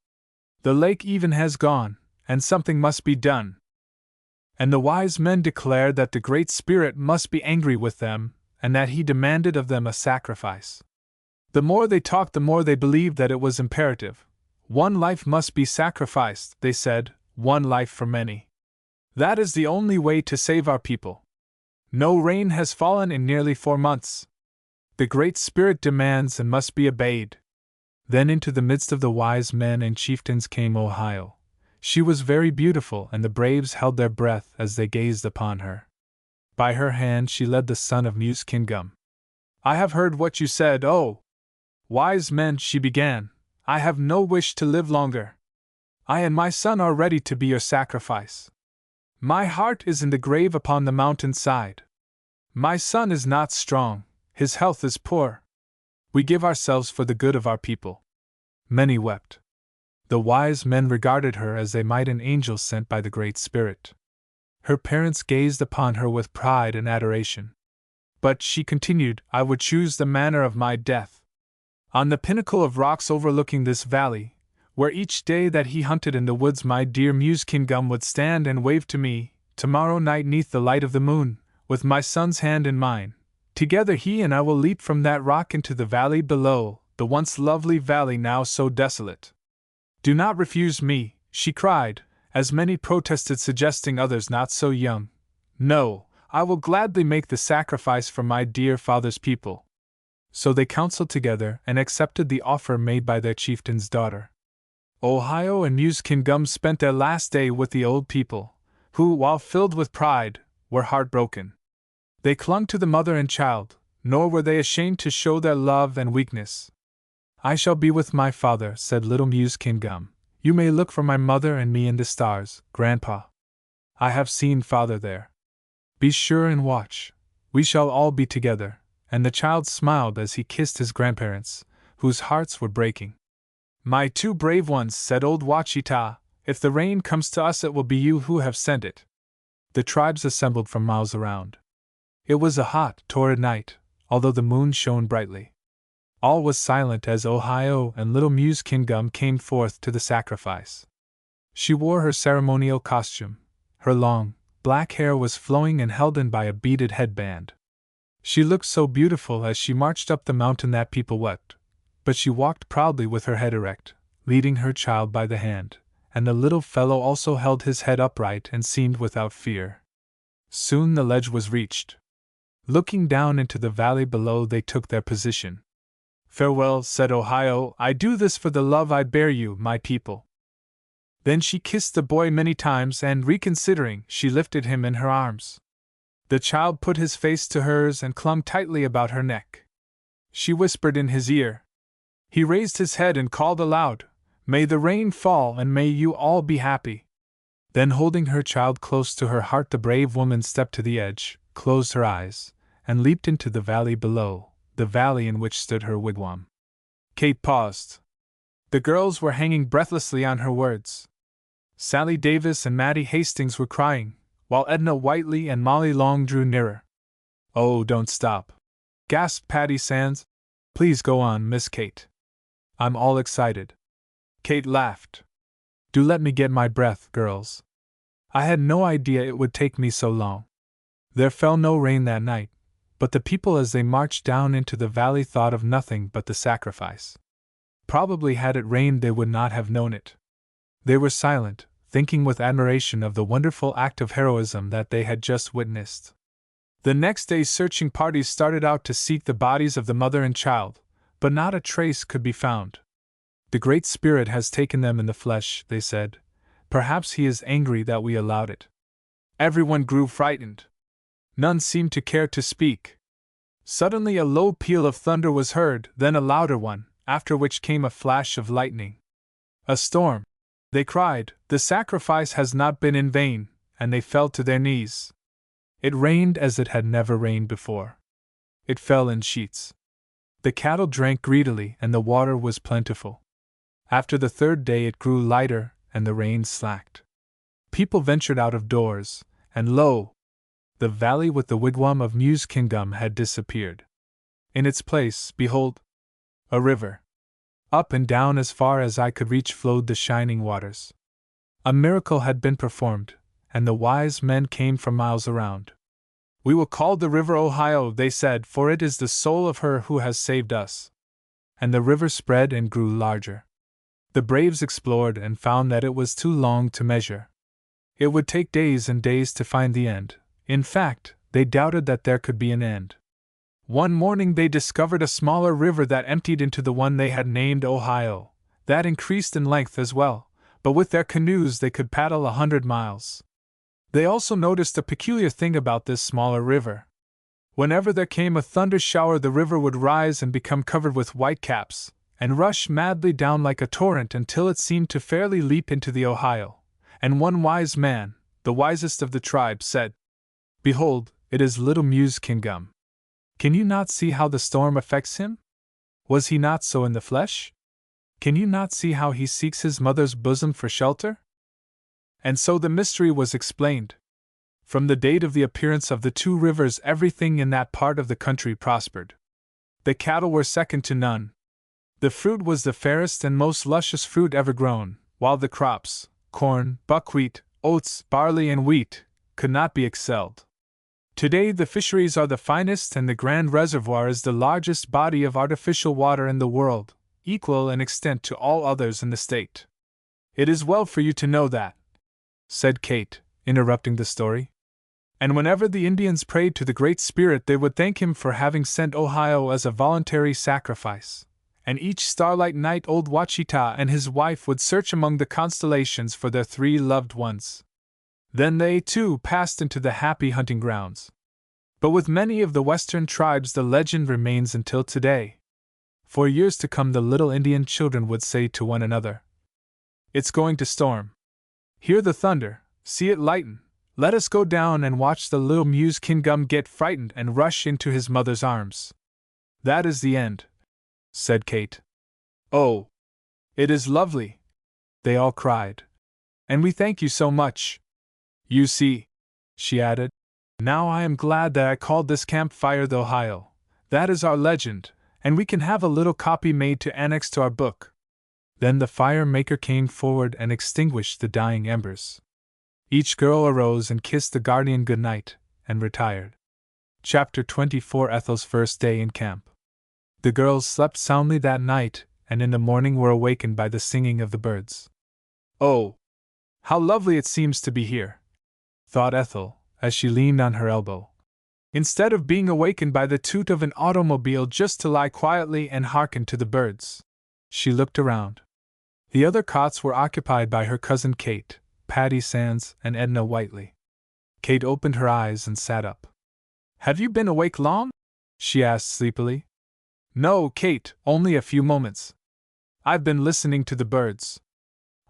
A: The lake even has gone, and something must be done. And the wise men declared that the Great Spirit must be angry with them, and that he demanded of them a sacrifice. The more they talked, the more they believed that it was imperative. One life must be sacrificed, they said, one life for many. That is the only way to save our people. No rain has fallen in nearly 4 months. The Great Spirit demands and must be obeyed. Then into the midst of the wise men and chieftains came Ohio. She was very beautiful, and the braves held their breath as they gazed upon her. By her hand she led the son of Muse Kingum. I have heard what you said, oh! Wise men, she began, I have no wish to live longer. I and my son are ready to be your sacrifice. My heart is in the grave upon the mountain side. My son is not strong, his health is poor. We give ourselves for the good of our people. Many wept. The wise men regarded her as they might an angel sent by the Great Spirit. Her parents gazed upon her with pride and adoration. But she continued, I would choose the manner of my death. On the pinnacle of rocks overlooking this valley, where each day that he hunted in the woods my dear Muse Kingum would stand and wave to me, tomorrow night neath the light of the moon, with my son's hand in mine. Together he and I will leap from that rock into the valley below, the once lovely valley now so desolate. Do not refuse me, she cried, as many protested, suggesting others not so young. No, I will gladly make the sacrifice for my dear father's people. So they counseled together and accepted the offer made by their chieftain's daughter. Ohio and Muse Kingum spent their last day with the old people, who, while filled with pride, were heartbroken. They clung to the mother and child, nor were they ashamed to show their love and weakness. I shall be with my father, said little Muse Kingum. You may look for my mother and me in the stars, Grandpa. I have seen father there. Be sure and watch. We shall all be together. And the child smiled as he kissed his grandparents, whose hearts were breaking. My 2 brave ones, said old Wachita, if the rain comes to us it will be you who have sent it. The tribes assembled from miles around. It was a hot, torrid night, although the moon shone brightly. All was silent as Ohio and little Muse Kingum came forth to the sacrifice. She wore her ceremonial costume. Her long, black hair was flowing and held in by a beaded headband. She looked so beautiful as she marched up the mountain that people wept, but she walked proudly with her head erect, leading her child by the hand, and the little fellow also held his head upright and seemed without fear. Soon the ledge was reached. Looking down into the valley below, they took their position. Farewell, said Ohio, I do this for the love I bear you, my people. Then she kissed the boy many times and, reconsidering, she lifted him in her arms. The child put his face to hers and clung tightly about her neck. She whispered in his ear. He raised his head and called aloud, May the rain fall and may you all be happy. Then holding her child close to her heart, the brave woman stepped to the edge, closed her eyes, and leaped into the valley below, the valley in which stood her wigwam. Kate paused. The girls were hanging breathlessly on her words. Sally Davis and Mattie Hastings were crying, while Edna Whiteley and Molly Long drew nearer. Oh, don't stop, gasped Patty Sands. Please go on, Miss Kate. I'm all excited. Kate laughed. Do let me get my breath, girls. I had no idea it would take me so long. There fell no rain that night, but the people as they marched down into the valley thought of nothing but the sacrifice. Probably had it rained they would not have known it. They were silent, thinking with admiration of the wonderful act of heroism that they had just witnessed. The next day searching parties started out to seek the bodies of the mother and child, but not a trace could be found. The Great Spirit has taken them in the flesh, they said. Perhaps he is angry that we allowed it. Everyone grew frightened. None seemed to care to speak. Suddenly a low peal of thunder was heard, then a louder one, after which came a flash of lightning. A storm! They cried, the sacrifice has not been in vain, and they fell to their knees. It rained as it had never rained before. It fell in sheets. The cattle drank greedily, and the water was plentiful. After the 3rd day it grew lighter, and the rain slacked. People ventured out of doors, and lo! The valley with the wigwam of Muse Kingdom had disappeared. In its place, behold, a river. Up and down as far as eye could reach flowed the shining waters. A miracle had been performed, and the wise men came from miles around. "We will call the river Ohio," they said, "for it is the soul of her who has saved us." And the river spread and grew larger. The braves explored and found that it was too long to measure. It would take days and days to find the end. In fact, they doubted that there could be an end. One morning they discovered a smaller river that emptied into the one they had named Ohio, that increased in length as well, but with their canoes they could paddle 100 miles. They also noticed a peculiar thing about this smaller river. Whenever there came a thunder shower, the river would rise and become covered with white caps, and rush madly down like a torrent until it seemed to fairly leap into the Ohio. And one wise man, the wisest of the tribe, said, "Behold, it is little Muse Kingdom. Can you not see how the storm affects him? Was he not so in the flesh? Can you not see how he seeks his mother's bosom for shelter?" And so the mystery was explained. From the date of the appearance of the two rivers, everything in that part of the country prospered. The cattle were second to none. The fruit was the fairest and most luscious fruit ever grown, while the crops, corn, buckwheat, oats, barley, and wheat, could not be excelled. Today the fisheries are the finest, and the Grand Reservoir is the largest body of artificial water in the world, equal in extent to all others in the state. "It is well for you to know that," said Kate, interrupting the story. "And whenever the Indians prayed to the Great Spirit, they would thank him for having sent Ohio as a voluntary sacrifice. And each starlight night old Wachita and his wife would search among the constellations for their 3 loved ones. Then they, too, passed into the happy hunting grounds. But with many of the western tribes the legend remains until today. For years to come the little Indian children would say to one another, 'It's going to storm. Hear the thunder, see it lighten. Let us go down and watch the little Muse Kingdom get frightened and rush into his mother's arms.' That is the end," said Kate. "Oh, it is lovely!" they all cried. "And we thank you so much. You see," she added, "now I am glad that I called this campfire the Ohio. That is our legend, and we can have a little copy made to annex to our book." Then the fire maker came forward and extinguished the dying embers. Each girl arose and kissed the guardian good night, and retired. Chapter 24: Ethel's First Day in Camp. The girls slept soundly that night, and in the morning were awakened by the singing of the birds. "Oh, how lovely it seems to be here!" thought Ethel, as she leaned on her elbow. Instead of being awakened by the toot of an automobile just to lie quietly and hearken to the birds. She looked around. The other cots were occupied by her cousin Kate, Patty Sands, and Edna Whiteley. Kate opened her eyes and sat up. "Have you been awake long?" she asked sleepily. "No, Kate, only a few moments. I've been listening to the birds.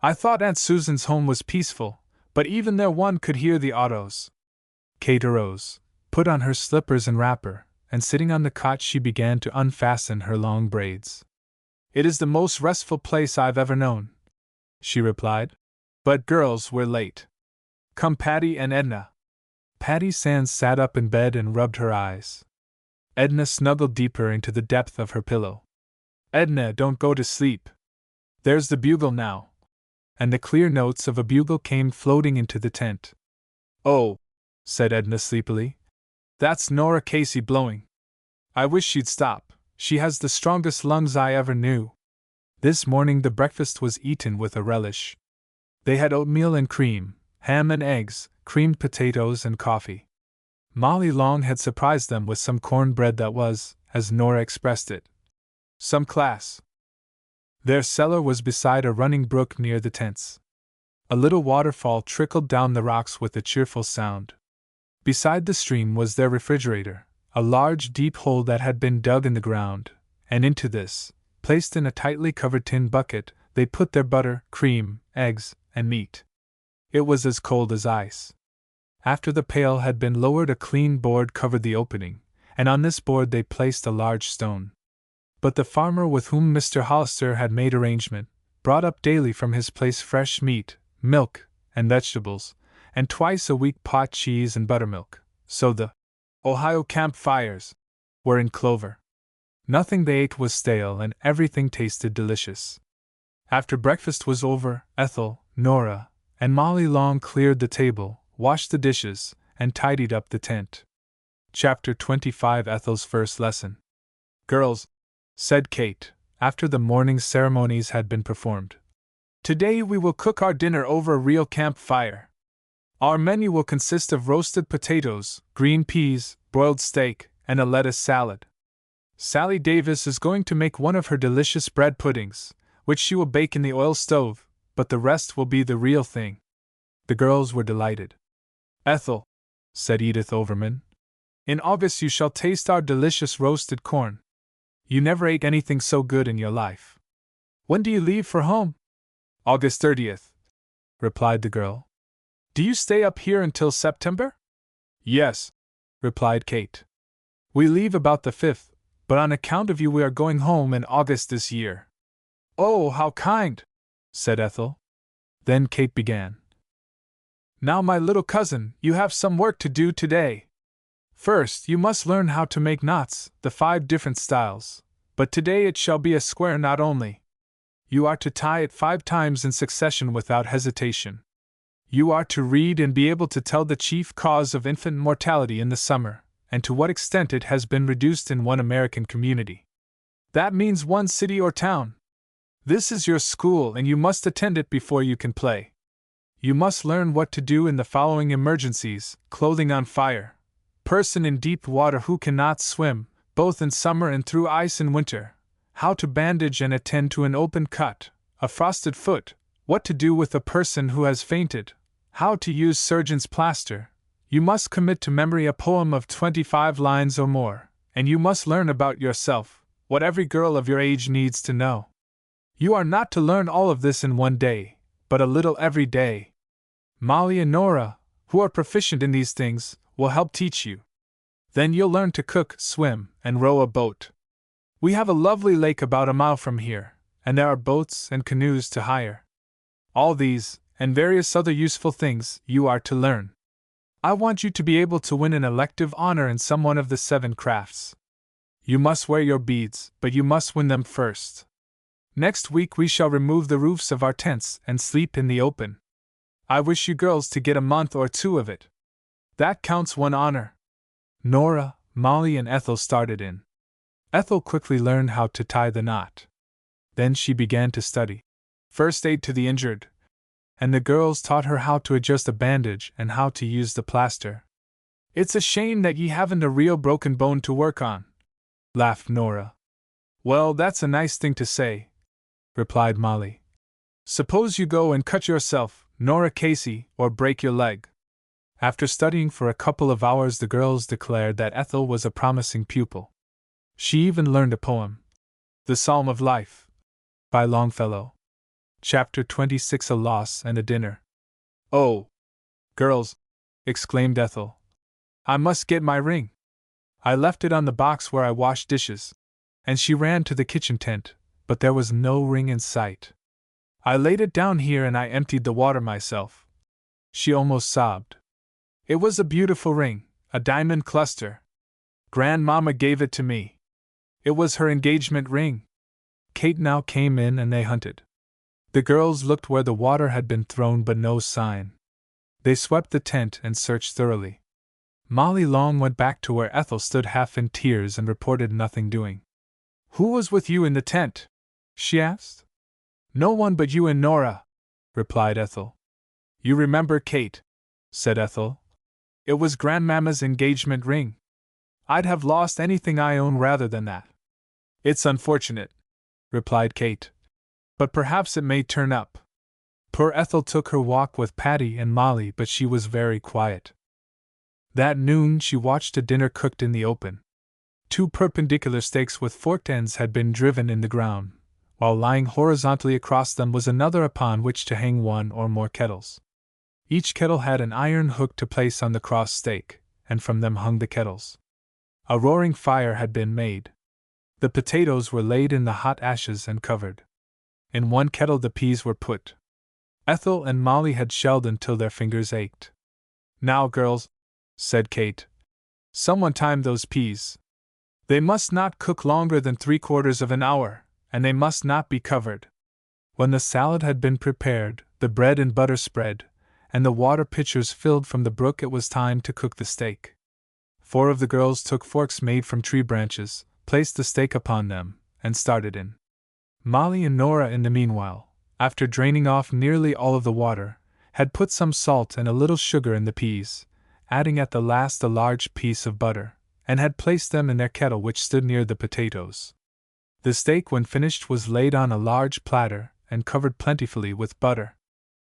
A: I thought Aunt Susan's home was peaceful, but even there one could hear the autos." Kate arose, put on her slippers and wrapper, and sitting on the cot she began to unfasten her long braids. "It is the most restful place I've ever known," she replied. "But girls, we're late. Come, Patty and Edna." Patty Sands sat up in bed and rubbed her eyes. Edna snuggled deeper into the depth of her pillow. "Edna, don't go to sleep. There's the bugle now." And the clear notes of a bugle came floating into the tent. "Oh," said Edna sleepily, "that's Nora Casey blowing. I wish she'd stop. She has the strongest lungs I ever knew." This morning the breakfast was eaten with a relish. They had oatmeal and cream, ham and eggs, creamed potatoes and coffee. Molly Long had surprised them with some cornbread that was, as Nora expressed it, some class. Their cellar was beside a running brook near the tents. A little waterfall trickled down the rocks with a cheerful sound. Beside the stream was their refrigerator, a large deep hole that had been dug in the ground, and into this, placed in a tightly covered tin bucket, they put their butter, cream, eggs, and meat. It was as cold as ice. After the pail had been lowered, a clean board covered the opening, and on this board they placed a large stone. But the farmer with whom Mr. Hollister had made arrangement, brought up daily from his place fresh meat, milk, and vegetables, and twice a week pot cheese and buttermilk, so the Ohio campfires were in clover. Nothing they ate was stale and everything tasted delicious. After breakfast was over, Ethel, Nora, and Molly Long cleared the table, washed the dishes, and tidied up the tent. Chapter 25 Ethel's First Lesson. Girls, said Kate, after the morning ceremonies had been performed, today we will cook our dinner over a real campfire. Our menu will consist of roasted potatoes, green peas, broiled steak, and a lettuce salad. Sally Davis is going to make one of her delicious bread puddings, which she will bake in the oil stove, but the rest will be the real thing. The girls were delighted. Ethel, said Edith Overman, in August you shall taste our delicious roasted corn. You never ate anything so good in your life. When do you leave for home? August 30th, replied the girl. Do you stay up here until September? Yes, replied Kate. We leave about the 5th, but on account of you we are going home in August this year. Oh, how kind, said Ethel. Then Kate began. Now, my little cousin, you have some work to do today. First, you must learn how to make knots, the 5 different styles, but today it shall be a square knot only. You are to tie it 5 times in succession without hesitation. You are to read and be able to tell the chief cause of infant mortality in the summer, and to what extent it has been reduced in one American community. That means one city or town. This is your school and you must attend it before you can play. You must learn what to do in the following emergencies: clothing on fire, person in deep water who cannot swim, both in summer and through ice in winter, how to bandage and attend to an open cut, a frosted foot, what to do with a person who has fainted, how to use surgeon's plaster. You must commit to memory a poem of 25 lines or more, and you must learn about yourself, what every girl of your age needs to know. You are not to learn all of this in one day, but a little every day. Molly and Nora, who are proficient in these things, will help teach you. Then you'll learn to cook, swim, and row a boat. We have a lovely lake about a mile from here, and there are boats and canoes to hire. All these, and various other useful things, you are to learn. I want you to be able to win an elective honor in some one of the 7 crafts. You must wear your beads, but you must win them first. Next week we shall remove the roofs of our tents and sleep in the open. I wish you girls to get a month or 2 of it. That counts 1 honor. Nora, Molly, and Ethel started in. Ethel quickly learned how to tie the knot. Then she began to study first aid to the injured, and the girls taught her how to adjust a bandage and how to use the plaster. It's a shame that ye haven't a real broken bone to work on, laughed Nora. Well, that's a nice thing to say, replied Molly. Suppose you go and cut yourself, Nora Casey, or break your leg. After studying for a couple of hours, the girls declared that Ethel was a promising pupil. She even learned a poem, The Psalm of Life, by Longfellow. Chapter 26 A Loss and a Dinner. Oh, girls, exclaimed Ethel, I must get my ring. I left it on the box where I washed dishes. And she ran to the kitchen tent, but there was no ring in sight. I laid it down here and I emptied the water myself. She almost sobbed. It was a beautiful ring, a diamond cluster. Grandmama gave it to me. It was her engagement ring. Kate now came in and they hunted. The girls looked where the water had been thrown but no sign. They swept the tent and searched thoroughly. Molly Long went back to where Ethel stood half in tears and reported nothing doing. Who was with you in the tent? She asked. No one but you and Nora, replied Ethel. You remember, Kate, said Ethel. It was Grandmama's engagement ring. I'd have lost anything I own rather than that. It's unfortunate, replied Kate, but perhaps it may turn up. Poor Ethel took her walk with Patty and Molly, but she was very quiet. That noon she watched a dinner cooked in the open. 2 perpendicular stakes with forked ends had been driven in the ground, while lying horizontally across them was another upon which to hang 1 or more kettles. Each kettle had an iron hook to place on the cross stake, and from them hung the kettles. A roaring fire had been made. The potatoes were laid in the hot ashes and covered. In 1 kettle the peas were put. Ethel and Molly had shelled until their fingers ached. Now, girls, said Kate, someone time those peas. They must not cook longer than 3/4 of an hour, and they must not be covered. When the salad had been prepared, the bread and butter spread, and the water pitchers filled from the brook, it was time to cook the steak. 4 of the girls took forks made from tree branches, placed the steak upon them, and started in. Molly and Nora, in the meanwhile, after draining off nearly all of the water, had put some salt and a little sugar in the peas, adding at the last a large piece of butter, and had placed them in their kettle which stood near the potatoes. The steak, when finished, was laid on a large platter and covered plentifully with butter.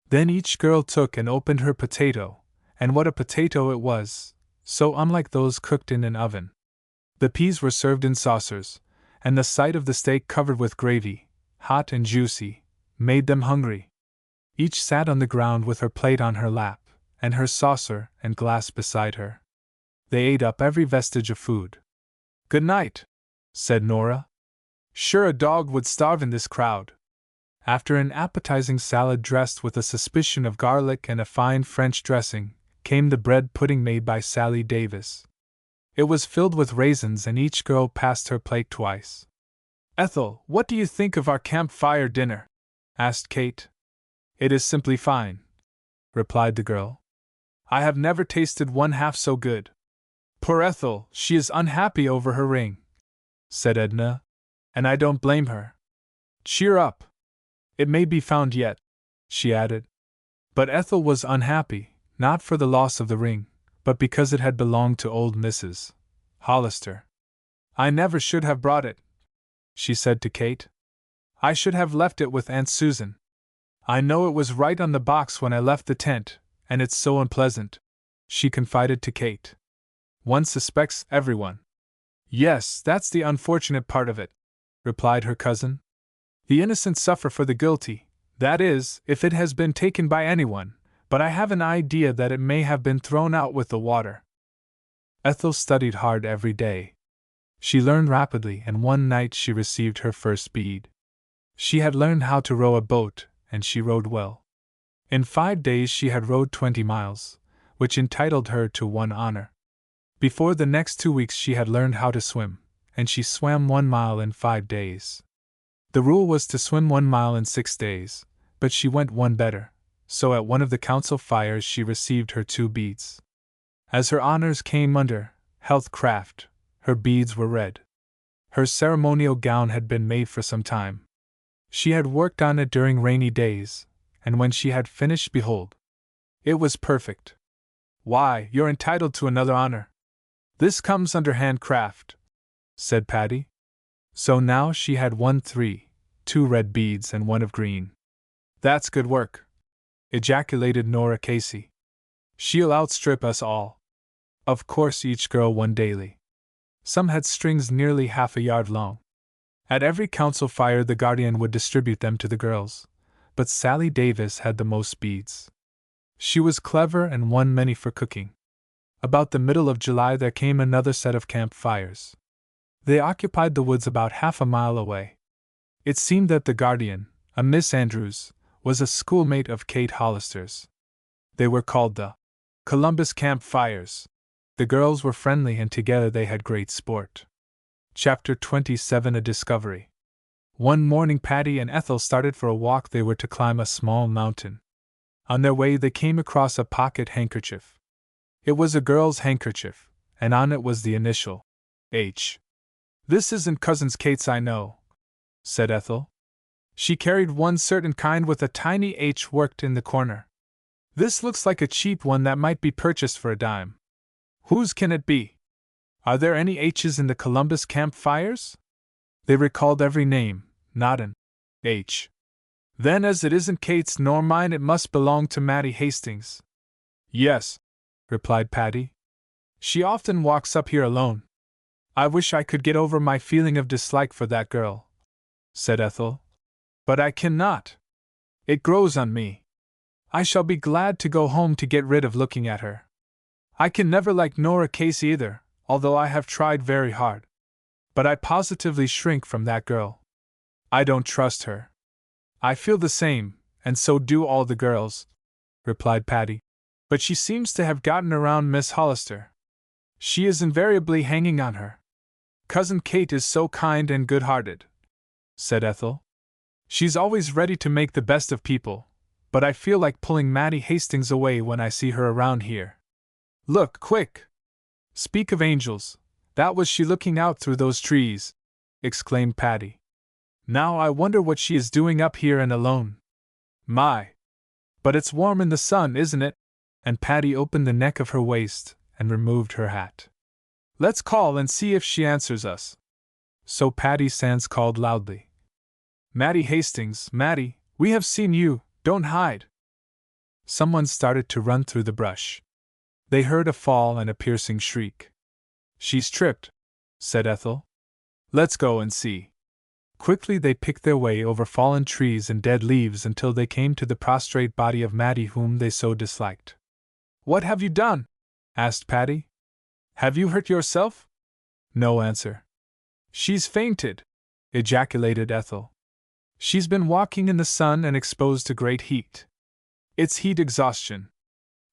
A: Then each girl took and opened her potato, and what a potato it was, so unlike those cooked in an oven. The peas were served in saucers, and the sight of the steak covered with gravy, hot and juicy, made them hungry. Each sat on the ground with her plate on her lap, and her saucer and glass beside her. They ate up every vestige of food. "Good night," said Nora. "Sure a dog would starve in this crowd." After an appetizing salad dressed with a suspicion of garlic and a fine French dressing, came the bread pudding made by Sally Davis. It was filled with raisins, and each girl passed her plate twice. "Ethel, what do you think of our campfire dinner?" asked Kate. "It is simply fine," replied the girl. "I have never tasted one half so good." "Poor Ethel, she is unhappy over her ring," said Edna, "and I don't blame her. Cheer up. It may be found yet," she added. But Ethel was unhappy, not for the loss of the ring, but because it had belonged to old Mrs. Hollister. "I never should have brought it," she said to Kate. "I should have left it with Aunt Susan. I know it was right on the box when I left the tent, and it's so unpleasant," she confided to Kate. "One suspects everyone." "Yes, that's the unfortunate part of it," replied her cousin. "The innocent suffer for the guilty, that is, if it has been taken by anyone, but I have an idea that it may have been thrown out with the water." Ethel studied hard every day. She learned rapidly, and one night she received her first bead. She had learned how to row a boat, and she rowed well. In 5 days she had rowed 20 miles, which entitled her to one honor. Before the next 2 weeks she had learned how to swim, and she swam 1 mile in 5 days. The rule was to swim 1 mile in 6 days, but she went one better, so at one of the council fires she received her 2 beads. As her honors came under health craft, her beads were red. Her ceremonial gown had been made for some time. She had worked on it during rainy days, and when she had finished, behold, it was perfect. "Why, you're entitled to another honor. This comes under handcraft," said Patty. So now she had won 3, 2 red beads and 1 of green. "That's good work," ejaculated Nora Casey. "She'll outstrip us all." Of course each girl won daily. Some had strings nearly half a yard long. At every council fire the guardian would distribute them to the girls, but Sally Davis had the most beads. She was clever and won many for cooking. About the middle of July there came another set of campfires. They occupied the woods about half a mile away. It seemed that the guardian, a Miss Andrews, was a schoolmate of Kate Hollister's. They were called the Columbus Campfires. The girls were friendly, and together they had great sport. Chapter 27: A Discovery. One morning Patty and Ethel started for a walk. They were to climb a small mountain. On their way they came across a pocket handkerchief. It was a girl's handkerchief, and on it was the initial H. "This isn't Cousin Kate's, I know," said Ethel. "She carried one certain kind with a tiny H worked in the corner. This looks like a cheap one that might be purchased for a dime. Whose can it be? Are there any H's in the Columbus campfires?" They recalled every name, not an H. "Then, as it isn't Kate's nor mine, it must belong to Mattie Hastings." "Yes," replied Patty. "She often walks up here alone. I wish I could get over my feeling of dislike for that girl," said Ethel. "But I cannot. It grows on me. I shall be glad to go home to get rid of looking at her. I can never like Nora Casey either, although I have tried very hard. But I positively shrink from that girl. I don't trust her." "I feel the same, and so do all the girls," replied Patty. But she seems to have gotten around Miss Hollister. She is invariably hanging on her. Cousin Kate is so kind and good-hearted," said Ethel. "She's always ready to make the best of people, but I feel like pulling Mattie Hastings away when I see her around here. Look, quick! Speak of angels, that was she looking out through those trees," exclaimed Patty. "Now I wonder what she is doing up here and alone. My! But it's warm in the sun, isn't it?" And Patty opened the neck of her waist and removed her hat. "Let's call and see if she answers us." So Patty Sands called loudly, "Mattie Hastings, Mattie, we have seen you, don't hide." Someone started to run through the brush. They heard a fall and a piercing shriek. "She's tripped," said Ethel. "Let's go and see." Quickly they picked their way over fallen trees and dead leaves until they came to the prostrate body of Mattie whom they so disliked. "What have you done?" asked Patty. "Have you hurt yourself?" No answer. "She's fainted," ejaculated Ethel. "She's been walking in the sun and exposed to great heat. It's heat exhaustion.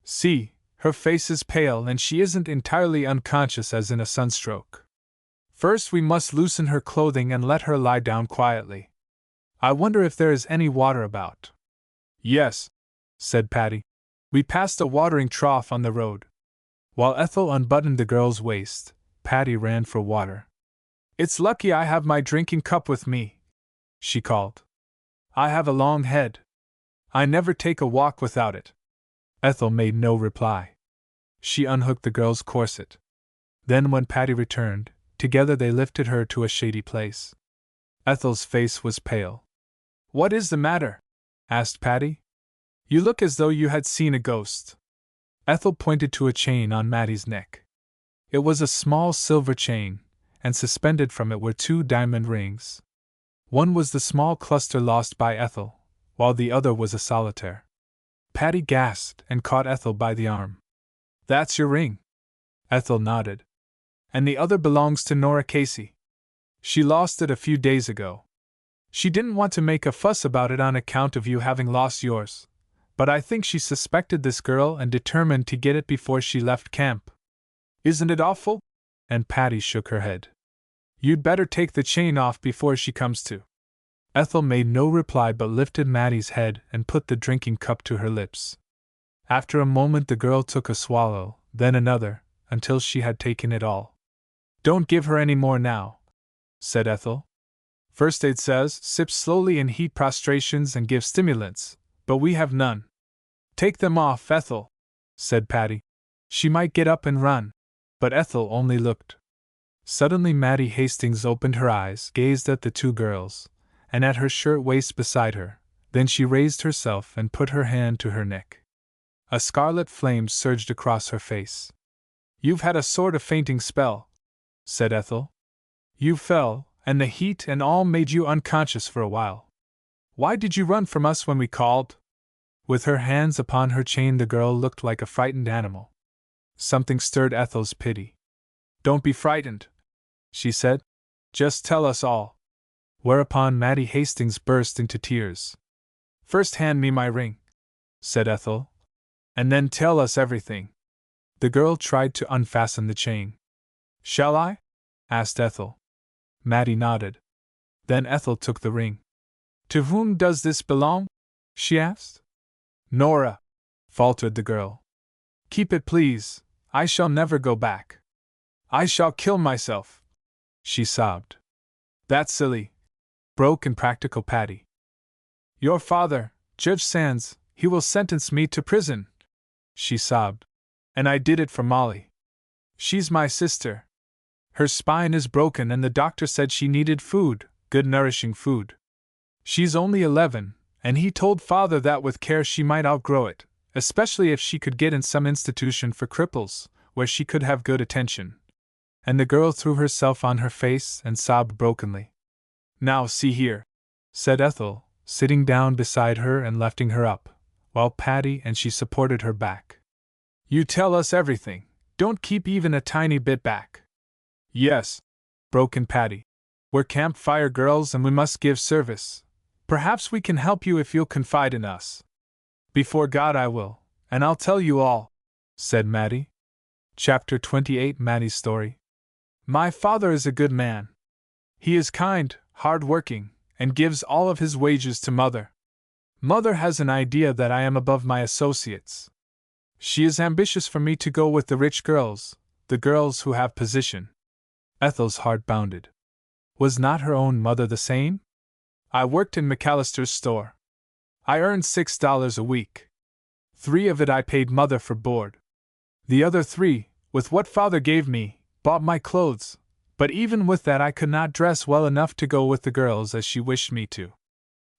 A: See, her face is pale and she isn't entirely unconscious as in a sunstroke. First we must loosen her clothing and let her lie down quietly. I wonder if there is any water about." "Yes," said Patty. "We passed a watering trough on the road." While Ethel unbuttoned the girl's waist, Patty ran for water. "It's lucky I have my drinking cup with me," she called. "I have a long head. I never take a walk without it." Ethel made no reply. She unhooked the girl's corset. Then when Patty returned, together they lifted her to a shady place. Ethel's face was pale. "What is the matter?" asked Patty. "You look as though you had seen a ghost." Ethel pointed to a chain on Mattie's neck. It was a small silver chain, and suspended from it were 2 diamond rings. One was the small cluster lost by Ethel, while the other was a solitaire. Patty gasped and caught Ethel by the arm. "That's your ring." Ethel nodded. "And the other belongs to Nora Casey. She lost it a few days ago. She didn't want to make a fuss about it on account of you having lost yours, but I think she suspected this girl and determined to get it before she left camp. Isn't it awful?" And Patty shook her head. "You'd better take the chain off before she comes to." Ethel made no reply but lifted Mattie's head and put the drinking cup to her lips. After a moment the girl took a swallow, then another, until she had taken it all. "Don't give her any more now," said Ethel. "First aid says, sip slowly in heat prostrations and give stimulants, but we have none." "Take them off, Ethel," said Patty. "She might get up and run." But Ethel only looked. Suddenly Mattie Hastings opened her eyes, gazed at the 2 girls, and at her shirt-waist beside her, then she raised herself and put her hand to her neck. A scarlet flame surged across her face. "You've had a sort of fainting spell," said Ethel. "You fell, and the heat and all made you unconscious for a while. Why did you run from us when we called?" With her hands upon her chain the girl looked like a frightened animal. Something stirred Ethel's pity. "Don't be frightened," she said. "Just tell us all." Whereupon Mattie Hastings burst into tears. "First hand me my ring," said Ethel, "and then tell us everything." The girl tried to unfasten the chain. "Shall I?" asked Ethel. Mattie nodded. Then Ethel took the ring. "To whom does this belong?" she asked. "Nora," faltered the girl. "Keep it, please. I shall never go back. I shall kill myself," she sobbed. "That's silly," broke in practical Patty. "Your father, Judge Sands, he will sentence me to prison," she sobbed. "And I did it for Molly. She's my sister. Her spine is broken and the doctor said she needed food, good nourishing food. She's only 11, and he told father that with care she might outgrow it, especially if she could get in some institution for cripples, where she could have good attention." And the girl threw herself on her face and sobbed brokenly. "Now see here," said Ethel, sitting down beside her and lifting her up, while Patty and she supported her back. "You tell us everything, don't keep even a tiny bit back." "Yes," broke in Patty. "We're Campfire girls and we must give service. Perhaps we can help you if you'll confide in us." "Before God I will," and I'll tell you all," said Maddie. Chapter 28, Maddie's Story. My father is a good man. He is kind, hard-working, and gives all of his wages to Mother. Mother has an idea that I am above my associates. She is ambitious for me to go with the rich girls, the girls who have position. Ethel's heart bounded. Was not her own mother the same? I worked in McAllister's store. I earned $6 a week. 3 of it I paid Mother for board. The other 3, with what Father gave me, bought my clothes, but even with that I could not dress well enough to go with the girls as she wished me to.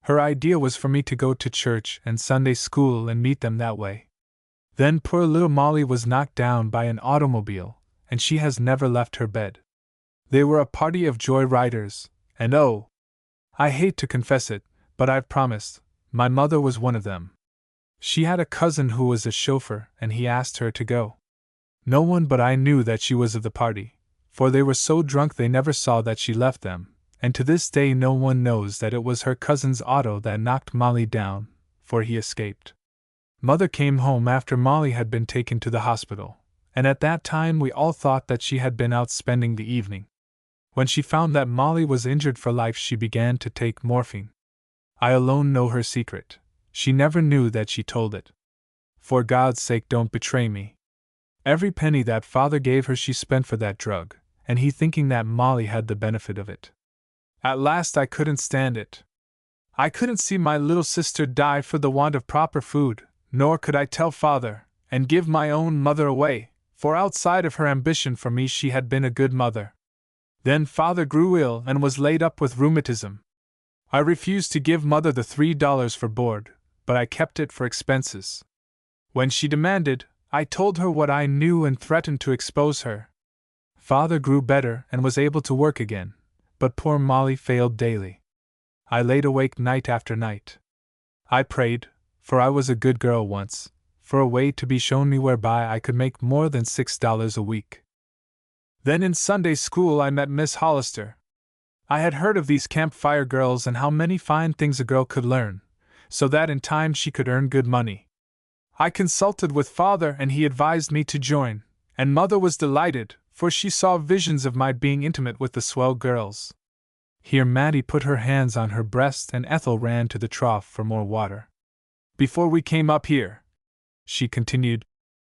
A: Her idea was for me to go to church and Sunday school and meet them that way. Then poor little Molly was knocked down by an automobile, and she has never left her bed. They were a party of joy riders, and oh, I hate to confess it, but I've promised, my mother was one of them. She had a cousin who was a chauffeur, and he asked her to go. No one but I knew that she was of the party, for they were so drunk they never saw that she left them, and to this day no one knows that it was her cousin's auto that knocked Molly down, for he escaped. Mother came home after Molly had been taken to the hospital, and at that time we all thought that she had been out spending the evening. When she found that Molly was injured for life, she began to take morphine. I alone know her secret. She never knew that she told it. For God's sake, don't betray me. Every penny that Father gave her she spent for that drug, and he thinking that Molly had the benefit of it. At last I couldn't stand it. I couldn't see my little sister die for the want of proper food, nor could I tell Father, and give my own mother away, for outside of her ambition for me she had been a good mother. Then Father grew ill and was laid up with rheumatism. I refused to give Mother the $3 for board, but I kept it for expenses. When she demanded, I told her what I knew and threatened to expose her. Father grew better and was able to work again, but poor Molly failed daily. I laid awake night after night. I prayed, for I was a good girl once, for a way to be shown me whereby I could make more than $6 a week. Then in Sunday school I met Miss Hollister. I had heard of these Campfire girls and how many fine things a girl could learn, so that in time she could earn good money. I consulted with Father and he advised me to join, and Mother was delighted, for she saw visions of my being intimate with the swell girls. Here Maddie put her hands on her breast and Ethel ran to the trough for more water. Before we came up here, she continued,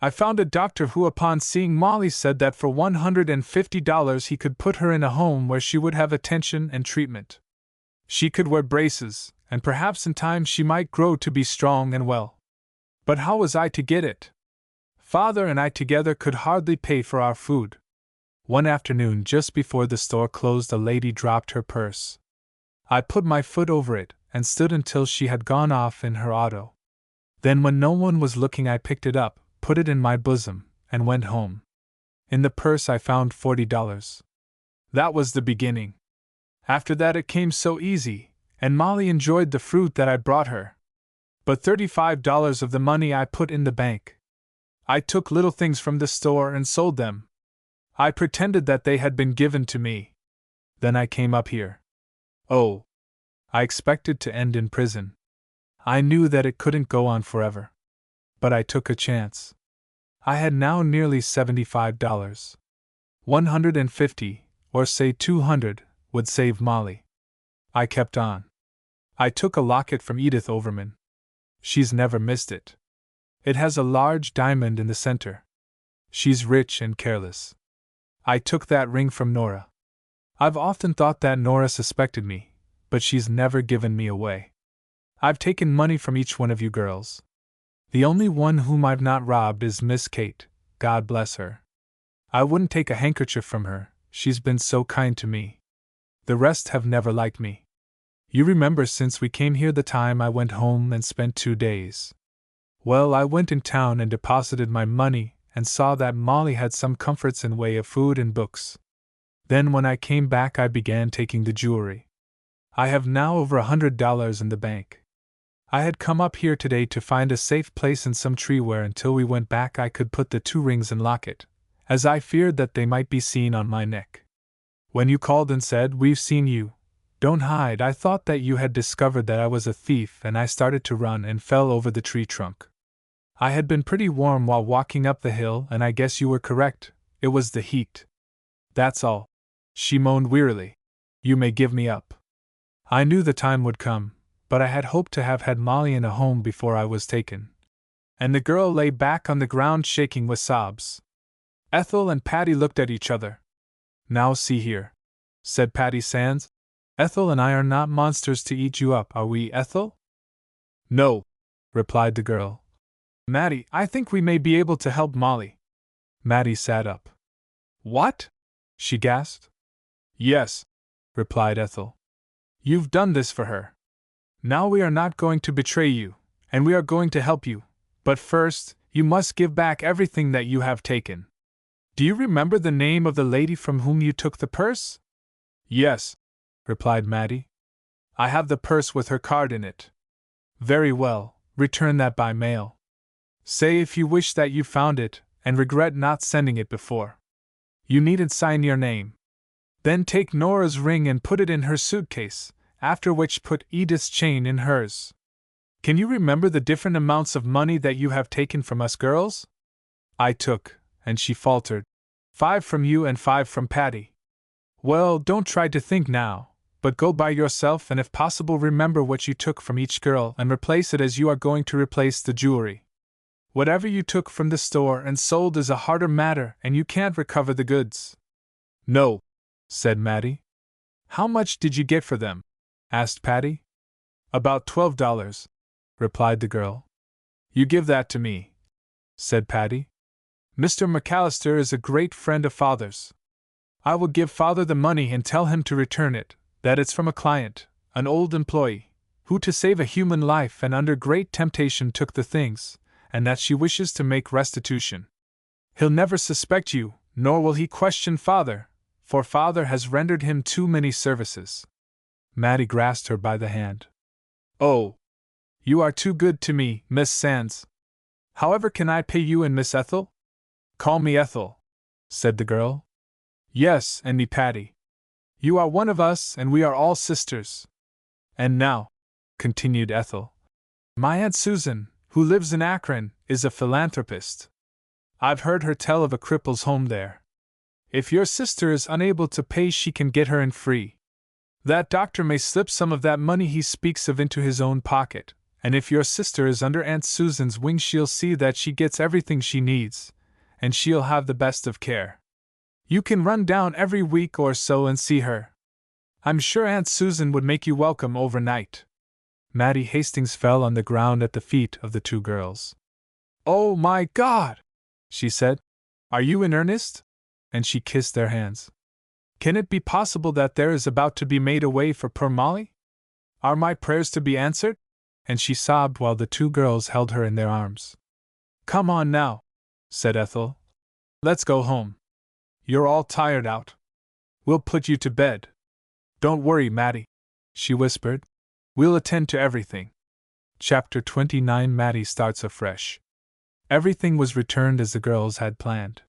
A: I found a doctor who upon seeing Molly said that for $150 he could put her in a home where she would have attention and treatment. She could wear braces, and perhaps in time she might grow to be strong and well. But how was I to get it? Father and I together could hardly pay for our food. One afternoon just before the store closed a lady dropped her purse. I put my foot over it and stood until she had gone off in her auto. Then when no one was looking I picked it up, put it in my bosom, and went home. In the purse I found $40. That was the beginning. After that it came so easy, and Molly enjoyed the fruit that I brought her. But $35 of the money I put in the bank. I took little things from the store and sold them. I pretended that they had been given to me. Then I came up here. Oh, I expected to end in prison. I knew that it couldn't go on forever. But I took a chance. I had now nearly $75. 150, or say 200, would save Molly. I kept on. I took a locket from Edith Overman. She's never missed it. It has a large diamond in the center. She's rich and careless. I took that ring from Nora. I've often thought that Nora suspected me, but she's never given me away. I've taken money from each one of you girls. The only one whom I've not robbed is Miss Kate, God bless her. I wouldn't take a handkerchief from her, she's been so kind to me. The rest have never liked me. You remember since we came here the time I went home and spent 2 days. Well, I went in town and deposited my money and saw that Molly had some comforts in way of food and books. Then when I came back I began taking the jewelry. I have now over $100 in the bank. I had come up here today to find a safe place in some tree where until we went back I could put the 2 rings and locket, as I feared that they might be seen on my neck. When you called and said, "We've seen you, don't hide," I thought that you had discovered that I was a thief and I started to run and fell over the tree trunk. I had been pretty warm while walking up the hill, and I guess you were correct, it was the heat. That's all. She moaned wearily. You may give me up. I knew the time would come, but I had hoped to have had Molly in a home before I was taken. And the girl lay back on the ground shaking with sobs. Ethel and Patty looked at each other. Now see here, said Patty Sands. Ethel and I are not monsters to eat you up, are we, Ethel? No, replied the girl. Mattie, I think we may be able to help Molly. Mattie sat up. What? She gasped. Yes, replied Ethel. You've done this for her. Now we are not going to betray you, and we are going to help you, but first, you must give back everything that you have taken. Do you remember the name of the lady from whom you took the purse? Yes, replied Mattie. I have the purse with her card in it. Very well, return that by mail. Say if you wish that you found it, and regret not sending it before. You needn't sign your name. Then take Nora's ring and put it in her suitcase, after which put Edith's chain in hers. Can you remember the different amounts of money that you have taken from us girls? I took, and she faltered, 5 from you and 5 from Patty. Well, don't try to think now, but go by yourself and if possible remember what you took from each girl and replace it as you are going to replace the jewelry. Whatever you took from the store and sold is a harder matter and you can't recover the goods. No, said Mattie. How much did you get for them? Asked Patty. About $12, replied the girl. You give that to me, said Patty. Mr. McAllister is a great friend of Father's. I will give Father the money and tell him to return it, that it's from a client, an old employee, who to save a human life and under great temptation took the things, and that she wishes to make restitution. He'll never suspect you, nor will he question Father, for Father has rendered him too many services. Mattie grasped her by the hand. Oh, you are too good to me, Miss Sands. However can I pay you and Miss Ethel? Call me Ethel, said the girl. Yes, and me Patty. You are one of us, and we are all sisters. And now, continued Ethel, my Aunt Susan, who lives in Akron, is a philanthropist. I've heard her tell of a cripple's home there. If your sister is unable to pay, she can get her in free. That doctor may slip some of that money he speaks of into his own pocket, and if your sister is under Aunt Susan's wing, she'll see that she gets everything she needs, and she'll have the best of care. You can run down every week or so and see her. I'm sure Aunt Susan would make you welcome overnight. Mattie Hastings fell on the ground at the feet of the two girls. Oh my God! She said. Are you in earnest? And she kissed their hands. Can it be possible that there is about to be made a way for poor Molly? Are my prayers to be answered? And she sobbed while the two girls held her in their arms. Come on now, said Ethel. Let's go home. You're all tired out. We'll put you to bed. Don't worry, Mattie, she whispered. We'll attend to everything. Chapter 29. Mattie starts afresh. Everything was returned as the girls had planned.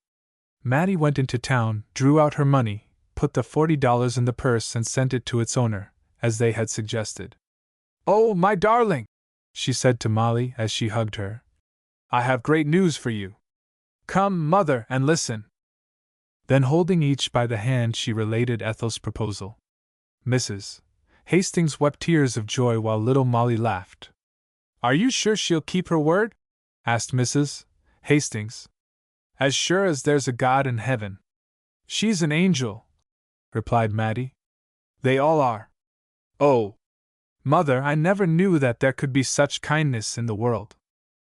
A: Mattie went into town, drew out her money, put the $40 in the purse and sent it to its owner, as they had suggested. Oh, my darling, she said to Molly as she hugged her. I have great news for you. Come, Mother, and listen. Then holding each by the hand she related Ethel's proposal. Mrs. Hastings wept tears of joy while little Molly laughed. Are you sure she'll keep her word? Asked Mrs. Hastings. As sure as there's a God in heaven. She's an angel, replied Mattie. They all are. Oh, Mother, I never knew that there could be such kindness in the world.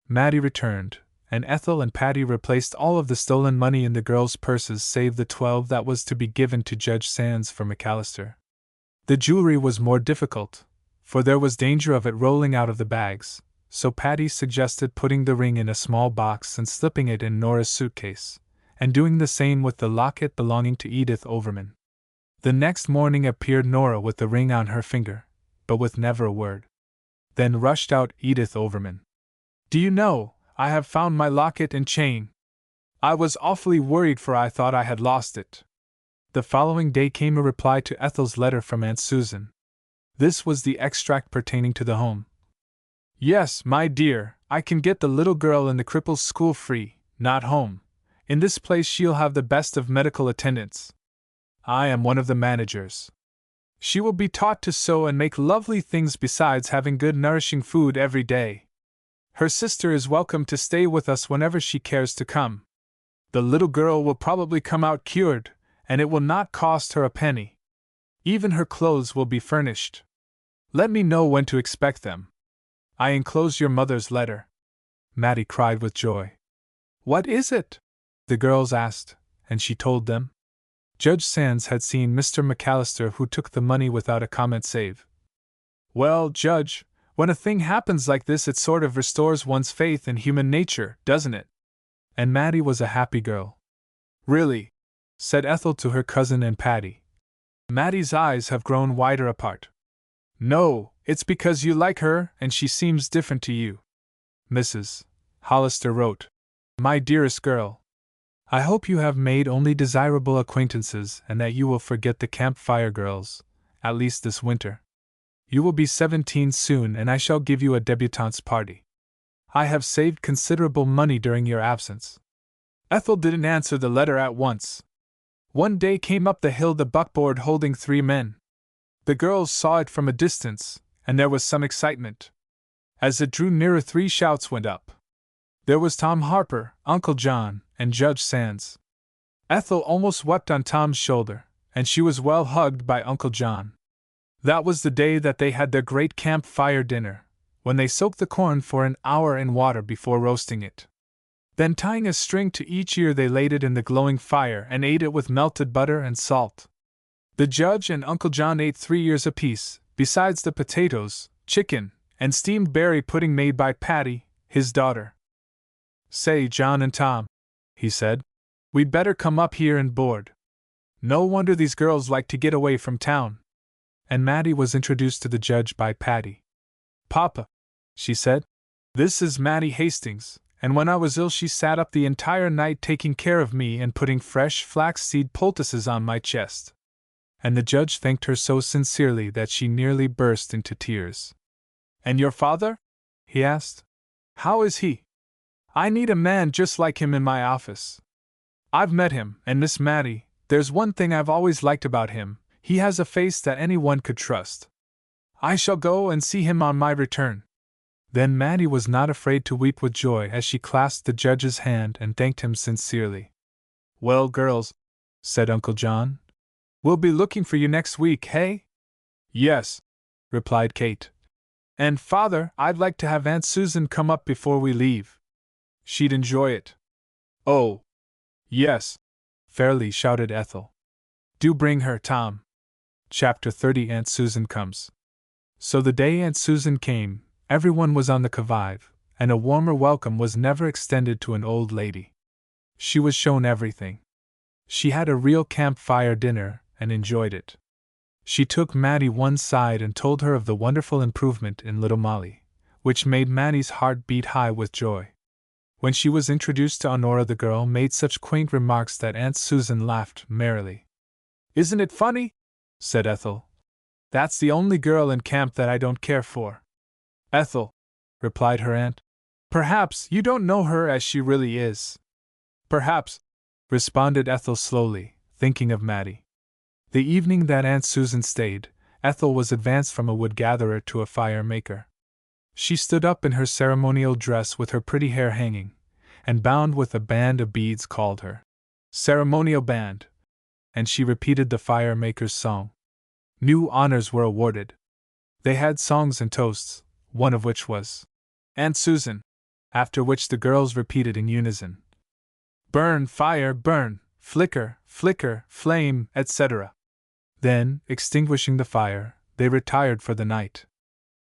A: Mattie returned, and Ethel and Patty replaced all of the stolen money in the girls' purses save the $12 that was to be given to Judge Sands for McAllister. The jewelry was more difficult, for there was danger of it rolling out of the bags, so Patty suggested putting the ring in a small box and slipping it in Nora's suitcase, and doing the same with the locket belonging to Edith Overman. The next morning appeared Nora with the ring on her finger, but with never a word. Then rushed out Edith Overman. Do you know, I have found my locket and chain. I was awfully worried for I thought I had lost it. The following day came a reply to Ethel's letter from Aunt Susan. This was the extract pertaining to the home. Yes, my dear, I can get the little girl in the cripple's school free, not home. In this place she'll have the best of medical attendants. I am one of the managers. She will be taught to sew and make lovely things besides having good nourishing food every day. Her sister is welcome to stay with us whenever she cares to come. The little girl will probably come out cured, and it will not cost her a penny. Even her clothes will be furnished. Let me know when to expect them. I enclose your mother's letter. Mattie cried with joy. What is it? The girls asked, and she told them. Judge Sands had seen Mr. McAllister, who took the money without a comment save. Well, Judge, when a thing happens like this it sort of restores one's faith in human nature, doesn't it? And Mattie was a happy girl. Really? Said Ethel to her cousin and Patty. Mattie's eyes have grown wider apart. No, it's because you like her and she seems different to you. Mrs. Hollister wrote, My dearest girl, I hope you have made only desirable acquaintances and that you will forget the Campfire girls, at least this winter. You will be 17 soon and I shall give you a debutante's party. I have saved considerable money during your absence. Ethel didn't answer the letter at once. One day came up the hill the buckboard holding 3 men. The girls saw it from a distance, and there was some excitement. As it drew nearer 3 shouts went up. There was Tom Harper, Uncle John, and Judge Sands. Ethel almost wept on Tom's shoulder, and she was well hugged by Uncle John. That was the day that they had their great campfire dinner, when they soaked the corn for an hour in water before roasting it. Then tying a string to each ear they laid it in the glowing fire and ate it with melted butter and salt. The judge and Uncle John ate 3 ears apiece, besides the potatoes, chicken, and steamed berry pudding made by Patty, his daughter. Say, John and Tom, he said, we'd better come up here and board. No wonder these girls like to get away from town. And Mattie was introduced to the judge by Patty. Papa, she said, this is Mattie Hastings, and when I was ill she sat up the entire night taking care of me and putting fresh flaxseed poultices on my chest. And the judge thanked her so sincerely that she nearly burst into tears. And your father? He asked. How is he? I need a man just like him in my office. I've met him, and Miss Mattie, there's one thing I've always liked about him, he has a face that anyone could trust. I shall go and see him on my return. Then Mattie was not afraid to weep with joy as she clasped the judge's hand and thanked him sincerely. Well, girls, said Uncle John, we'll be looking for you next week, hey? Yes, replied Kate. And Father, I'd like to have Aunt Susan come up before we leave. She'd enjoy it. Oh, yes, fairly shouted Ethel. Do bring her, Tom. Chapter 30 Aunt Susan Comes. So the day Aunt Susan came, everyone was on the qui-vive, and a warmer welcome was never extended to an old lady. She was shown everything. She had a real campfire dinner, and enjoyed it. She took Mattie one side and told her of the wonderful improvement in little Molly, which made Mattie's heart beat high with joy. When she was introduced to Honora, the girl made such quaint remarks that Aunt Susan laughed merrily. Isn't it funny? Said Ethel. That's the only girl in camp that I don't care for. Ethel, replied her aunt, perhaps you don't know her as she really is. Perhaps, responded Ethel slowly, thinking of Mattie. The evening that Aunt Susan stayed, Ethel was advanced from a wood-gatherer to a fire-maker. She stood up in her ceremonial dress with her pretty hair hanging, and bound with a band of beads called her ceremonial band, and she repeated the fire-maker's song. New honors were awarded. They had songs and toasts, one of which was Aunt Susan, after which the girls repeated in unison, burn, fire, burn, flicker, flicker, flame, etc. Then, extinguishing the fire, they retired for the night.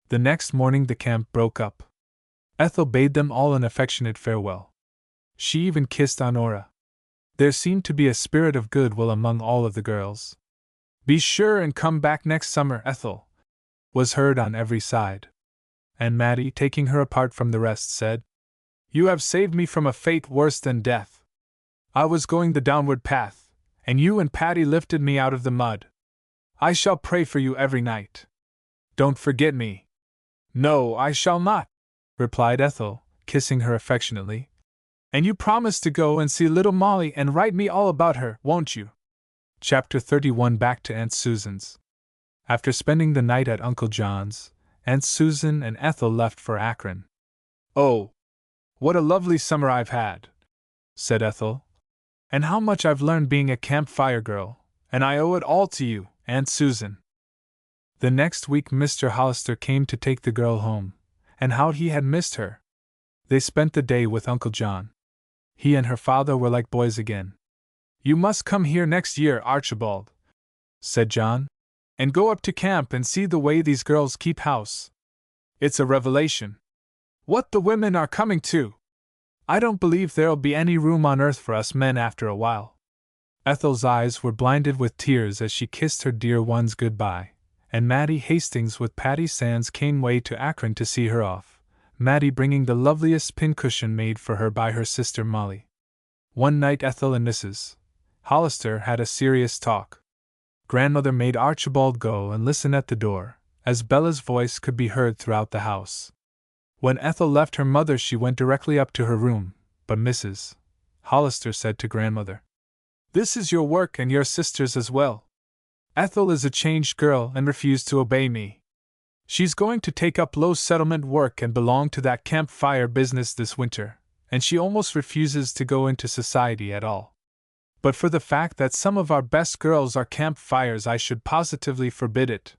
A: The next morning the camp broke up. Ethel bade them all an affectionate farewell. She even kissed Honora. There seemed to be a spirit of goodwill among all of the girls. Be sure and come back next summer, Ethel, was heard on every side. And Mattie, taking her apart from the rest, said, You have saved me from a fate worse than death. I was going the downward path, and you and Patty lifted me out of the mud. I shall pray for you every night. Don't forget me. No, I shall not, replied Ethel, kissing her affectionately. And you promise to go and see little Molly and write me all about her, won't you? Chapter 31. Back to Aunt Susan's. After spending the night at Uncle John's, Aunt Susan and Ethel left for Akron. "Oh, what a lovely summer I've had," said Ethel. "And how much I've learned being a campfire girl, and I owe it all to you, Aunt Susan." The next week Mr. Hollister came to take the girl home, and how he had missed her. They spent the day with Uncle John. He and her father were like boys again. "You must come here next year, Archibald," said John, "and go up to camp and see the way these girls keep house. It's a revelation. What the women are coming to! I don't believe there'll be any room on earth for us men after a while." Ethel's eyes were blinded with tears as she kissed her dear ones goodbye, and Mattie Hastings with Patty Sands came way to Akron to see her off, Mattie bringing the loveliest pincushion made for her by her sister Molly. One night Ethel and Mrs. Hollister had a serious talk. Grandmother made Archibald go and listen at the door, as Bella's voice could be heard throughout the house. When Ethel left her mother she went directly up to her room, but Mrs. Hollister said to Grandmother, "This is your work and your sister's as well. Ethel is a changed girl and refused to obey me. She's going to take up low settlement work and belong to that campfire business this winter, and she almost refuses to go into society at all. But for the fact that some of our best girls are campfires I should positively forbid it.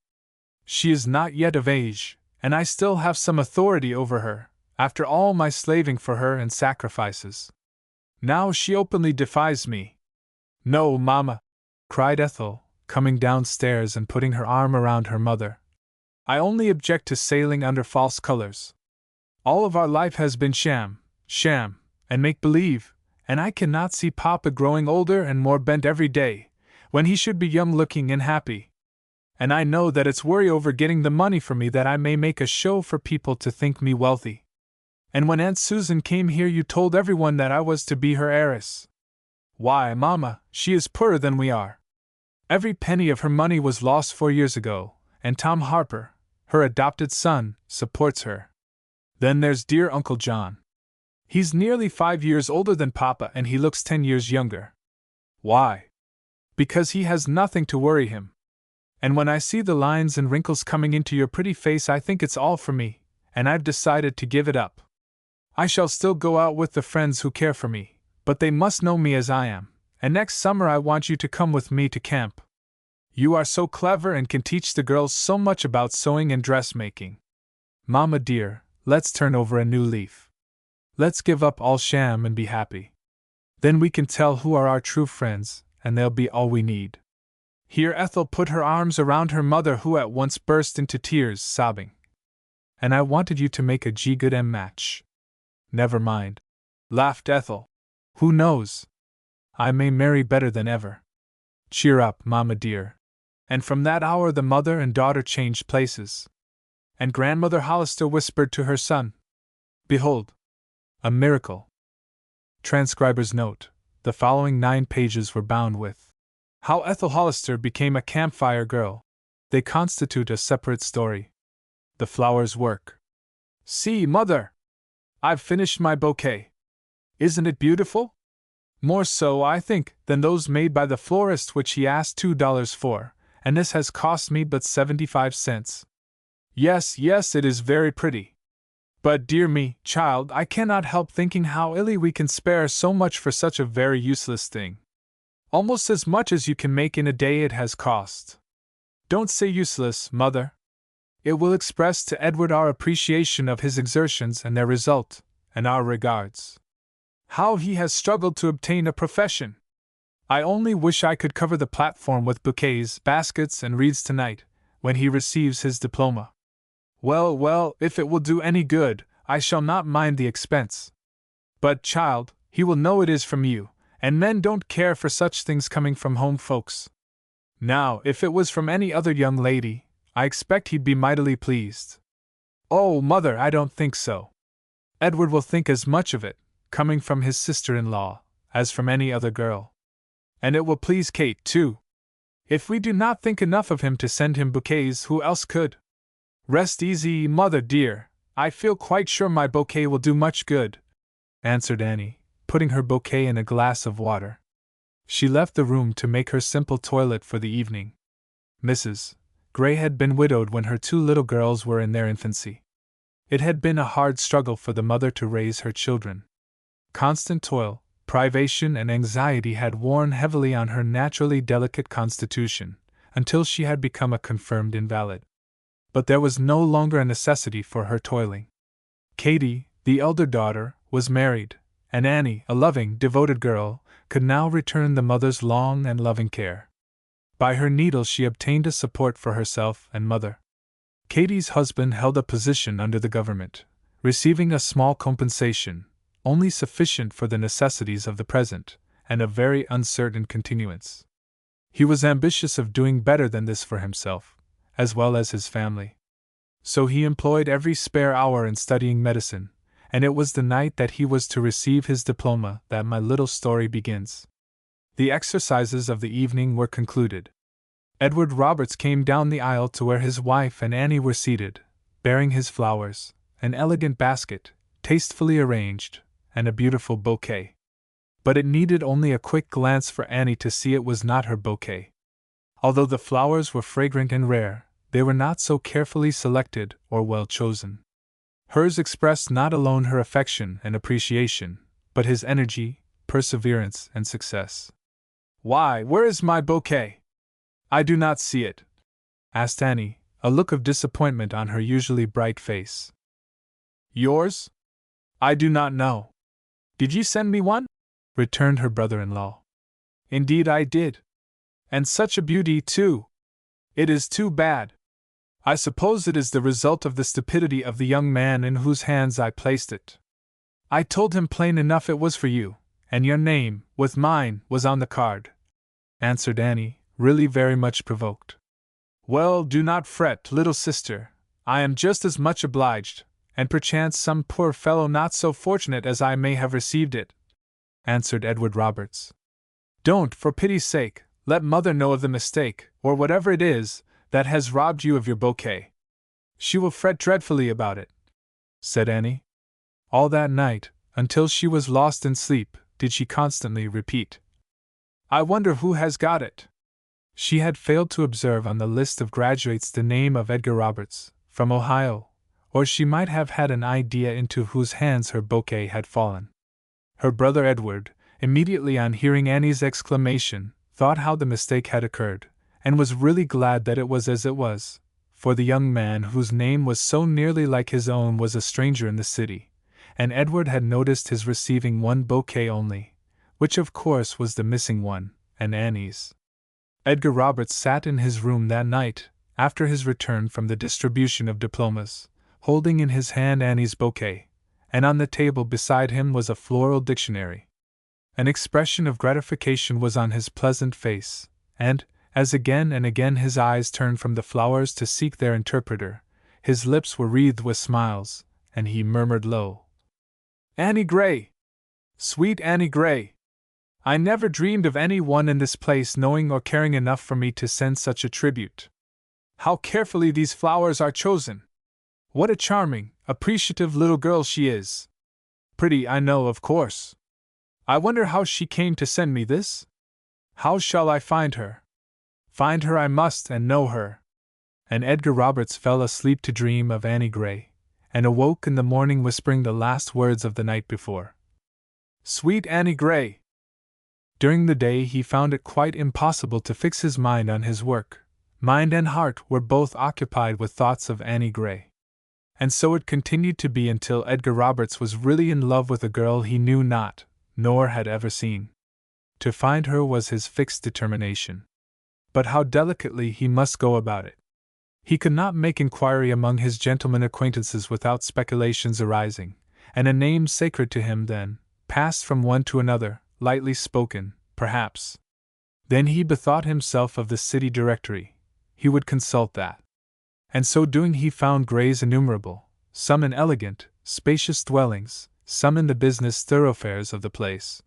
A: She is not yet of age, and I still have some authority over her, after all my slaving for her and sacrifices. Now she openly defies me." "No, Mama," cried Ethel, coming downstairs and putting her arm around her mother. "I only object to sailing under false colors. All of our life has been sham, and make-believe, and I cannot see Papa growing older and more bent every day, when he should be young-looking and happy. And I know that it's worry over getting the money for me that I may make a show for people to think me wealthy. And when Aunt Susan came here you told everyone that I was to be her heiress. Why, Mama, she is poorer than we are. Every penny of her money was lost 4 years ago, and Tom Harper, her adopted son, supports her. Then there's dear Uncle John. He's nearly 5 years older than Papa and he looks 10 years younger. Why? Because he has nothing to worry him. And when I see the lines and wrinkles coming into your pretty face I think it's all for me, and I've decided to give it up. I shall still go out with the friends who care for me, but they must know me as I am, and next summer I want you to come with me to camp. You are so clever and can teach the girls so much about sewing and dressmaking. Mama dear, let's turn over a new leaf. Let's give up all sham and be happy. Then we can tell who are our true friends, and they'll be all we need." Here Ethel put her arms around her mother, who at once burst into tears, sobbing. "And I wanted you to make a G-good-M match." "Never mind," laughed Ethel. "Who knows? I may marry better than ever. Cheer up, Mama dear." And from that hour the mother and daughter changed places. And Grandmother Hollister whispered to her son, "Behold, a miracle." Transcriber's note: the following 9 pages were bound with How Ethel Hollister Became a Campfire Girl. They constitute a separate story. The Flowers Work. "See, Mother! I've finished my bouquet. Isn't it beautiful? More so, I think, than those made by the florist which he asked $2 for, and this has cost me but 75 cents. Yes, it is very pretty. But dear me, child, I cannot help thinking how illy we can spare so much for such a very useless thing. Almost as much as you can make in a day it has cost. Don't say useless, Mother. It will express to Edward our appreciation of his exertions and their result, and our regards. How he has struggled to obtain a profession! I only wish I could cover the platform with bouquets, baskets, and wreaths tonight, when he receives his diploma. Well, if it will do any good, I shall not mind the expense. But, child, he will know it is from you, and men don't care for such things coming from home folks. Now, if it was from any other young lady, I expect he'd be mightily pleased. Oh, Mother, I don't think so. Edward will think as much of it, coming from his sister-in-law, as from any other girl. And it will please Kate, too. If we do not think enough of him to send him bouquets, who else could? Rest easy, Mother dear, I feel quite sure my bouquet will do much good, answered Annie, putting her bouquet in a glass of water. She left the room to make her simple toilet for the evening. Mrs. Gray had been widowed when her 2 little girls were in their infancy. It had been a hard struggle for the mother to raise her children. Constant toil, privation, and anxiety had worn heavily on her naturally delicate constitution, until she had become a confirmed invalid. But there was no longer a necessity for her toiling. Katie, the elder daughter, was married, and Annie, a loving, devoted girl, could now return the mother's long and loving care. By her needle she obtained a support for herself and mother. Katie's husband held a position under the government, receiving a small compensation, only sufficient for the necessities of the present, and of very uncertain continuance. He was ambitious of doing better than this for himself, as well as his family. So he employed every spare hour in studying medicine, and it was the night that he was to receive his diploma that my little story begins. The exercises of the evening were concluded. Edward Roberts came down the aisle to where his wife and Annie were seated, bearing his flowers, an elegant basket, tastefully arranged, and a beautiful bouquet. But it needed only a quick glance for Annie to see it was not her bouquet. Although the flowers were fragrant and rare, they were not so carefully selected or well chosen. Hers expressed not alone her affection and appreciation, but his energy, perseverance, and success. "Why, where is my bouquet? I do not see it," asked Annie, a look of disappointment on her usually bright face. "Yours? I do not know. Did you send me one?" returned her brother-in-law. "Indeed I did. And such a beauty, too. It is too bad. I suppose it is the result of the stupidity of the young man in whose hands I placed it. I told him plain enough it was for you, and your name, with mine, was on the card," answered Annie, really very much provoked. "Well, do not fret, little sister. I am just as much obliged, and perchance some poor fellow not so fortunate as I may have received it," answered Edward Roberts. "Don't, for pity's sake, let mother know of the mistake, or whatever it is, that has robbed you of your bouquet. She will fret dreadfully about it," said Annie. All that night, until she was lost in sleep, did she constantly repeat, "I wonder who has got it." She had failed to observe on the list of graduates the name of Edgar Roberts, from Ohio, or she might have had an idea into whose hands her bouquet had fallen. Her brother Edward, immediately on hearing Annie's exclamation, thought how the mistake had occurred, and was really glad that it was as it was, for the young man whose name was so nearly like his own was a stranger in the city, and Edward had noticed his receiving one bouquet only, which of course was the missing one, and Annie's. Edgar Roberts sat in his room that night, after his return from the distribution of diplomas, holding in his hand Annie's bouquet, and on the table beside him was a floral dictionary. An expression of gratification was on his pleasant face, and, as again and again his eyes turned from the flowers to seek their interpreter, his lips were wreathed with smiles, and he murmured low, "Annie Gray! Sweet Annie Gray! I never dreamed of any one in this place knowing or caring enough for me to send such a tribute. How carefully these flowers are chosen! What a charming, appreciative little girl she is! Pretty, I know, of course. I wonder how she came to send me this? How shall I find her? Find her I must and know her." And Edgar Roberts fell asleep to dream of Annie Gray, and awoke in the morning whispering the last words of the night before. "Sweet Annie Gray!" During the day he found it quite impossible to fix his mind on his work. Mind and heart were both occupied with thoughts of Annie Gray. And so it continued to be until Edgar Roberts was really in love with a girl he knew not, nor had ever seen. To find her was his fixed determination. But how delicately he must go about it. He could not make inquiry among his gentlemen acquaintances without speculations arising, and a name sacred to him then passed from one to another, lightly spoken, perhaps. Then he bethought himself of the city directory. He would consult that. And so doing he found Grays innumerable, some in elegant, spacious dwellings, some in the business thoroughfares of the place.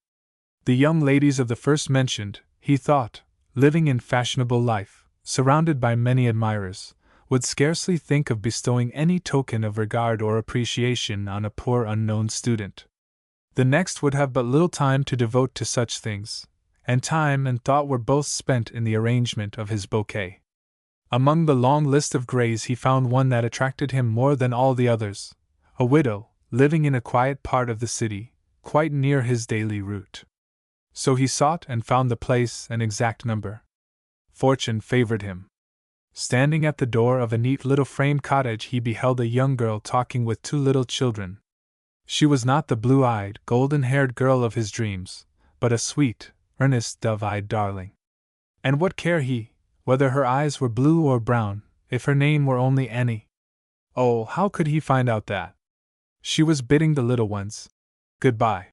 A: The young ladies of the first mentioned, he thought, living in fashionable life, surrounded by many admirers, would scarcely think of bestowing any token of regard or appreciation on a poor unknown student. The next would have but little time to devote to such things, and time and thought were both spent in the arrangement of his bouquet. Among the long list of grays he found one that attracted him more than all the others, a widow, living in a quiet part of the city, quite near his daily route. So he sought and found the place and exact number. Fortune favored him. Standing at the door of a neat little frame cottage, he beheld a young girl talking with two little children. She was not the blue-eyed, golden-haired girl of his dreams, but a sweet, earnest, dove-eyed darling. And what care he, whether her eyes were blue or brown, if her name were only Annie? Oh, how could he find out that? She was bidding the little ones goodbye.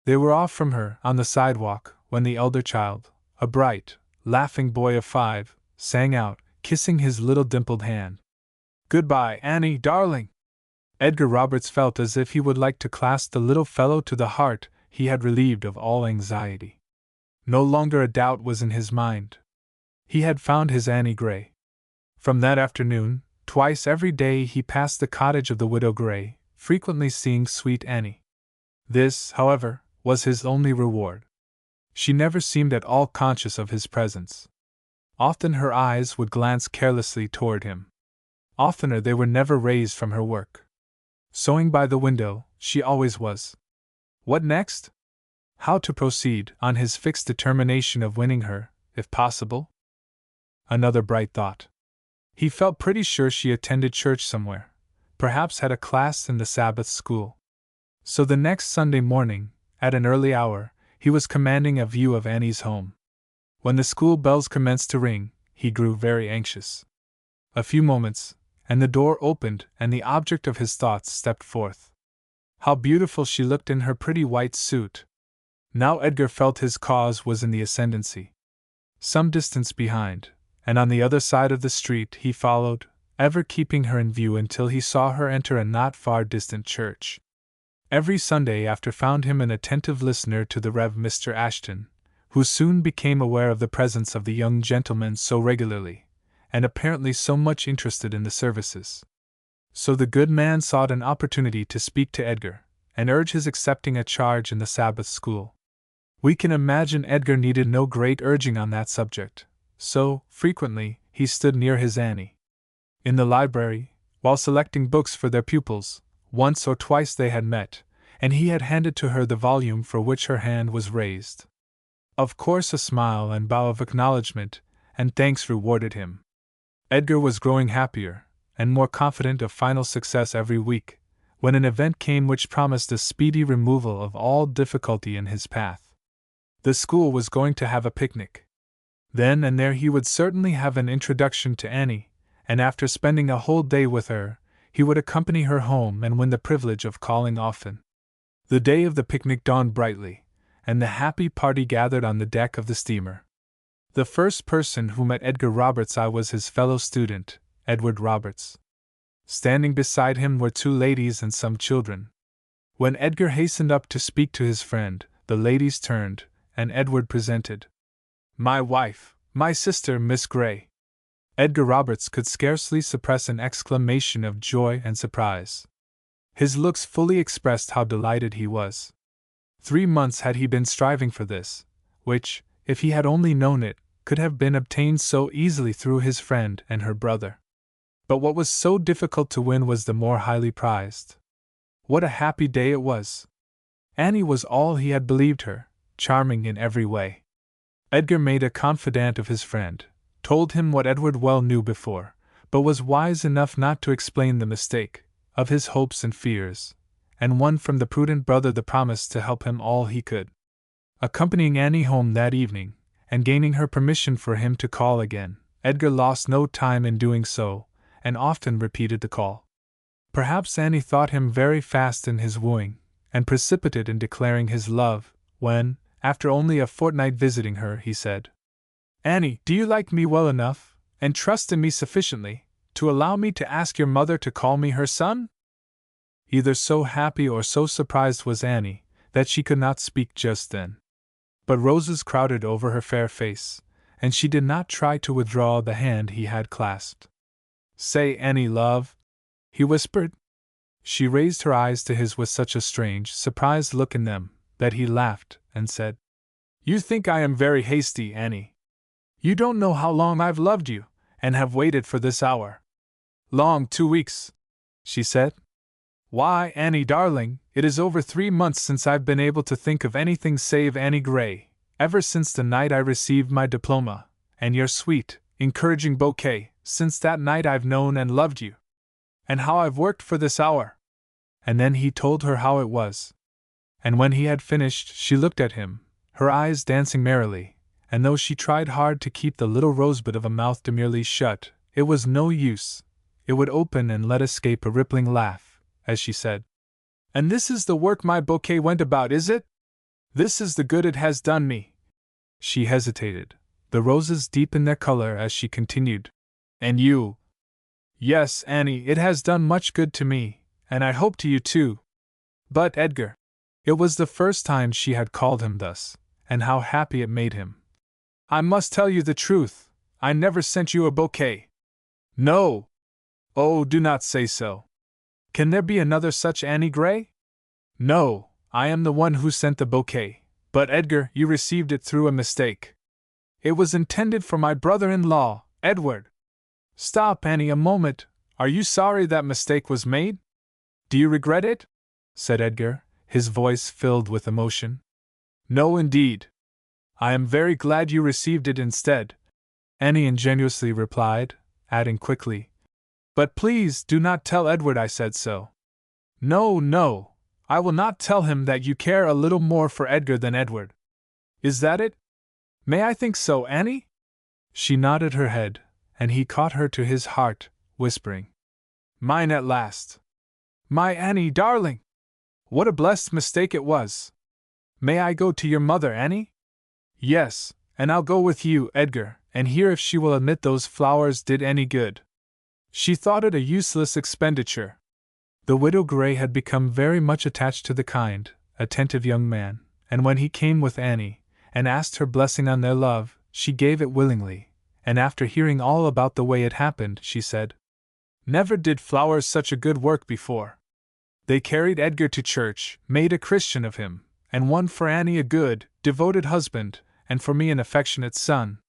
A: They were off from her on the sidewalk when the elder child, a bright, laughing boy of 5, sang out, kissing his little dimpled hand, "Goodbye, Annie, darling!" Edgar Roberts felt as if he would like to clasp the little fellow to the heart. He had relieved of all anxiety. No longer a doubt was in his mind. He had found his Annie Gray. From that afternoon, twice every day he passed the cottage of the widow Gray, frequently seeing sweet Annie. This, however, was his only reward. She never seemed at all conscious of his presence. Often her eyes would glance carelessly toward him. Oftener they were never raised from her work. Sewing by the window, she always was. What next? How to proceed on his fixed determination of winning her, if possible? Another bright thought. He felt pretty sure she attended church somewhere, perhaps had a class in the Sabbath school. So the next Sunday morning, at an early hour, he was commanding a view of Annie's home. When the school bells commenced to ring, he grew very anxious. A few moments, and the door opened, and the object of his thoughts stepped forth. How beautiful she looked in her pretty white suit! Now Edgar felt his cause was in the ascendancy. Some distance behind, and on the other side of the street, he followed, ever keeping her in view until he saw her enter a not far distant church. Every Sunday after found him an attentive listener to the Rev. Mr. Ashton, who soon became aware of the presence of the young gentleman so regularly, and apparently so much interested in the services. So the good man sought an opportunity to speak to Edgar, and urge his accepting a charge in the Sabbath school. We can imagine Edgar needed no great urging on that subject, so, frequently, he stood near his Annie. In the library, while selecting books for their pupils, once or twice they had met, and he had handed to her the volume for which her hand was raised. Of course a smile and bow of acknowledgment and thanks rewarded him. Edgar was growing happier, and more confident of final success every week, when an event came which promised a speedy removal of all difficulty in his path. The school was going to have a picnic. Then and there he would certainly have an introduction to Annie, and after spending a whole day with her, he would accompany her home and win the privilege of calling often. The day of the picnic dawned brightly, and the happy party gathered on the deck of the steamer. The first person who met Edgar Roberts' eye was his fellow student, Edward Roberts. Standing beside him were two ladies and some children. When Edgar hastened up to speak to his friend, the ladies turned, and Edward presented, "My wife, my sister, Miss Gray." Edgar Roberts could scarcely suppress an exclamation of joy and surprise. His looks fully expressed how delighted he was. 3 months had he been striving for this, which, if he had only known it, could have been obtained so easily through his friend and her brother. But what was so difficult to win was the more highly prized. What a happy day it was! Annie was all he had believed her, charming in every way. Edgar made a confidant of his friend, told him what Edward well knew before, but was wise enough not to explain the mistake, of his hopes and fears, and won from the prudent brother the promise to help him all he could. Accompanying Annie home that evening, and gaining her permission for him to call again, Edgar lost no time in doing so, and often repeated the call. Perhaps Annie thought him very fast in his wooing, and precipitate in declaring his love, when, after only a fortnight visiting her, he said, "Annie, do you like me well enough, and trust in me sufficiently, to allow me to ask your mother to call me her son?" Either so happy or so surprised was Annie, that she could not speak just then. But roses crowded over her fair face, and she did not try to withdraw the hand he had clasped. Say, Annie, love, he whispered. She raised her eyes to his with such a strange, surprised look in them, that he laughed, and said, You think I am very hasty, Annie. You don't know how long I've loved you, and have waited for this hour. Long 2 weeks, she said. Why, Annie darling, it is over 3 months since I've been able to think of anything save Annie Gray, ever since the night I received my diploma, and your sweet, encouraging bouquet. Since that night I've known and loved you. And how I've worked for this hour. And then he told her how it was. And when he had finished, she looked at him, her eyes dancing merrily, and though she tried hard to keep the little rosebud of a mouth demurely shut, it was no use. It would open and let escape a rippling laugh, as she said, And this is the work my bouquet went about, is it? This is the good it has done me. She hesitated. The roses deepened their color as she continued, And you? Yes, Annie, it has done much good to me, and I hope to you too. But Edgar. It was the first time she had called him thus, and how happy it made him. I must tell you the truth, I never sent you a bouquet. No. Oh, do not say so. Can there be another such Annie Gray? No, I am the one who sent the bouquet, but Edgar, you received it through a mistake. It was intended for my brother-in-law, Edward. Stop, Annie, a moment. Are you sorry that mistake was made? Do you regret it? Said Edgar, his voice filled with emotion. No, indeed. I am very glad you received it instead, Annie ingenuously replied, adding quickly, But please do not tell Edward I said so. No, no, I will not tell him that you care a little more for Edgar than Edward. Is that it? May I think so, Annie? She nodded her head, and he caught her to his heart, whispering, Mine at last. My Annie, darling! What a blessed mistake it was! May I go to your mother, Annie? Yes, and I'll go with you, Edgar, and hear if she will admit those flowers did any good. She thought it a useless expenditure. The widow Gray had become very much attached to the kind, attentive young man, and when he came with Annie, and asked her blessing on their love, she gave it willingly, and after hearing all about the way it happened, she said, Never did flowers such a good work before. They carried Edgar to church, made a Christian of him, and won for Annie a good, devoted husband, and for me an affectionate son.